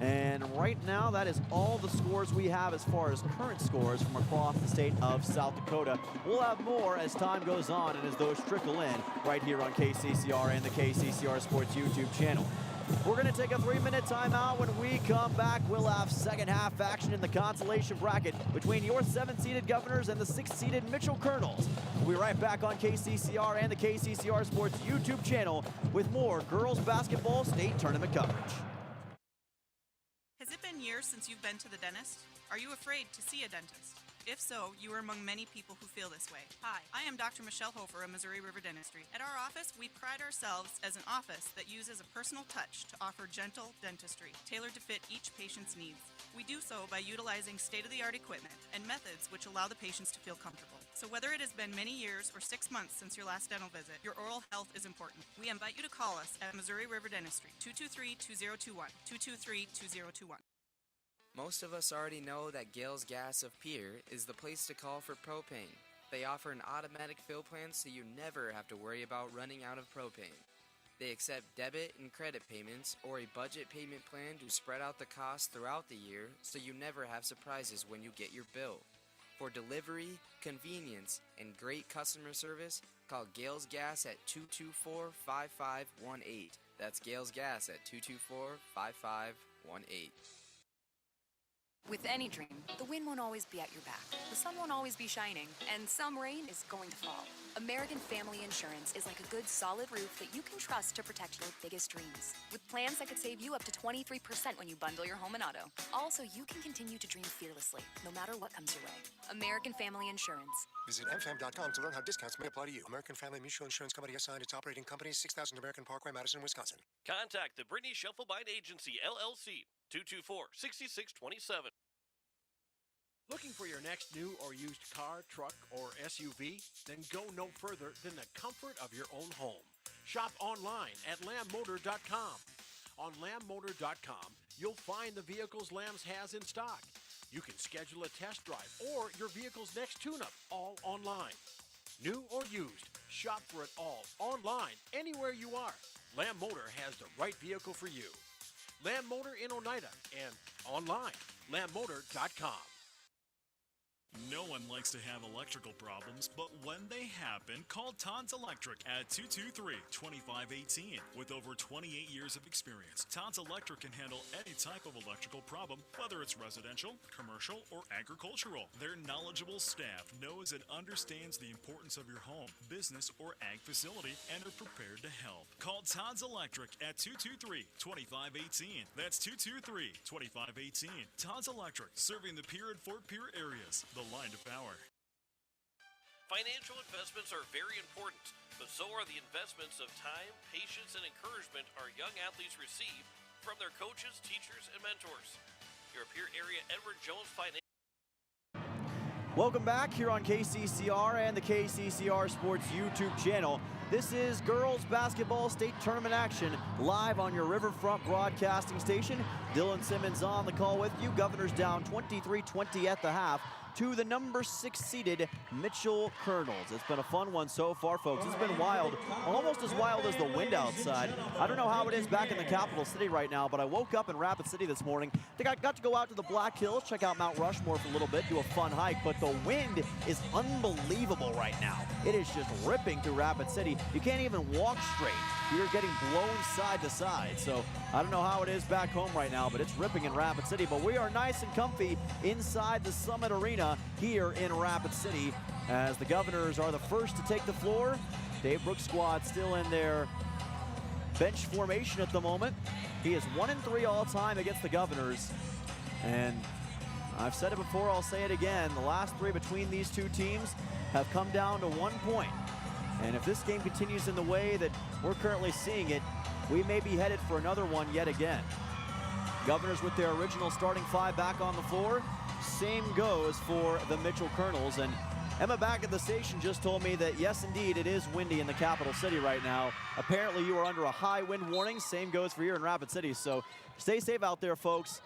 And right now, that is all the scores we have as far as current scores from across the state of South Dakota. We'll have more as time goes on and as those trickle in right here on KCCR and the KCCR Sports YouTube channel. We're going to take a 3-minute timeout. When we come back, we'll have second half action in the consolation bracket between your 7th-seeded Governors and the 6th-seeded Mitchell Colonels. We'll be right back on KCCR and the KCCR Sports YouTube channel with more girls basketball state tournament coverage. Has it been years since you've been to the dentist? Are you afraid to see a dentist? If so, you are among many people who feel this way. Hi, I am Dr. Michelle Hofer of Missouri River Dentistry. At our office, we pride ourselves as an office that uses a personal touch to offer gentle dentistry, tailored to fit each patient's needs. We do so by utilizing state-of-the-art equipment and methods which allow the patients to feel comfortable. So whether it has been many years or 6 months since your last dental visit, your oral health is important. We invite you to call us at Missouri River Dentistry, 223-2021, 223-2021. Most of us already know that Gale's Gas of Pierre is the place to call for propane. They offer an automatic fill plan so you never have to worry about running out of propane. They accept debit and credit payments or a budget payment plan to spread out the costs throughout the year so you never have surprises when you get your bill. For delivery, convenience, and great customer service, call Gales Gas at 224-5518. That's Gales Gas at 224-5518. With any dream, the wind won't always be at your back, the sun won't always be shining, and some rain is going to fall. American Family Insurance is like a good solid roof that you can trust to protect your biggest dreams. With plans that could save you up to 23% when you bundle your home and auto. Also, you can continue to dream fearlessly, no matter what comes your way. American Family Insurance. Visit mfam.com to learn how discounts may apply to you. American Family Mutual Insurance Company assigned its operating company, 6000 American Parkway, Madison, Wisconsin. Contact the Brittany Shufflebine Agency, LLC, 224-6627. Looking for your next new or used car, truck, or SUV? Then go no further than the comfort of your own home. Shop online at lambmotor.com. On lambmotor.com, you'll find the vehicles Lambs has in stock. You can schedule a test drive or your vehicle's next tune-up, all online. New or used, shop for it all online, anywhere you are. Lamb Motor has the right vehicle for you. Lamb Motor in Oneida and online, lambmotor.com. No one likes to have electrical problems, but when they happen, call Todd's Electric at 223-2518. With over 28 years of experience, Todd's Electric can handle any type of electrical problem, whether it's residential, commercial, or agricultural. Their knowledgeable staff knows and understands the importance of your home, business, or ag facility and are prepared to help. Call Todd's Electric at 223-2518. That's 223-2518. Todd's Electric, serving the Pierre and Fort Pierre areas. The line to power. Financial investments are very important, but so are the investments of time, patience, and encouragement our young athletes receive from their coaches, teachers, and mentors. Your Pierre area Edward Jones Financial. Welcome back here on KCCR and the KCCR Sports YouTube channel. This is girls basketball state tournament action live on your Riverfront broadcasting station. Dylan Simmons on the call with you. Governors down 23-20 at the half to the number 6 seeded Mitchell Colonels. It's been a fun one so far, folks. It's been wild, almost as wild as the wind outside. I don't know how it is back in the capital city right now, but I woke up in Rapid City this morning. I think I got to go out to the Black Hills, check out Mount Rushmore for a little bit, do a fun hike, but the wind is unbelievable right now. It is just ripping through Rapid City. You can't even walk straight. You're getting blown side to side. So I don't know how it is back home right now, but it's ripping in Rapid City. But we are nice and comfy inside the Summit Arena here in Rapid City as the Governors are the first to take the floor. Dave Brooks' squad still in their bench formation at the moment. He is 1-3 all time against the Governors. And I've said it before, I'll say it again. The last 3 between these two teams have come down to 1 point. And if this game continues in the way that we're currently seeing it, we may be headed for another one yet again. Governors with their original starting 5 back on the floor. Same goes for the Mitchell Colonels. And Emma back at the station just told me that yes, indeed, it is windy in the capital city right now. Apparently you are under a high wind warning. Same goes for here in Rapid City. So stay safe out there, folks.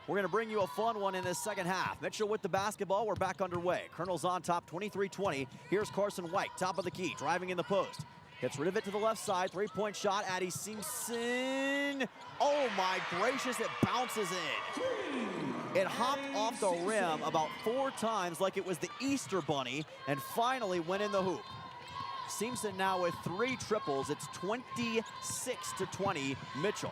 We're going to bring you a fun one in this second half. Mitchell with the basketball. We're back underway. Colonels on top, 23-20. Here's Carson White, top of the key, driving in the post. Gets rid of it to the left side. 3-point shot. Addie Simpson. Oh, my gracious. It bounces in. It hopped off the rim about 4 times like it was the Easter Bunny and finally went in the hoop. Simpson now with 3 triples. It's 26-20 Mitchell.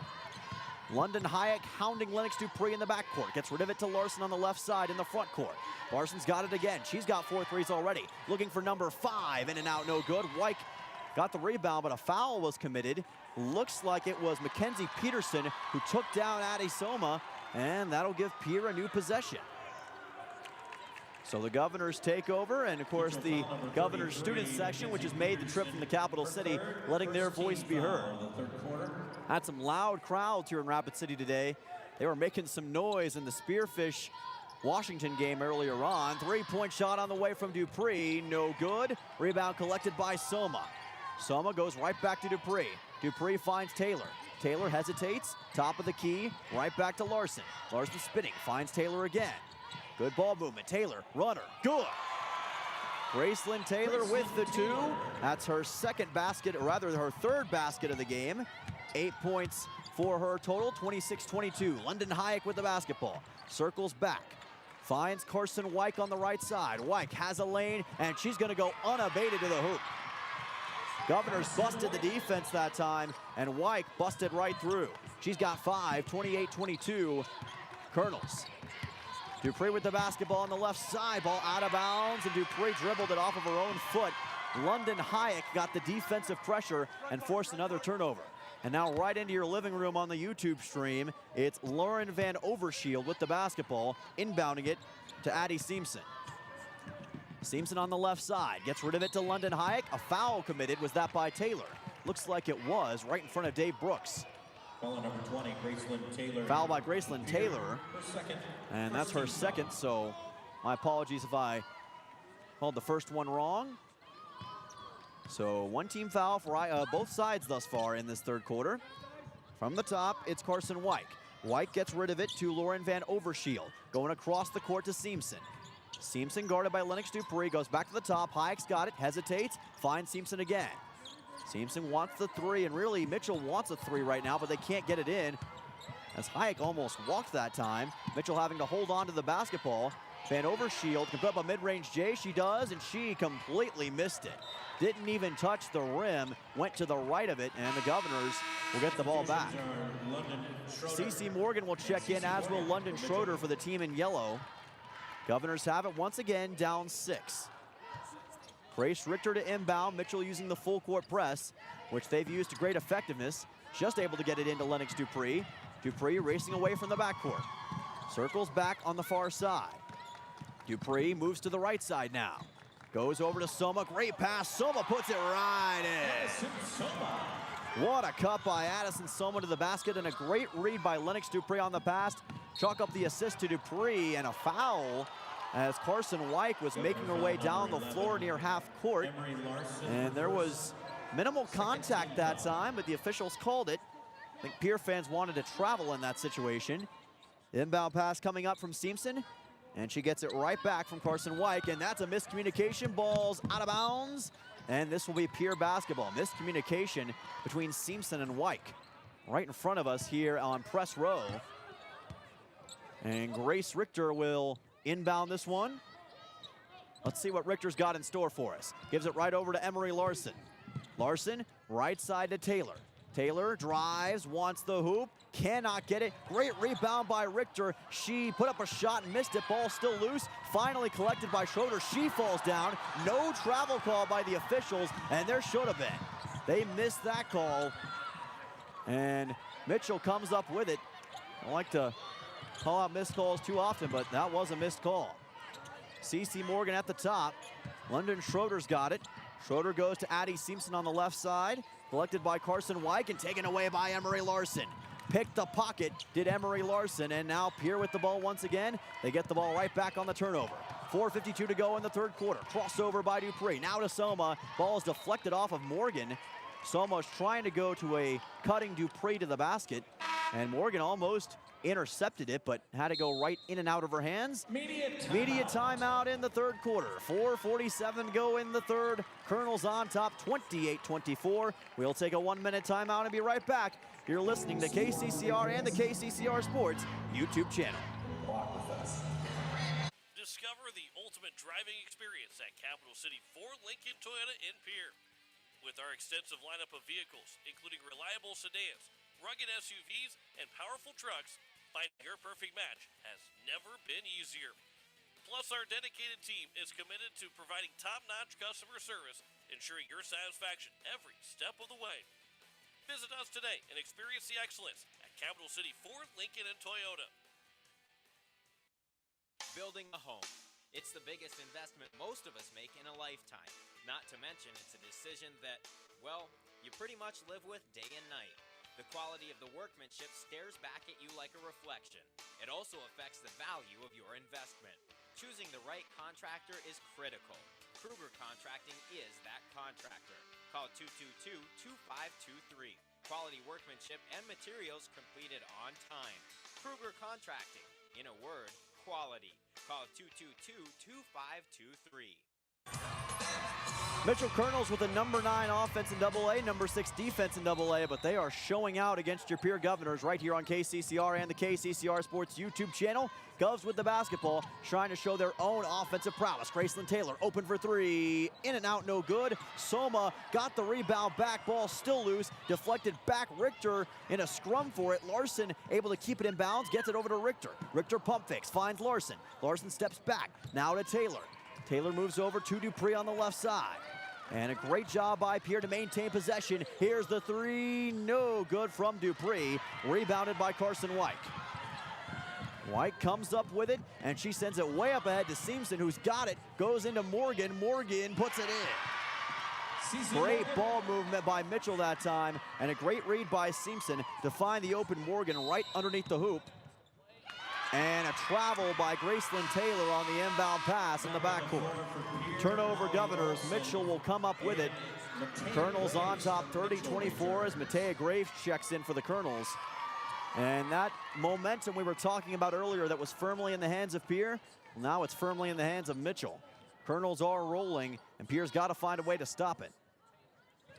London Hayek hounding Lennox Dupree in the backcourt. Gets rid of it to Larson on the left side in the front court. Larson's got it again. She's got 4 threes already. Looking for number 5. In and out, no good. White got the rebound, but a foul was committed. Looks like it was Mackenzie Peterson who took down Addie Soma, and that'll give Pierre a new possession. So the Governors take over, and of course the Governors student section, which has made the trip from the capital city, letting their voice be heard. Had some loud crowds here in Rapid City today. They were making some noise in the Spearfish Washington game earlier on. 3-point shot on the way from Dupree, no good. Rebound collected by Soma. Soma goes right back to Dupree. Dupree finds Taylor. Taylor hesitates, top of the key, right back to Larson. Larson spinning, finds Taylor again. Good ball movement, Taylor, runner, good. Gracelyn Taylor with the 2. That's her second basket, or rather her third basket of the game. 8 points for her total, 26-22. London Hayek with the basketball. Circles back. Finds Carson Wyke on the right side. Wyke has a lane, and she's going to go unabated to the hoop. Governors busted the defense that time, and Wyke busted right through. She's got 5, 28-22, Colonels. Dupree with the basketball on the left side, ball out of bounds, and Dupree dribbled it off of her own foot. London Hayek got the defensive pressure and forced another turnover. And now right into your living room on the YouTube stream, it's Lauren Van Overshield with the basketball, inbounding it to Addie Seamson. Seamson on the left side, gets rid of it to London Hayek. A foul committed, was that by Taylor? Looks like it was, right in front of Dave Brooks. Foul number 20, Gracelyn Taylor. Foul by Gracelyn Taylor, and that's her second, so my apologies if I called the first one wrong. So one team foul for both sides thus far in this third quarter. From the top, it's Carson Wyke. Wyke gets rid of it to Lauren Van Overshield, going across the court to Seamson. Seamson guarded by Lennox Dupree, goes back to the top. Hayek's got it, hesitates, finds Seamson again. Seamson wants the 3, and really Mitchell wants a 3 right now, but they can't get it in, as Hayek almost walked that time. Mitchell having to hold on to the basketball. Van Overshield can put up a mid-range J. She does, and she completely missed it. Didn't even touch the rim, went to the right of it, and the Governors will get the ball back. CeCe Morgan will check in, as will London Schroeder for the team in yellow. Governors have it once again, down 6. Grace Richter to inbound. Mitchell using the full court press, which they've used to great effectiveness. Just able to get it into Lennox Dupree. Dupree racing away from the backcourt. Circles back on the far side. Dupree moves to the right side now. Goes over to Soma, great pass. Soma puts it right in. What a cut by Addison Soma to the basket, and a great read by Lennox Dupree on the pass. Chalk up the assist to Dupree, and a foul as Carson Wyke was making her way down the floor near half court. And there was minimal contact that time, but the officials called it. I think Pierre fans wanted to travel in that situation. The inbound pass coming up from Seamson, and she gets it right back from Carson Wyke, and that's a miscommunication. Ball's out of bounds, and this will be Pierre basketball. Miscommunication between Seamson and Wyke. Right in front of us here on press row. And Grace Richter will inbound this one. Let's see what Richter's got in store for us. Gives it right over to Emery Larson. Larson, right side to Taylor. Taylor drives, wants the hoop, cannot get it. Great rebound by Richter. She put up a shot and missed it. Ball still loose. Finally collected by Schroeder. She falls down. No travel call by the officials, and there should have been. They missed that call, and Mitchell comes up with it. I like to call out missed calls too often, but that was a missed call. CeCe Morgan at the top. London Schroeder's got it. Schroeder goes to Addie Seamson on the left side. Collected by Carson Wyke and taken away by Emery Larson. Picked the pocket, did Emery Larson, and now Pierre with the ball once again. They get the ball right back on the turnover. 4:52 to go in the third quarter. Crossover by Dupree. Now to Soma. Ball is deflected off of Morgan. Soma's trying to go to a cutting Dupree to the basket, and Morgan almost intercepted it, but had to go right in and out of her hands. Media timeout in the third quarter. 4:47 to go in the third. Colonels on top, 28-24. We'll take a 1-minute timeout and be right back. You're listening to KCCR and the KCCR Sports YouTube channel. Discover the ultimate driving experience at Capital City Ford Lincoln Toyota in Pierre. With our extensive lineup of vehicles, including reliable sedans, rugged SUVs, and powerful trucks, finding your perfect match has never been easier. Plus, our dedicated team is committed to providing top-notch customer service, ensuring your satisfaction every step of the way. Visit us today and experience the excellence at Capital City Ford, Lincoln, and Toyota. Building a home. It's the biggest investment most of us make in a lifetime. Not to mention, it's a decision that, well, you pretty much live with day and night. The quality of the workmanship stares back at you like a reflection. It also affects the value of your investment. Choosing the right contractor is critical. Kruger Contracting is that contractor. Call 222-2523. Quality workmanship and materials completed on time. Kruger Contracting. In a word, quality. Call 222-2523. Mitchell Colonels with a number 9 offense in AA, number 6 defense in AA, but they are showing out against your Pierre Governors right here on KCCR and the KCCR Sports YouTube channel. Govs with the basketball, trying to show their own offensive prowess. Graceland Taylor open for 3, in and out, no good. Soma got the rebound back, ball still loose, deflected back. Richter in a scrum for it. Larson able to keep it in bounds, gets it over to Richter. Richter pump fakes, finds Larson. Larson steps back, now to Taylor. Taylor moves over to Dupree on the left side. And a great job by Pierre to maintain possession. Here's the 3, no good from Dupree. Rebounded by Carson White. White comes up with it, and she sends it way up ahead to Seamson, who's got it. Goes into Morgan. Morgan puts it in. Great ball movement by Mitchell that time, and a great read by Seamson to find the open Morgan right underneath the hoop. And a travel by Graceland Taylor on the inbound pass in the backcourt. Turnover Governors. Mitchell will come up with it. Colonels on top 30-24 as Matea Graves checks in for the Colonels. And that momentum we were talking about earlier that was firmly in the hands of Pierre, well, now it's firmly in the hands of Mitchell. Colonels are rolling, and Pierre's got to find a way to stop it.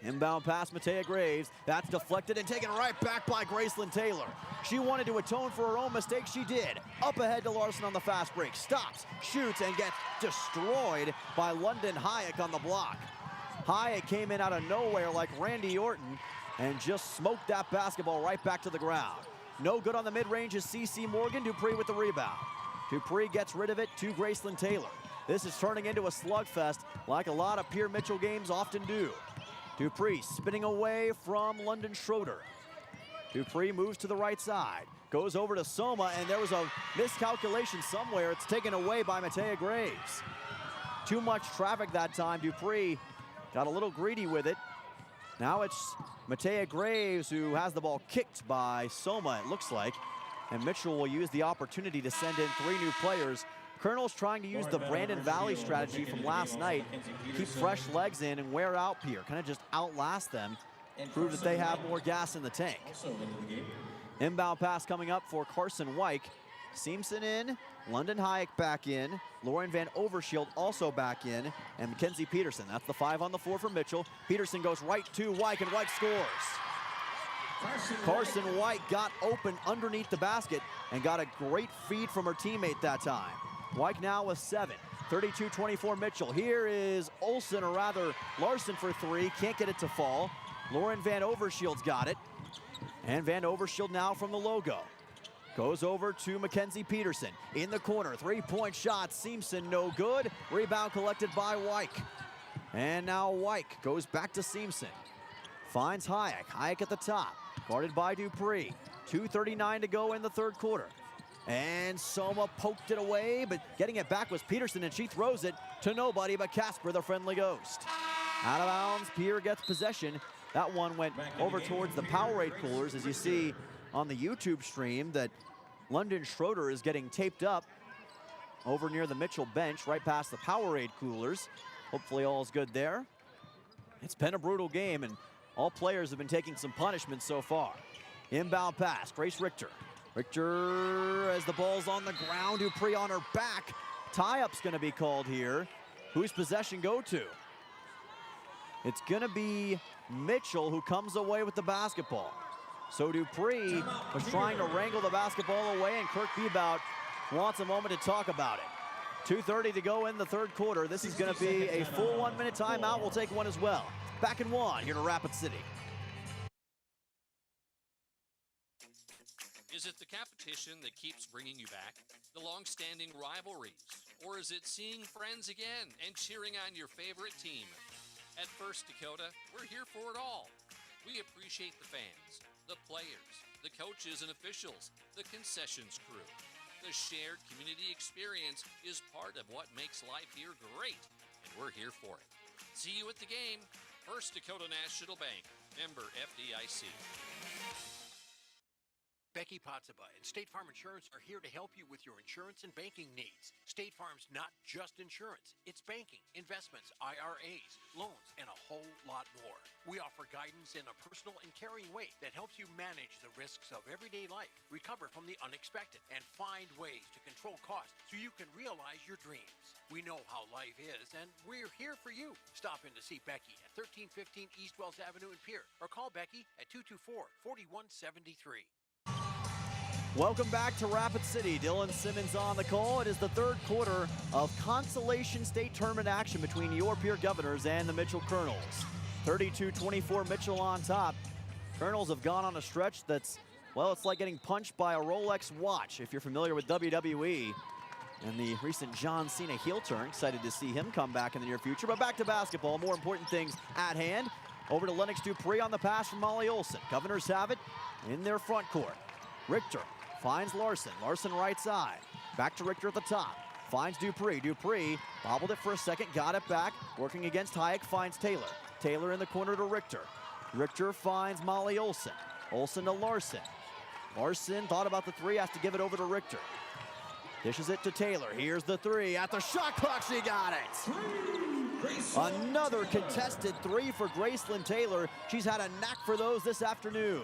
Inbound pass, Matea Graves. That's deflected and taken right back by Graceland Taylor. She wanted to atone for her own mistake. She did. Up ahead to Larson on the fast break. Stops, shoots, and gets destroyed by London Hayek on the block. Hayek came in out of nowhere like Randy Orton and just smoked that basketball right back to the ground. No good on the mid-range is C.C. Morgan. Dupree with the rebound. Dupree gets rid of it to Graceland Taylor. This is turning into a slugfest like a lot of Pierre Mitchell games often do. Dupree spinning away from London Schroeder. Dupree moves to the right side, goes over to Soma, and there was a miscalculation somewhere. It's taken away by Matea Graves. Too much traffic that time. Dupree got a little greedy with it. Now it's Matea Graves who has the ball kicked by Soma, it looks like. And Mitchell will use the opportunity to send in 3 new players. Colonels trying to use the Brandon Valley strategy from last night. Keep fresh legs in and wear out Pierre. Kind of just outlast them. Prove that they have more gas in the tank. Inbound pass coming up for Carson White. Seamson in. London Hayek back in. Lauren Van Overshield also back in. And Mackenzie Peterson. That's the 5 on the floor for Mitchell. Peterson goes right to White, and White scores. Carson White got open underneath the basket and got a great feed from her teammate that time. White now with 7. 32-24 Mitchell. Here is Olsen, or rather Larson for 3. Can't get it to fall. Lauren Van Overshield's got it. And Van Overshield now from the logo. Goes over to Mackenzie Peterson. In the corner, 3-point shot. Seamson no good. Rebound collected by White. And now White goes back to Seamson. Finds Hayek. Hayek at the top. Guarded by Dupree. 2:39 to go in the third quarter. And Soma poked it away, but getting it back was Peterson, and she throws it to nobody but Casper, the friendly ghost. Out of bounds, Pierre gets possession. That one went over towards the Powerade coolers, as you see on the YouTube stream that London Schroeder is getting taped up over near the Mitchell bench, right past the Powerade coolers. Hopefully all's good there. It's been a brutal game, and all players have been taking some punishment so far. Inbound pass, Grace Richter. Richter, as the ball's on the ground, Dupree on her back. Tie-up's gonna be called here. Whose possession go to? It's gonna be Mitchell, who comes away with the basketball. So Dupree was trying to wrangle the basketball away, and Kirk Bebout wants a moment to talk about it. 2:30 to go in the third quarter. This is gonna be a full 1-minute timeout. We'll take one as well. Back in 1 here to Rapid City. Is it the competition that keeps bringing you back? The long-standing rivalries? Or is it seeing friends again and cheering on your favorite team? At First Dakota, we're here for it all. We appreciate the fans, the players, the coaches and officials, the concessions crew. The shared community experience is part of what makes life here great, and we're here for it. See you at the game. First Dakota National Bank, member FDIC. Becky Pottsaba, and State Farm Insurance are here to help you with your insurance and banking needs. State Farm's not just insurance. It's banking, investments, IRAs, loans, and a whole lot more. We offer guidance in a personal and caring way that helps you manage the risks of everyday life, recover from the unexpected, and find ways to control costs so you can realize your dreams. We know how life is, and we're here for you. Stop in to see Becky at 1315 East Wells Avenue in Pierre, or call Becky at 224-4173. Welcome back to Rapid City. Dylan Simmons on the call. It is the third quarter of Consolation State Tournament action between your Pierre Governors and the Mitchell Colonels. 32-24 Mitchell on top. Colonels have gone on a stretch that's, well, it's like getting punched by a Rolex watch if you're familiar with WWE. And the recent John Cena heel turn, excited to see him come back in the near future. But back to basketball, more important things at hand. Over to Lennox Dupree on the pass from Molly Olson. Governors have it in their front court. Richter finds Larson. Larson right side. Back to Richter at the top. Finds Dupree. Dupree bobbled it for a second, got it back. Working against Hayek, finds Taylor. Taylor in the corner to Richter. Richter finds Molly Olson. Olson to Larson. Larson thought about the three, has to give it over to Richter. Dishes it to Taylor. Here's the three. At the shot clock, she got it. Another contested three for Gracelyn Taylor. She's had a knack for those this afternoon.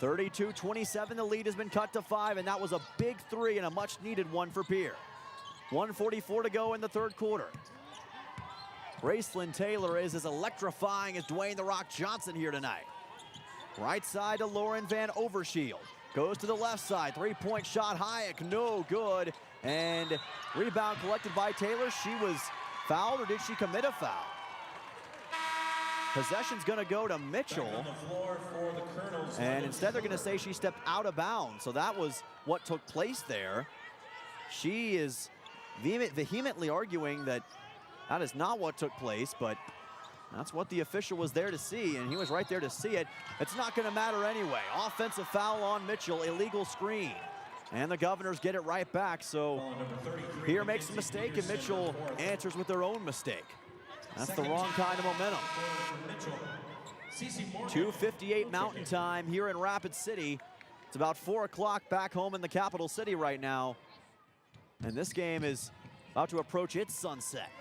32-27, the lead has been cut to 5, and that was a big three and a much-needed one for Pierre. 1:44 to go in the third quarter. Gracelyn Taylor is as electrifying as Dwayne "The Rock" Johnson here tonight. Right side to Lauren Van Overshield. Goes to the left side, three-point shot, Hayek, no good. And rebound collected by Taylor. She was fouled, or did she commit a foul? Possession's gonna go to Mitchell. And instead they're gonna say she stepped out of bounds. So that was what took place there. She is vehemently arguing that that is not what took place, but that's what the official was there to see, and he was right there to see it. It's not going to matter anyway. Offensive foul on Mitchell, illegal screen. And the Governors get it right back, so Pierre makes a mistake, and Mitchell answers with their own mistake. That's the wrong kind of momentum. 2:58 Mountain Time here in Rapid City. It's about 4 o'clock back home in the capital city right now. And this game is about to approach its sunset.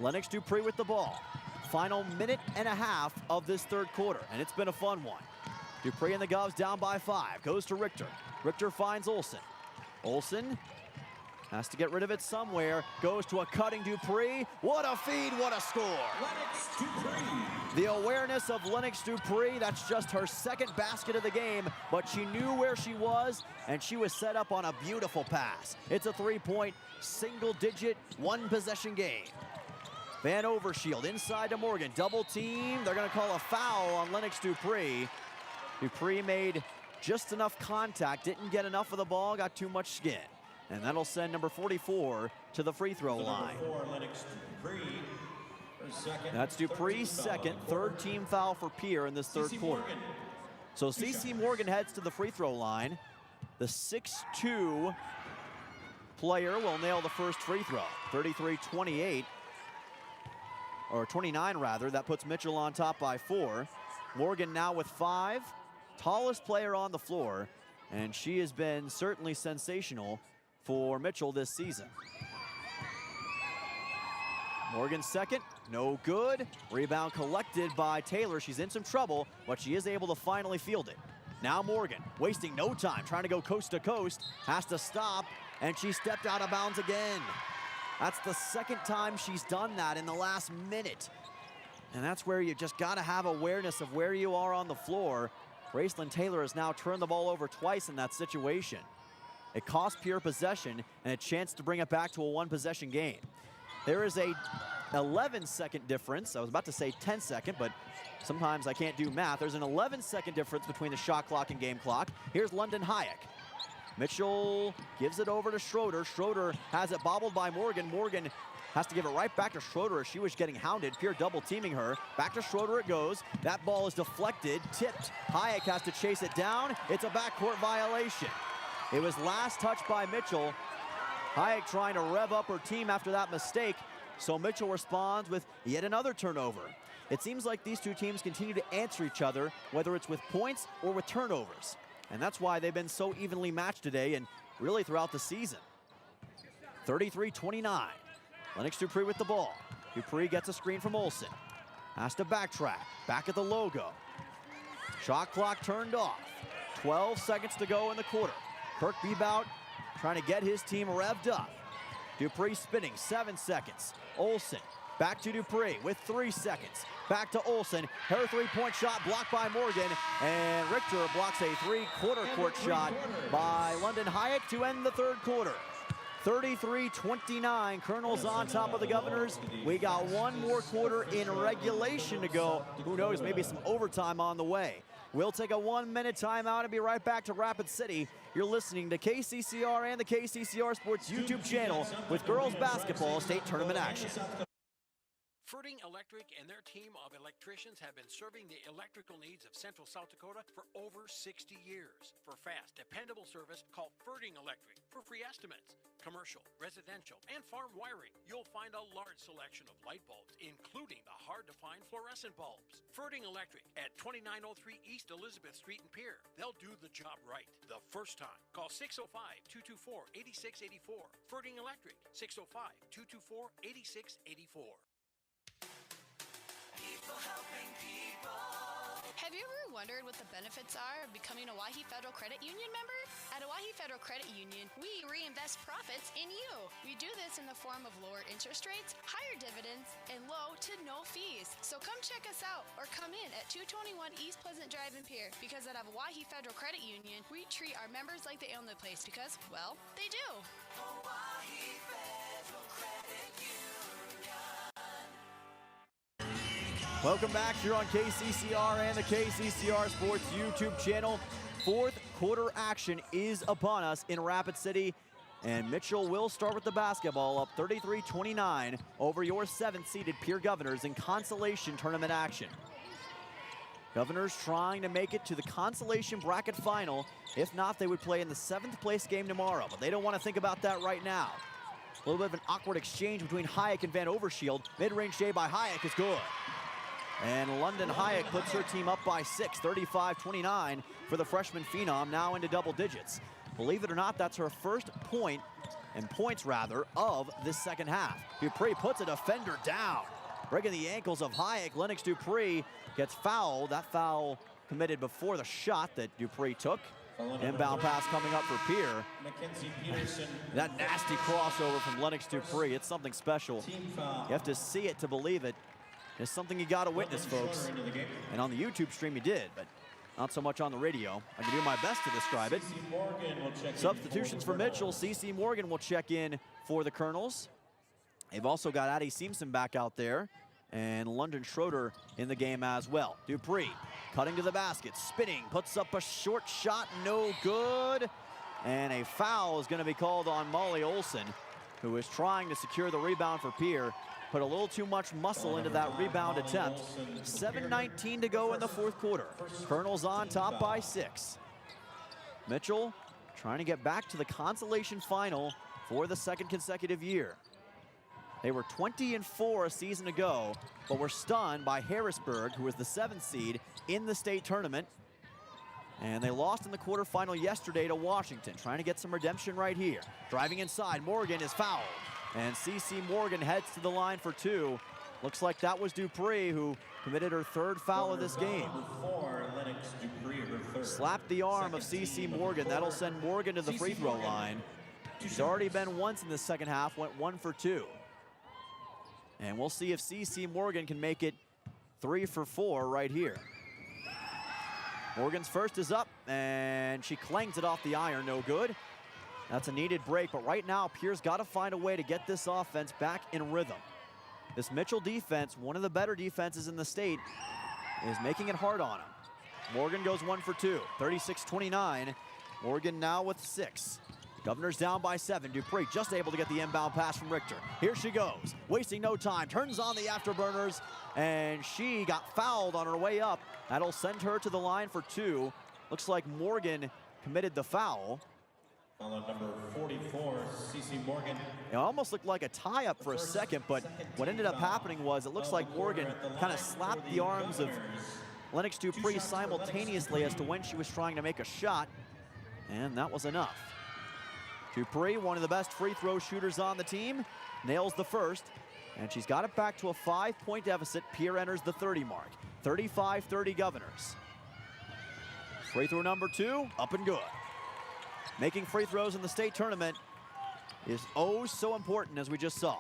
Lennox Dupree with the ball. Final minute and a half of this third quarter, and it's been a fun one. Dupree and the Govs down by 5. Goes to Richter. Richter finds Olson. Olson has to get rid of it somewhere. Goes to a cutting Dupree. What a feed, what a score. Lennox Dupree. The awareness of Lennox Dupree, that's just her second basket of the game, but she knew where she was, and she was set up on a beautiful pass. It's a three-point, single-digit, one-possession game. Van Overshield inside to Morgan. Double team. They're going to call a foul on Lennox Dupree. Dupree made just enough contact. Didn't get enough of the ball. Got too much skin. And that'll send number 44 to the free throw line. That's Dupree's second. Third team foul for Pierre in this third quarter. So CeCe Morgan heads to the free throw line. The 6'2" player will nail the first free throw. 33-28. Or 29 rather, that puts Mitchell on top by 4. Morgan now with 5, tallest player on the floor, and she has been certainly sensational for Mitchell this season. Morgan second, no good. Rebound collected by Taylor. She's in some trouble, but she is able to finally field it. Now Morgan, wasting no time, trying to go coast to coast, has to stop, and she stepped out of bounds again. That's the second time she's done that in the last minute. And that's where you just got to have awareness of where you are on the floor. Gracelyn Taylor has now turned the ball over twice in that situation. It cost Pierre possession and a chance to bring it back to a one-possession game. There is a 11-second difference. I was about to say 10-second, but sometimes I can't do math. There's an 11-second difference between the shot clock and game clock. Here's London Hayek. Mitchell gives it over to Schroeder. Schroeder has it bobbled by Morgan. Morgan has to give it right back to Schroeder as she was getting hounded. Pierre double teaming her. Back to Schroeder it goes. That ball is deflected, tipped. Hayek has to chase it down. It's a backcourt violation. It was last touched by Mitchell. Hayek trying to rev up her team after that mistake. So Mitchell responds with yet another turnover. It seems like these two teams continue to answer each other, whether it's with points or with turnovers. And that's why they've been so evenly matched today and really throughout the season. 33-29. Lennox Dupree with the ball. Dupree gets a screen from Olsen. Has to backtrack. Back at the logo. Shot clock turned off. 12 seconds to go in the quarter. Kirk Bebout trying to get his team revved up. Dupree spinning, 7 seconds. Olsen back to Dupree with 3 seconds. Back to Olsen. Her three-point shot blocked by Morgan. And Richter blocks a three-quarter court shot by London Hayek to end the third quarter. 33-29, Colonels on top of the Governors. We got one more quarter in regulation to go. Who knows, maybe some overtime on the way. We'll take a 1-minute timeout and be right back to Rapid City. You're listening to KCCR and the KCCR Sports YouTube channel with girls basketball state tournament action. Ferding Electric and their team of electricians have been serving the electrical needs of Central South Dakota for over 60 years. For fast, dependable service, call Ferding Electric. For free estimates, commercial, residential, and farm wiring, you'll find a large selection of light bulbs, including the hard-to-find fluorescent bulbs. Ferding Electric at 2903 East Elizabeth Street in Pierre. They'll do the job right the first time. Call 605-224-8684. Ferding Electric, 605-224-8684. People helping people. Have you ever wondered what the benefits are of becoming a Owyhee Federal Credit Union member? At Owyhee Federal Credit Union, we reinvest profits in you. We do this in the form of lower interest rates, higher dividends, and low to no fees. So come check us out or come in at 221 East Pleasant Drive in Pierre, because at Owyhee Federal Credit Union, we treat our members like they own the place because, well, they do. Owyhee Federal Credit Union. Welcome back here on KCCR and the KCCR Sports YouTube channel. Fourth quarter action is upon us in Rapid City, and Mitchell will start with the basketball up 33-29 over your 7th-seeded Pierre Governors in Consolation tournament action. Governors trying to make it to the Consolation bracket final. If not, they would play in the 7th place game tomorrow, but they don't want to think about that right now. A little bit of an awkward exchange between Hayek and Van Overshield. Mid-range J by Hayek is good. And London Hayek puts her team up by 6, 35-29 for the freshman phenom, now into double digits. Believe it or not, that's her first point, and points rather, of this second half. Dupree puts a defender down. Breaking the ankles of Hayek, Lennox Dupree gets fouled. That foul committed before the shot that Dupree took. Inbound pass coming up for Pierre. That nasty crossover from Lennox Dupree, it's something special. You have to see it to believe it. It's something you got to witness, folks. And on the YouTube stream you did, but not so much on the radio. I can do my best to describe it. Substitutions for Mitchell. C.C. Morgan will check in for the Colonels. They've also got Addie Simpson back out there, and London Schroeder in the game as well. Dupree cutting to the basket, spinning, puts up a short shot, no good. And a foul is going to be called on Molly Olsen, who is trying to secure the rebound for Pierre. Put a little too much muscle into that rebound attempt. 7:19 to go in the fourth quarter. Colonels on top by 6. Mitchell trying to get back to the Consolation final for the 2nd consecutive year. They were 20-4 a season ago, but were stunned by Harrisburg, who was the 7th seed in the state tournament. And they lost in the quarterfinal yesterday to Washington, trying to get some redemption right here. Driving inside, Morgan is fouled. And C.C. Morgan heads to the line for 2. Looks like that was Dupree who committed her 3rd foul of this game. Slapped the arm of C.C. Morgan. That'll send Morgan to the free throw line. She's already been once in the second half, went 1 for 2. And we'll see if C.C. Morgan can make it 3 for 4 right here. Morgan's first is up, and she clangs it off the iron, no good. That's a needed break, but right now, Pierre's got to find a way to get this offense back in rhythm. This Mitchell defense, one of the better defenses in the state, is making it hard on him. Morgan goes 1 for 2, 36-29. Morgan now with 6. Governors down by 7. Dupree just able to get the inbound pass from Richter. Here she goes, wasting no time, turns on the afterburners, and she got fouled on her way up. That'll send her to the line for 2. Looks like Morgan committed the foul. Number 44, C.C. Morgan. It almost looked like a tie-up for a second, but what ended up happening was it looks like Morgan kind of slapped the arms of Lennox Dupree simultaneously as to when she was trying to make a shot. and that was enough. Dupree, one of the best free throw shooters on the team, nails the first, and she's got it back to a 5-point deficit. Pierre enters the 30 mark. 35-30 Governors. Free throw number 2, up and good. Making free throws in the state tournament is oh so important, as we just saw.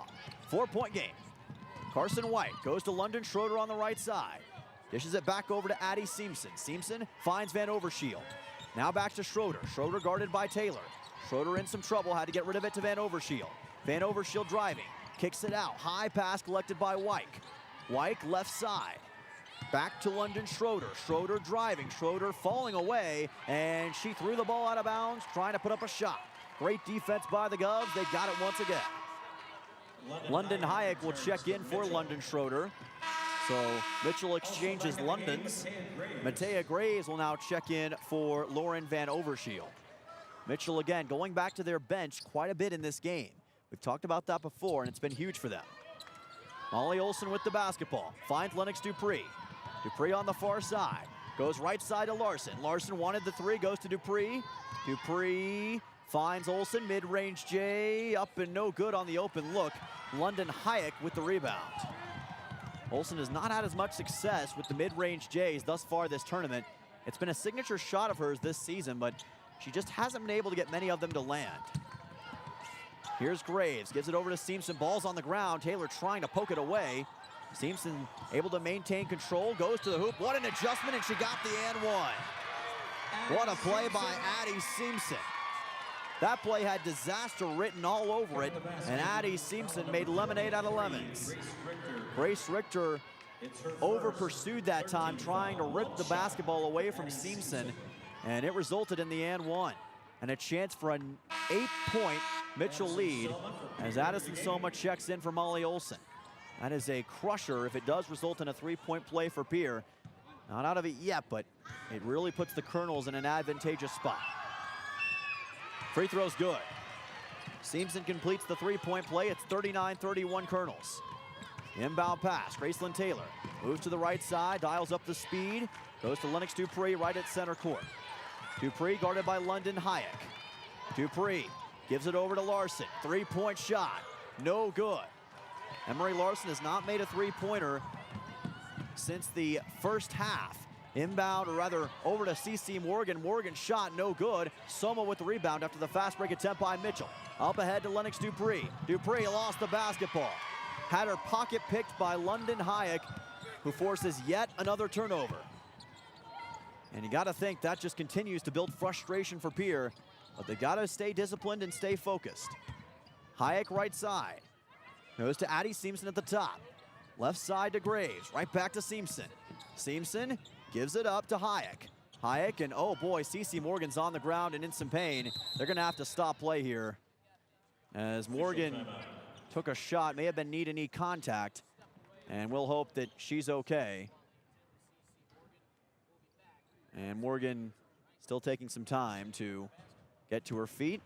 4-point game. Carson White goes to London Schroeder on the right side. Dishes it back over to Addie Simpson. Simpson finds Van Overshield. Now back to Schroeder. Schroeder guarded by Taylor. Schroeder in some trouble, had to get rid of it to Van Overshield. Van Overshield driving, kicks it out. High pass collected by Wyke. Wyke left side. Back to London Schroeder. Schroeder driving, Schroeder falling away, and she threw the ball out of bounds, trying to put up a shot. Great defense by the Govs, they got it once again. London Hayek will check in for London Schroeder. So Mitchell exchanges London's. Matea Graves will now check in for Lauren Van Overshield. Mitchell again going back to their bench quite a bit in this game. We've talked about that before, and it's been huge for them. Molly Olson with the basketball, finds Lennox Dupree. Dupree on the far side, goes right side to Larson. Larson wanted the 3, goes to Dupree. Dupree finds Olson, mid-range J, up and no good on the open look. London Hayek with the rebound. Olson has not had as much success with the mid-range J's thus far this tournament. It's been a signature shot of hers this season, but she just hasn't been able to get many of them to land. Here's Graves, gives it over to Simpson, ball's on the ground. Taylor trying to poke it away. Simpson able to maintain control, goes to the hoop. What an adjustment, and she got the and one. What a play by Addie Simpson. That play had disaster written all over it, and Addie Simpson made lemonade out of lemons. Grace Richter over-pursued that time, trying to rip the basketball away from Simpson, and it resulted in the and one. And a chance for an 8-point Mitchell lead as Addison Soma checks in for Molly Olson. That is a crusher if it does result in a 3-point play for Pierre. Not out of it yet, but it really puts the Colonels in an advantageous spot. Free throw's good. Simpson completes the 3-point play. It's 39-31 Colonels. Inbound pass, Graceland Taylor moves to the right side, dials up the speed, goes to Lennox Dupree right at center court. Dupree guarded by London Hayek. Dupree gives it over to Larson. 3-point shot, no good. Emery Larson has not made a 3-pointer since the first half. Inbound, or rather over to CC Morgan. Morgan shot, no good. Soma with the rebound after the fast break attempt by Mitchell. Up ahead to Lennox Dupree. Dupree lost the basketball. Had her pocket picked by London Hayek, who forces yet another turnover. And you gotta think that just continues to build frustration for Pierre, but they gotta stay disciplined and stay focused. Hayek right side. Goes to Addie Simpson at the top. Left side to Graves, right back to Simpson. Simpson gives it up to Hayek. Hayek, and oh boy, CC Morgan's on the ground and in some pain. They're gonna have to stop play here, as Morgan took a shot, may have been knee-to-knee contact, and we'll hope that she's okay. And Morgan still taking some time to get to her feet,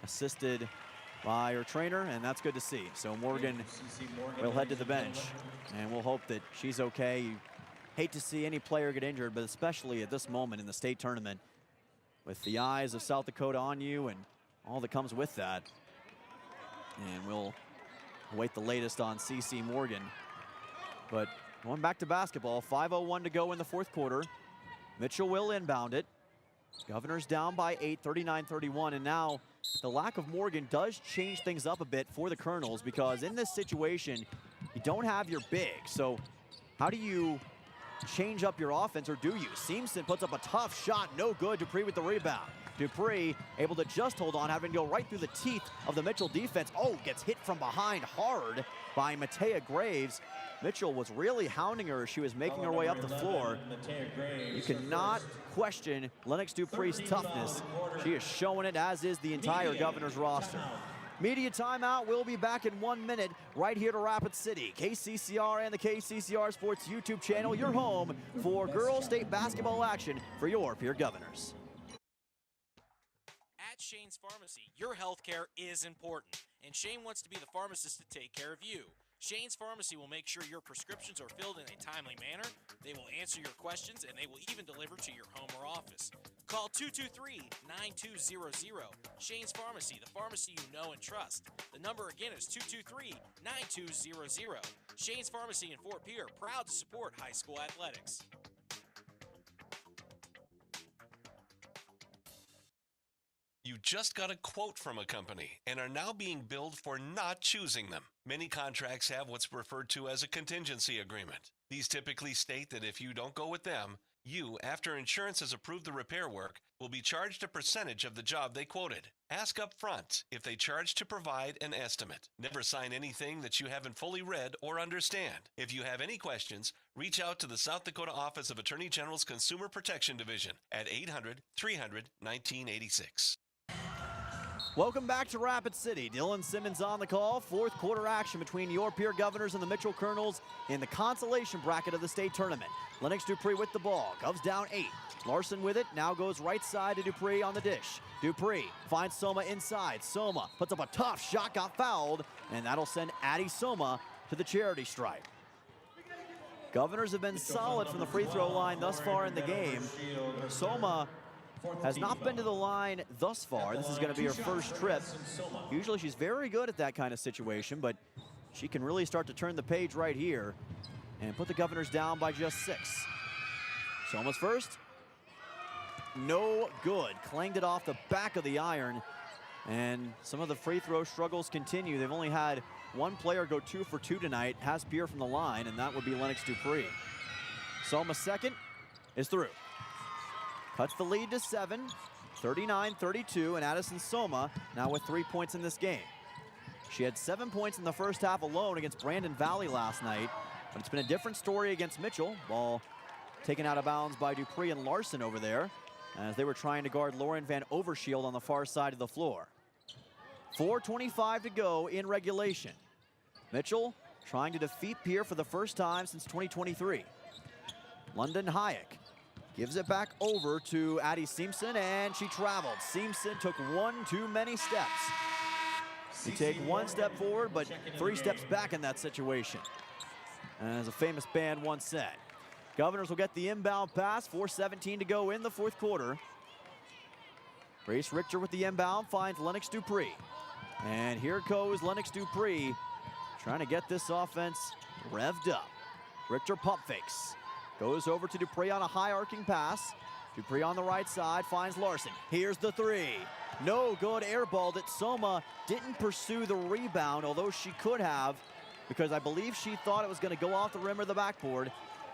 assisted by her trainer, and that's good to see. So Morgan will head to the bench, and we'll hope that she's okay. You hate to see any player get injured, but especially at this moment in the state tournament, with the eyes of South Dakota on you and all that comes with that. And we'll await the latest on CC Morgan. But going back to basketball, 5:01 to go in the fourth quarter. Mitchell will inbound it. Governors down by 8, 39-31, and now the lack of Morgan does change things up a bit for the Colonels, because in this situation, you don't have your big. So how do you change up your offense, or do you? Simpson puts up a tough shot, no good. Dupree with the rebound. Dupree able to just hold on, having to go right through the teeth of the Mitchell defense. Oh, gets hit from behind hard by Matea Graves. Mitchell was really hounding her as she was making her way up the floor. You cannot question Lennox Dupree's toughness. She is showing it, as is the entire Governors roster. Media timeout. We'll be back in 1 minute right here to Rapid City. KCCR and the KCCR Sports YouTube channel, your home for girls state basketball action for your Pierre Governors. At Shane's Pharmacy, your health care is important, and Shane wants to be the pharmacist to take care of you. Shane's Pharmacy will make sure your prescriptions are filled in a timely manner. They will answer your questions, and they will even deliver to your home or office. Call 223-9200. Shane's Pharmacy, the pharmacy you know and trust. The number again is 223-9200. Shane's Pharmacy in Fort Pierre, proud to support high school athletics. You just got a quote from a company and are now being billed for not choosing them. Many contracts have what's referred to as a contingency agreement. These typically state that if you don't go with them, you, after insurance has approved the repair work, will be charged a percentage of the job they quoted. Ask up front if they charge to provide an estimate. Never sign anything that you haven't fully read or understand. If you have any questions, reach out to the South Dakota Office of Attorney General's Consumer Protection Division at 800-300-1986. Welcome back to Rapid City. Dylan Simmons on the call. Fourth quarter action between your Pierre Governors and the Mitchell Colonels in the consolation bracket of the state tournament. Lennox Dupree with the ball. Govs down 8. Larson with it. Now goes right side to Dupree on the dish. Dupree finds Soma inside. Soma puts up a tough shot, got fouled, and that'll send Addie Soma to the charity stripe. Governors have been solid from the free throw line thus far in the game. Soma has not been to the line thus far. This is going to be her first trip. Usually she's very good at that kind of situation, but she can really start to turn the page right here and put the Governors down by just 6. Soma's first. No good. Clanged it off the back of the iron, and some of the free throw struggles continue. They've only had one player go 2 for 2 tonight, has Pierre from the line, and that would be Lennox Dupree. Soma's second is through. Cuts the lead to 7, 39-32, and Addison Soma now with 3 points in this game. She had 7 points in the first half alone against Brandon Valley last night, but it's been a different story against Mitchell. Ball taken out of bounds by Dupree and Larson over there as they were trying to guard Lauren Van Overshield on the far side of the floor. 4:25 to go in regulation. Mitchell trying to defeat Pierre for the first time since 2023. London Hayek gives it back over to Addie Simpson, and she traveled. Simpson took one too many steps. You take one step forward, but 3 steps back in that situation. As a famous band once said. Governors will get the inbound pass, 4:17 to go in the fourth quarter. Grace Richter with the inbound finds Lennox Dupree. And here goes Lennox Dupree trying to get this offense revved up. Richter pump fakes. Goes over to Dupree on a high arcing pass. Dupree on the right side finds Larson. Here's the 3. No good, air balled it. Soma didn't pursue the rebound, although she could have, because I believe she thought it was going to go off the rim or the backboard,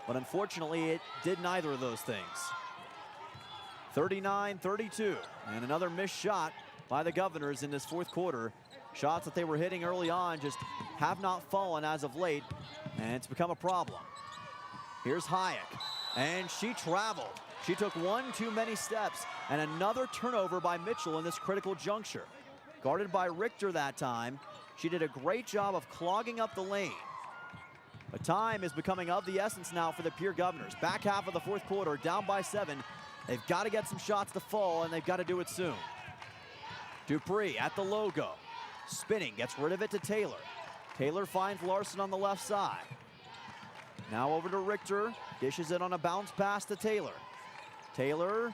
but unfortunately it did neither of those things. 39-32, and another missed shot by the Governors in this fourth quarter. Shots that they were hitting early on just have not fallen as of late, and it's become a problem. Here's Hayek, and she traveled. She took one too many steps, and another turnover by Mitchell in this critical juncture. Guarded by Richter that time. She did a great job of clogging up the lane. But time is becoming of the essence now for the Pierre Governors. Back half of the fourth quarter, down by 7. They've got to get some shots to fall, and they've got to do it soon. Dupree at the logo. Spinning, gets rid of it to Taylor. Taylor finds Larson on the left side. Now over to Richter, dishes it on a bounce pass to Taylor. Taylor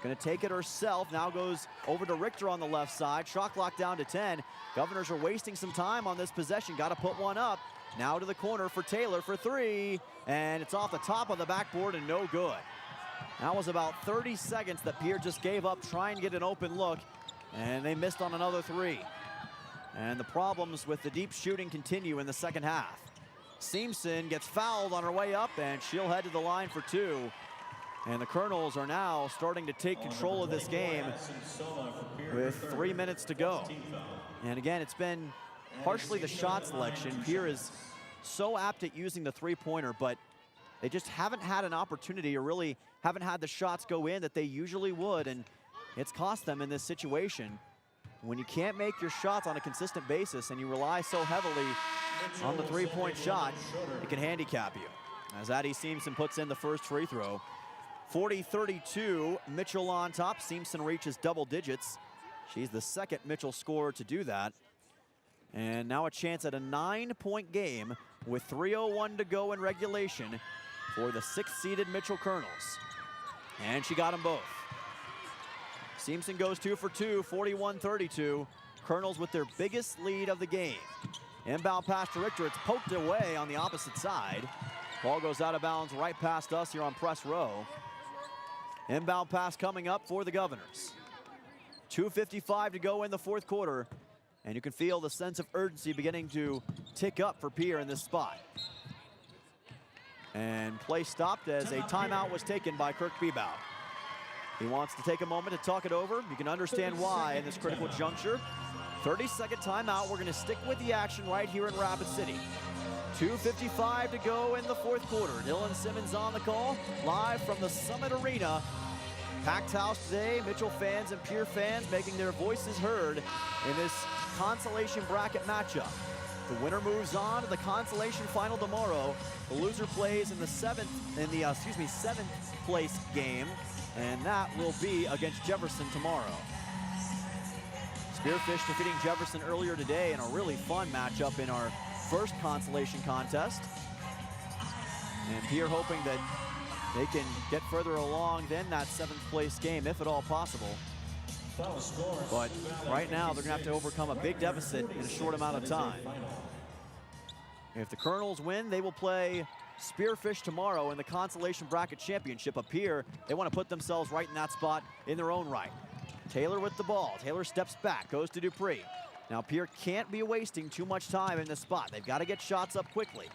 gonna take it herself, now goes over to Richter on the left side. Shot clock down to 10. Governors are wasting some time on this possession, gotta put one up. Now to the corner for Taylor for 3, and it's off the top of the backboard and no good. That was about 30 seconds that Pierre just gave up trying to get an open look, and they missed on another 3. And the problems with the deep shooting continue in the second half. Simpson gets fouled on her way up, and she'll head to the line for 2. And the Colonels are now starting to take control of this game with 3 minutes to go. And again, it's been partially the shot selection. Pierre is so apt at using the three-pointer, but they just haven't had an opportunity, or really haven't had the shots go in that they usually would, and it's cost them in this situation. When you can't make your shots on a consistent basis and you rely so heavily on the three-point shot, it can handicap you. As Addie Simpson puts in the first free throw. 40-32, Mitchell on top. Simpson reaches double digits. She's the second Mitchell scorer to do that. And now a chance at a 9-point game with 3:01 to go in regulation for the 6th-seeded Mitchell Colonels. And she got them both. Seamson goes 2 for 2, 41-32. Colonels with their biggest lead of the game. Inbound pass to Richter. It's poked away on the opposite side. Ball goes out of bounds right past us here on press row. Inbound pass coming up for the Governors. 2:55 to go in the fourth quarter. And you can feel the sense of urgency beginning to tick up for Pierre in this spot. And play stopped as a timeout was taken by Kirk Bebout. He wants to take a moment to talk it over. You can understand why in this critical juncture. 30-second timeout. We're going to stick with the action right here in Rapid City. 2:55 to go in the fourth quarter. Dylan Simmons on the call, live from the Summit Arena. Packed house today. Mitchell fans and Pierre fans making their voices heard in this consolation bracket matchup. The winner moves on to the consolation final tomorrow. The loser plays in the seventh place game, and that will be against Jefferson tomorrow. Spearfish defeating Jefferson earlier today in a really fun matchup in our first consolation contest. And Pierre hoping that they can get further along than that 7th place game, if at all possible. But right now, they're going to have to overcome a big deficit in a short amount of time. If the Colonels win, they will play Spearfish tomorrow in the Consolation Bracket Championship. Up here, they want to put themselves right in that spot in their own right. Taylor with the ball. Taylor steps back, goes to Dupree. Now Pierre can't be wasting too much time in this spot. They've got to get shots up quickly.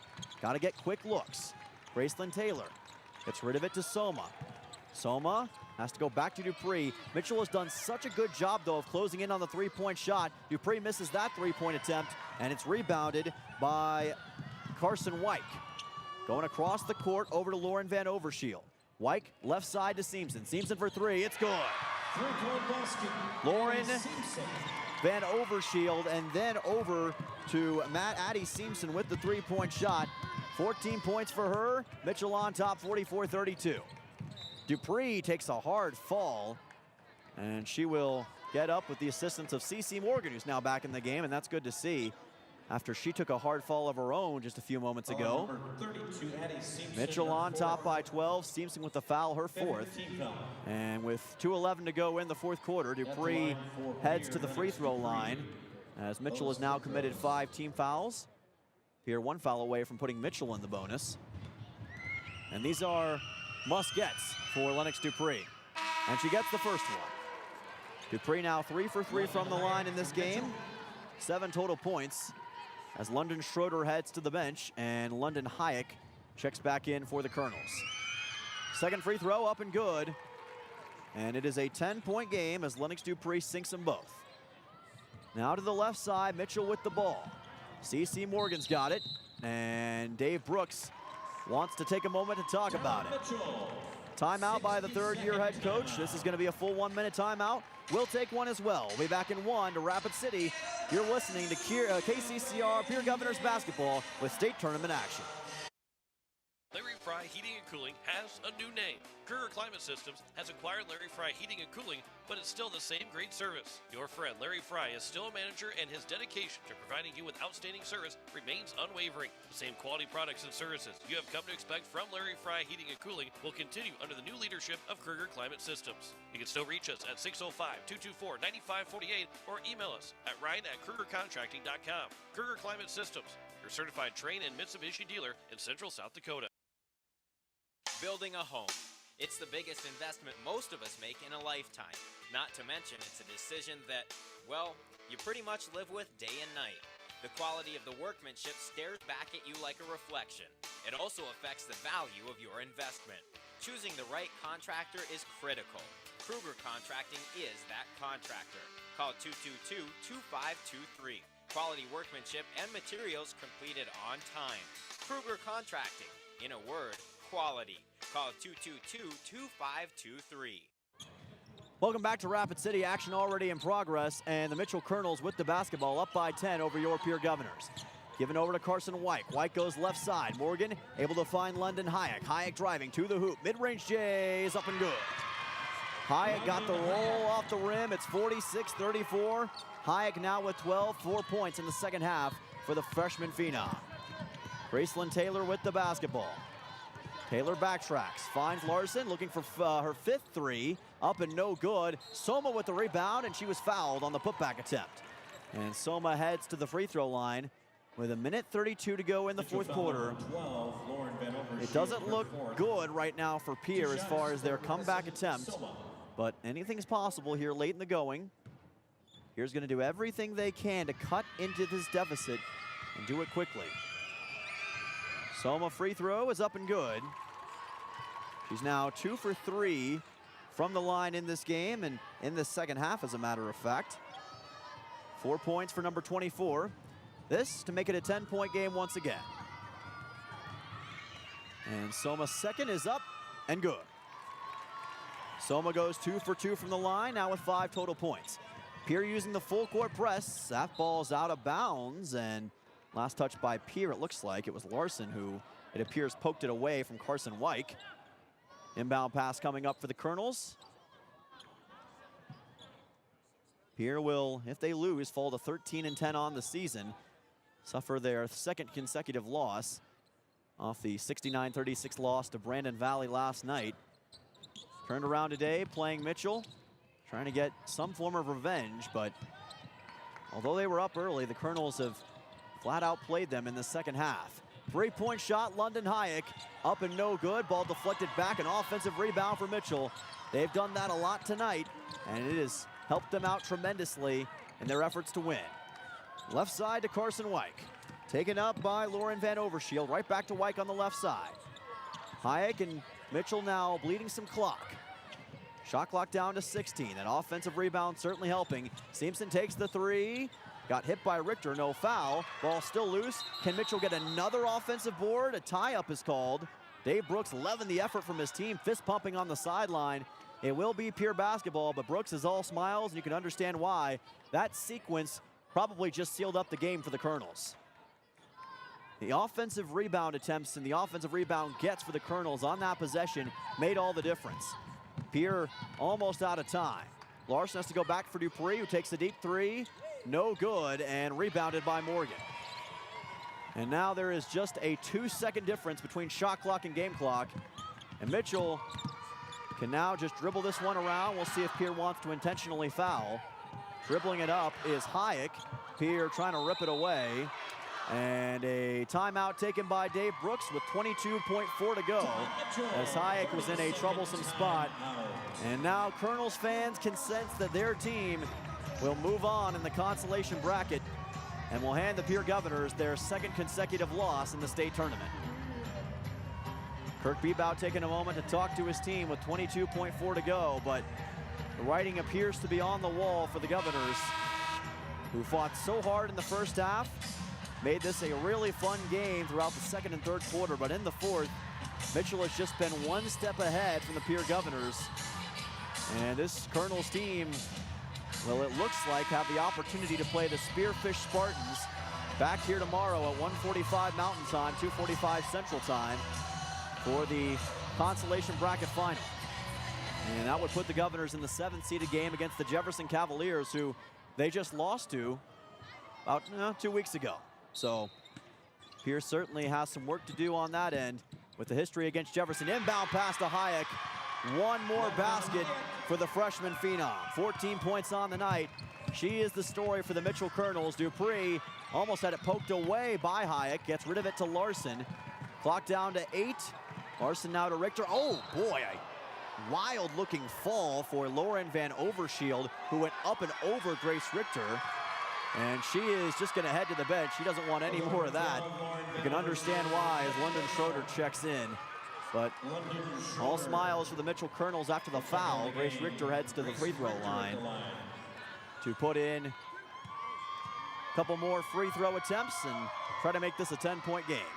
Got to get quick looks. Gracelyn Taylor gets rid of it to Soma. Soma has to go back to Dupree. Mitchell has done such a good job, though, of closing in on the three-point shot. Dupree misses that three-point attempt, and it's rebounded by Carson Wyke. Going across the court over to Lauren Van Overshield. Wyke left side to Seamson. Seamson for three. It's good. Lauren Van Overshield, and then over to Addie Seamson with the three-point shot. 14 points for her. Mitchell on top, 44-32. Dupree takes a hard fall, and she will get up with the assistance of CeCe Morgan, who's now back in the game, and that's good to see after she took a hard fall of her own just a few moments ago. Mitchell on top by 12. Seamson with the foul, her 4th. And with 2:11 to go in the fourth quarter, Dupree heads to the free throw line as Mitchell has now committed 5 team fouls. Pierre 1 foul away from putting Mitchell in the bonus. And these are must-gets for Lennox Dupree. And she gets the first one. Dupree now 3 for 3 from the line in this game. 7 total points as London Schroeder heads to the bench and London Hayek checks back in for the Colonels. Second free throw up and good. And it is a 10-point game as Lennox Dupree sinks them both. Now to the left side, Mitchell with the ball. CeCe Morgan's got it, and Dave Brooks wants to take a moment to talk about it. Timeout by the third-year head coach. This is going to be a full 1-minute timeout. We'll take one as well. We'll be back in 1 to Rapid City. You're listening to KCCR Pierre Governors basketball with state tournament action. Larry Fry Heating and Cooling has a new name. Kruger Climate Systems has acquired Larry Fry Heating and Cooling, but it's still the same great service. Your friend Larry Fry is still a manager, and his dedication to providing you with outstanding service remains unwavering. The same quality products and services you have come to expect from Larry Fry Heating and Cooling will continue under the new leadership of Kruger Climate Systems. You can still reach us at 605-224-9548 or email us at ryan@krugercontracting.com. Kruger Climate Systems, your certified Trane and Mitsubishi dealer in Central South Dakota. Building a home. It's the biggest investment most of us make in a lifetime. Not to mention, it's a decision that, well, you pretty much live with day and night. The quality of the workmanship stares back at you like a reflection. It also affects the value of your investment. Choosing the right contractor is critical. Kruger Contracting is that contractor. Call 222-2523. Quality workmanship and materials completed on time. Kruger Contracting. In a word, quality. Call 222-2523. Welcome back to Rapid City. Action already in progress, and the Mitchell Colonels with the basketball up by 10 over your Pierre Governors. Given over to Carson Wyke. Wyke goes left side. Morgan able to find London Hayek. Hayek driving to the hoop. Mid-range J is up and good. Hayek got the roll off the rim. It's 46-34. Hayek now with 12, 4 points in the second half for the freshman phenom. Gracelyn Taylor with the basketball. Taylor backtracks, finds Larson, looking for her 5th three. Up and no good. Soma with the rebound, and she was fouled on the putback attempt. And Soma heads to the free throw line with 1:32 to go in the fourth quarter. It doesn't look good right now for Pierre as far as their comeback attempt, but anything's possible here late in the going. Pierre's going to do everything they can to cut into this deficit and do it quickly. Soma free throw is up and good. She's now 2 for 3 from the line in this game and in the second half, as a matter of fact. 4 points for number 24. This to make it a 10-point game once again. And Soma's second is up and good. Soma goes 2 for 2 from the line, now with 5 total points. Pierre using the full court press. That ball's out of bounds, and last touch by Pierre, it looks like. It was Larson who, it appears, poked it away from Carson Weick. Inbound pass coming up for the Colonels. Pierre will, if they lose, fall to 13-10 on the season. Suffer their second consecutive loss off the 69-36 loss to Brandon Valley last night. Turned around today, playing Mitchell, trying to get some form of revenge, but although they were up early, the Colonels have flat out played them in the second half. 3-point shot, London Hayek, up and no good. Ball deflected back, an offensive rebound for Mitchell. They've done that a lot tonight, and it has helped them out tremendously in their efforts to win. Left side to Carson Weick. Taken up by Lauren Van Overshield. Right back to Weick on the left side. Hayek and Mitchell now bleeding some clock. Shot clock down to 16. That offensive rebound certainly helping. Simpson takes the three. Got hit by Richter, no foul. Ball still loose. Can Mitchell get another offensive board? A tie-up is called. Dave Brooks levying the effort from his team, fist pumping on the sideline. It will be Pierre basketball, but Brooks is all smiles, and you can understand why. That sequence probably just sealed up the game for the Colonels. The offensive rebound attempts and the offensive rebound gets for the Colonels on that possession made all the difference. Pierre almost out of time. Larson has to go back for Dupree, who takes the deep three. No good, and rebounded by Morgan. And now there is just a 2-second difference between shot clock and game clock. And Mitchell can now just dribble this one around. We'll see if Pierre wants to intentionally foul. Dribbling it up is Hayek. Pierre trying to rip it away. And a timeout taken by Dave Brooks with 22.4 to go, as Hayek was in a troublesome spot. And now Colonels fans can sense that their team will move on in the consolation bracket and will hand the Pierre Governors their second consecutive loss in the state tournament. Kirk Bebout taking a moment to talk to his team with 22.4 to go, but the writing appears to be on the wall for the Governors, who fought so hard in the first half, made this a really fun game throughout the second and third quarter, but in the fourth, Mitchell has just been one step ahead from the Pierre Governors. And this Colonels team, well, it looks like have the opportunity to play the Spearfish Spartans back here tomorrow at 1:45 Mountain Time, 2:45 Central Time for the consolation bracket final. And that would put the Governors in the 7th-seeded game against the Jefferson Cavaliers, who they just lost to about 2 weeks ago. So Pierce certainly has some work to do on that end with the history against Jefferson. Inbound pass to Hayek. One more basket for the freshman phenom. 14 points on the night. She is the story for the Mitchell Colonels. Dupree almost had it poked away by Hayek. Gets rid of it to Larson. Clock down to 8. Larson now to Richter. Oh boy, a wild looking fall for Lauren Van Overshield, who went up and over Grace Richter. And she is just going to head to the bench. She doesn't want any more of that. You can understand why as London Schroeder checks in. But all smiles for the Mitchell Colonels after the foul. Grace Richter heads to the free throw line to put in a couple more free throw attempts and try to make this a 10-point game.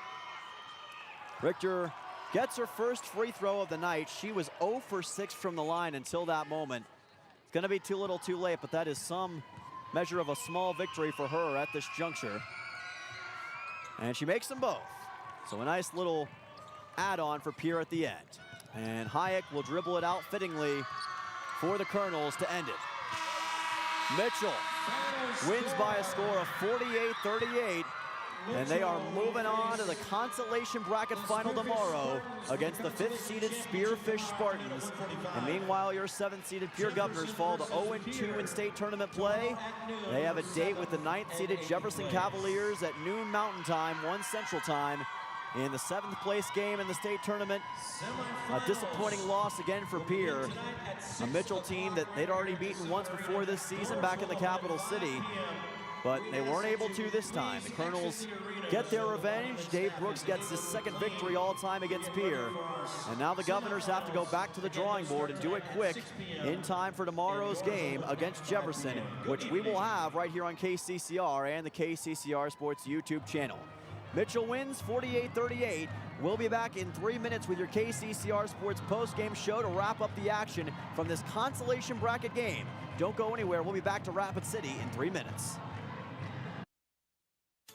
Richter gets her first free throw of the night. She was 0 for 6 from the line until that moment. It's going to be too little too late, but that is some measure of a small victory for her at this juncture. And she makes them both. So a nice little add-on for Pierre at the end. And Hayek will dribble it out fittingly for the Colonels to end it. Mitchell wins by a score of 48-38, and they are moving on to the Consolation Bracket Final tomorrow against the 5th-seeded Spearfish Spartans. And meanwhile, your 7th-seeded Pierre Governors fall to 0-2 in state tournament play. They have a date with the 9th-seeded Jefferson Cavaliers at noon Mountain Time, 1 Central Time, in the 7th place game in the state tournament. A disappointing loss again for Pierre, a Mitchell team that they'd already beaten once before this season back in the capital city, but they weren't able to this time. The Colonels get their revenge. Dave Brooks gets his 2nd victory all time against Pierre, and now the Governors have to go back to the drawing board and do it quick in time for tomorrow's game against Jefferson, which we will have right here on KCCR and the KCCR Sports YouTube channel. Mitchell wins 48-38. We'll be back in 3 minutes with your KCCR Sports post-game show to wrap up the action from this consolation bracket game. Don't go anywhere. We'll be back to Rapid City in 3 minutes.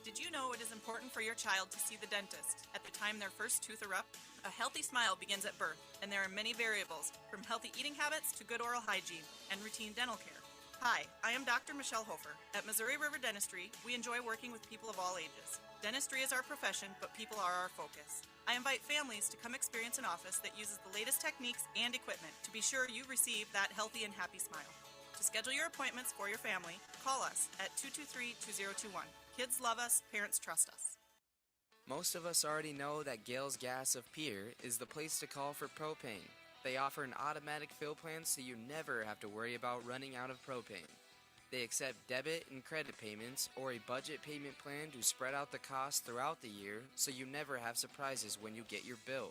Did you know it is important for your child to see the dentist at the time their first tooth erupt? A healthy smile begins at birth, and there are many variables, from healthy eating habits to good oral hygiene and routine dental care. Hi, I am Dr. Michelle Hofer. At Missouri River Dentistry, we enjoy working with people of all ages. Dentistry is our profession, but people are our focus. I invite families to come experience an office that uses the latest techniques and equipment to be sure you receive that healthy and happy smile. To schedule your appointments for your family, call us at 223-2021. Kids love us, parents trust us. Most of us already know that Gales Gas of Pierre is the place to call for propane. They offer an automatic fill plan so you never have to worry about running out of propane. They accept debit and credit payments or a budget payment plan to spread out the cost throughout the year so you never have surprises when you get your bill.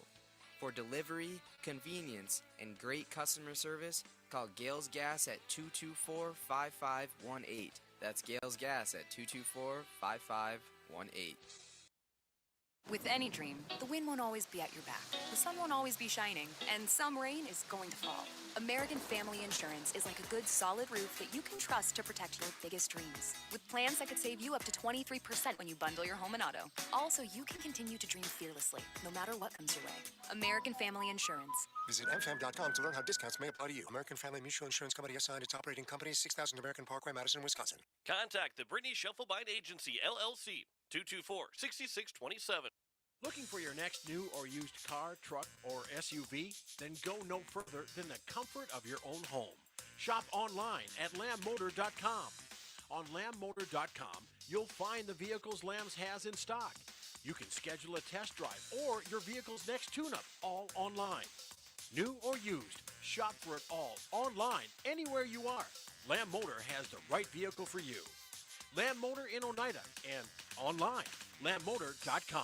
For delivery, convenience, and great customer service, call Gales Gas at 224-5518. That's Gales Gas at 224-5518. With any dream, the wind won't always be at your back, the sun won't always be shining, and some rain is going to fall. American Family Insurance is like a good solid roof that you can trust to protect your biggest dreams. With plans that could save you up to 23% when you bundle your home and auto. Also, you can continue to dream fearlessly, no matter what comes your way. American Family Insurance. Visit mfam.com to learn how discounts may apply to you. American Family Mutual Insurance Company assigned its operating company, 6000 American Parkway, Madison, Wisconsin. Contact the Brittany Shufflebine Agency, LLC, 224-6627. Looking for your next new or used car, truck, or SUV? Then go no further than the comfort of your own home. Shop online at lambmotor.com. On lambmotor.com, you'll find the vehicles Lambs has in stock. You can schedule a test drive or your vehicle's next tune-up, all online. New or used, shop for it all online, anywhere you are. Lamb Motor has the right vehicle for you. Lamb Motor in Oneida and online, lambmotor.com.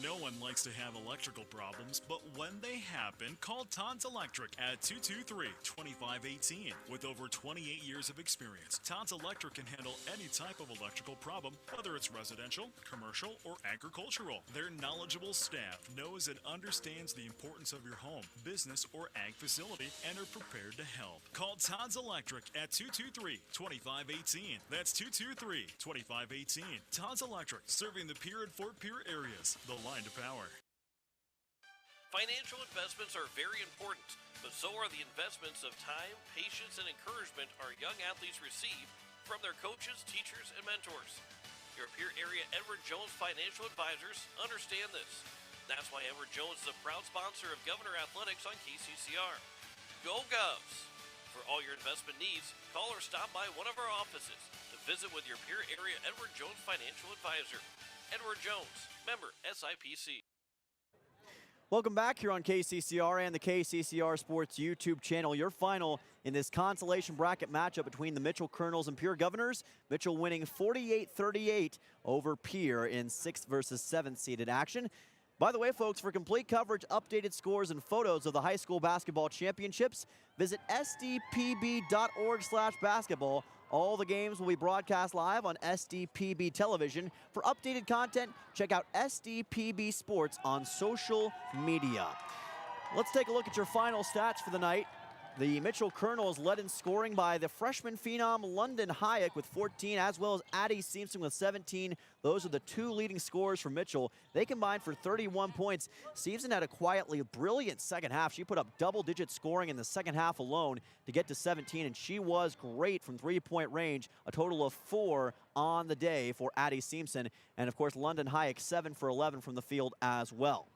No one likes to have electrical problems, but when they happen, call Todd's Electric at 223-2518. With over 28 years of experience, Todd's Electric can handle any type of electrical problem, whether it's residential, commercial, or agricultural. Their knowledgeable staff knows and understands the importance of your home, business, or ag facility and are prepared to help. Call Todd's Electric at 223-2518. That's 223-2518. Todd's Electric, serving the Pierre and Fort Pierre areas. The line to power. Financial investments are very important, but so are the investments of time, patience, and encouragement our young athletes receive from their coaches, teachers, and mentors. Your Pierre area Edward Jones Financial Advisors understand this. That's why Edward Jones is a proud sponsor of Governor Athletics on KCCR. Go Govs! For all your investment needs, call or stop by one of our offices to visit with your Pierre area Edward Jones Financial Advisor. Edward Jones, member SIPC. Welcome back here on KCCR and the KCCR Sports YouTube channel. Your final in this consolation bracket matchup between the Mitchell Colonels and Pierre Governors. Mitchell winning 48-38 over Pierre in 6th versus 7th seeded action. By the way, folks, for complete coverage, updated scores, and photos of the high school basketball championships, visit sdpb.org/basketball. All the games will be broadcast live on SDPB television. For updated content, check out SDPB Sports on social media. Let's take a look at your final stats for the night. The Mitchell Colonels led in scoring by the freshman phenom London Hayek with 14, as well as Addie Simpson with 17. Those are the two leading scorers for Mitchell. They combined for 31 points. Simpson had a quietly brilliant second half. She put up double-digit scoring in the second half alone to get to 17, and she was great from three-point range, a total of 4 on the day for Addie Simpson. And, of course, London Hayek 7 for 11 from the field as well.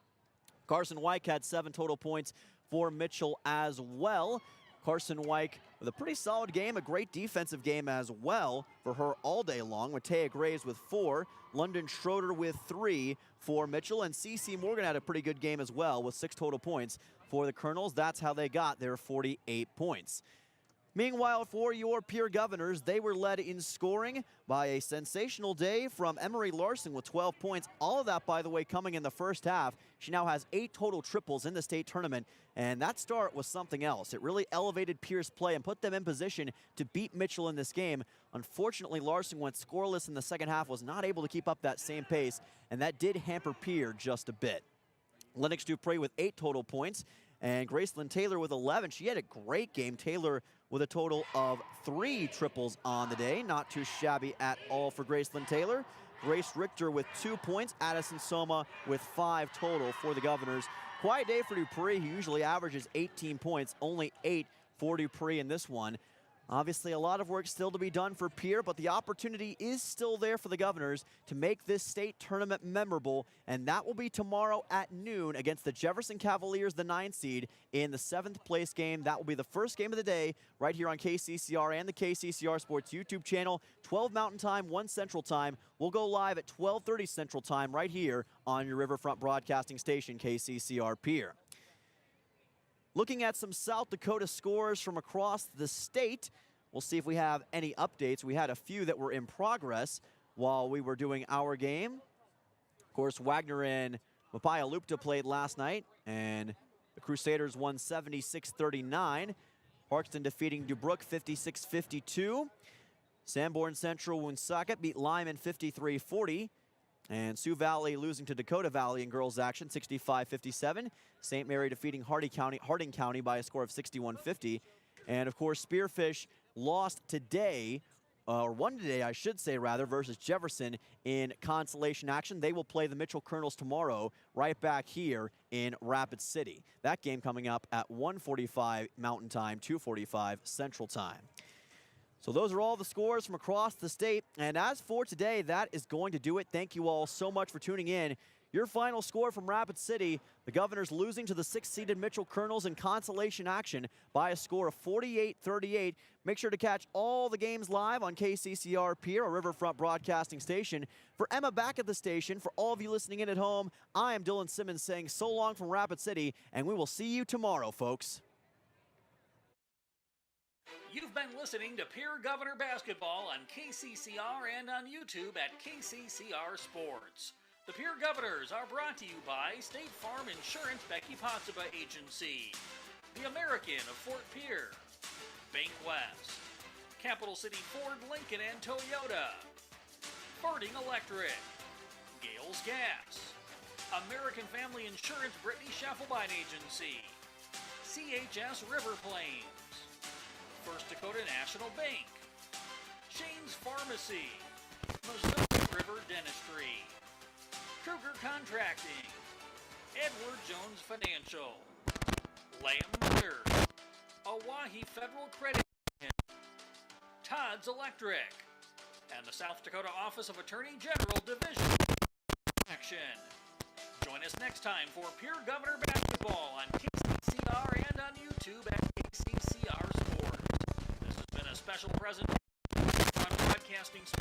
Carson Wyke had 7 total points for Mitchell as well. Carson Wyke with a pretty solid game, a great defensive game as well for her all day long. Matea Graves with 4, London Schroeder with 3 for Mitchell, and CeCe Morgan had a pretty good game as well with 6 total points for the Colonels. That's how they got their 48 points. Meanwhile, for your Pierre Governors, they were led in scoring by a sensational day from Emery Larson with 12 points. All of that, by the way, coming in the first half. She now has 8 total triples in the state tournament, and that start was something else. It really elevated Pierre's play and put them in position to beat Mitchell in this game. Unfortunately, Larson went scoreless in the second half, was not able to keep up that same pace, and that did hamper Pierre just a bit. Lennox Dupree with 8 total points, and Gracelyn Taylor with 11. She had a great game. Taylor with a total of 3 triples on the day. Not too shabby at all for Gracelyn Taylor. Grace Richter with 2 points. Addison Soma with 5 total for the Governors. Quiet day for Dupree, who usually averages 18 points. Only 8 for Dupree in this one. Obviously, a lot of work still to be done for Pierre, but the opportunity is still there for the Governors to make this state tournament memorable, and that will be tomorrow at noon against the Jefferson Cavaliers, the 9th seed, in the 7th place game. That will be the first game of the day right here on KCCR and the KCCR Sports YouTube channel. 12 Mountain Time, 1 Central Time. We'll go live at 12:30 Central Time right here on your Riverfront Broadcasting Station, KCCR Pierre. Looking at some South Dakota scores from across the state, we'll see if we have any updates. We had a few that were in progress while we were doing our game. Of course, Wagner and Mapaya-Lupta played last night, and the Crusaders won 76-39. Parkston defeating Dubrooke 56-52. Sanborn Central Woonsocket beat Lyman 53-40. And Sioux Valley losing to Dakota Valley in girls action, 65-57. St. Mary defeating Harding County by a score of 61-50. And, of course, Spearfish lost today, or won today, I should say, rather, versus Jefferson in consolation action. They will play the Mitchell Colonels tomorrow right back here in Rapid City. That game coming up at 1:45 Mountain Time, 2:45 Central Time. So those are all the scores from across the state. And as for today, that is going to do it. Thank you all so much for tuning in. Your final score from Rapid City, the Governors losing to the 6th-seeded Mitchell Colonels in consolation action by a score of 48-38. Make sure to catch all the games live on KCCR Pierre, a Riverfront Broadcasting Station. For Emma back at the station, for all of you listening in at home, I am Dylan Simmons saying so long from Rapid City, and we will see you tomorrow, folks. You've been listening to Pierre Governor Basketball on KCCR and on YouTube at KCCR Sports. The Pierre Governors are brought to you by State Farm Insurance Becky Potsuba Agency, the American of Fort Pierre, Bank West, Capital City Ford, Lincoln, and Toyota, Birding Electric, Gales Gas, American Family Insurance Brittany Schaffelbein Agency, CHS River Plains, First Dakota National Bank, Shane's Pharmacy, Missouri River Dentistry, Kruger Contracting, Edward Jones Financial, Lamb Motors, Owyhee Federal Credit Union, Todd's Electric, and the South Dakota Office of Attorney General Division Action. Join us next time for Pierre Governor Basketball on KCCR and on YouTube at KCCR Sports. This has been a special presentation from Broadcasting Sports.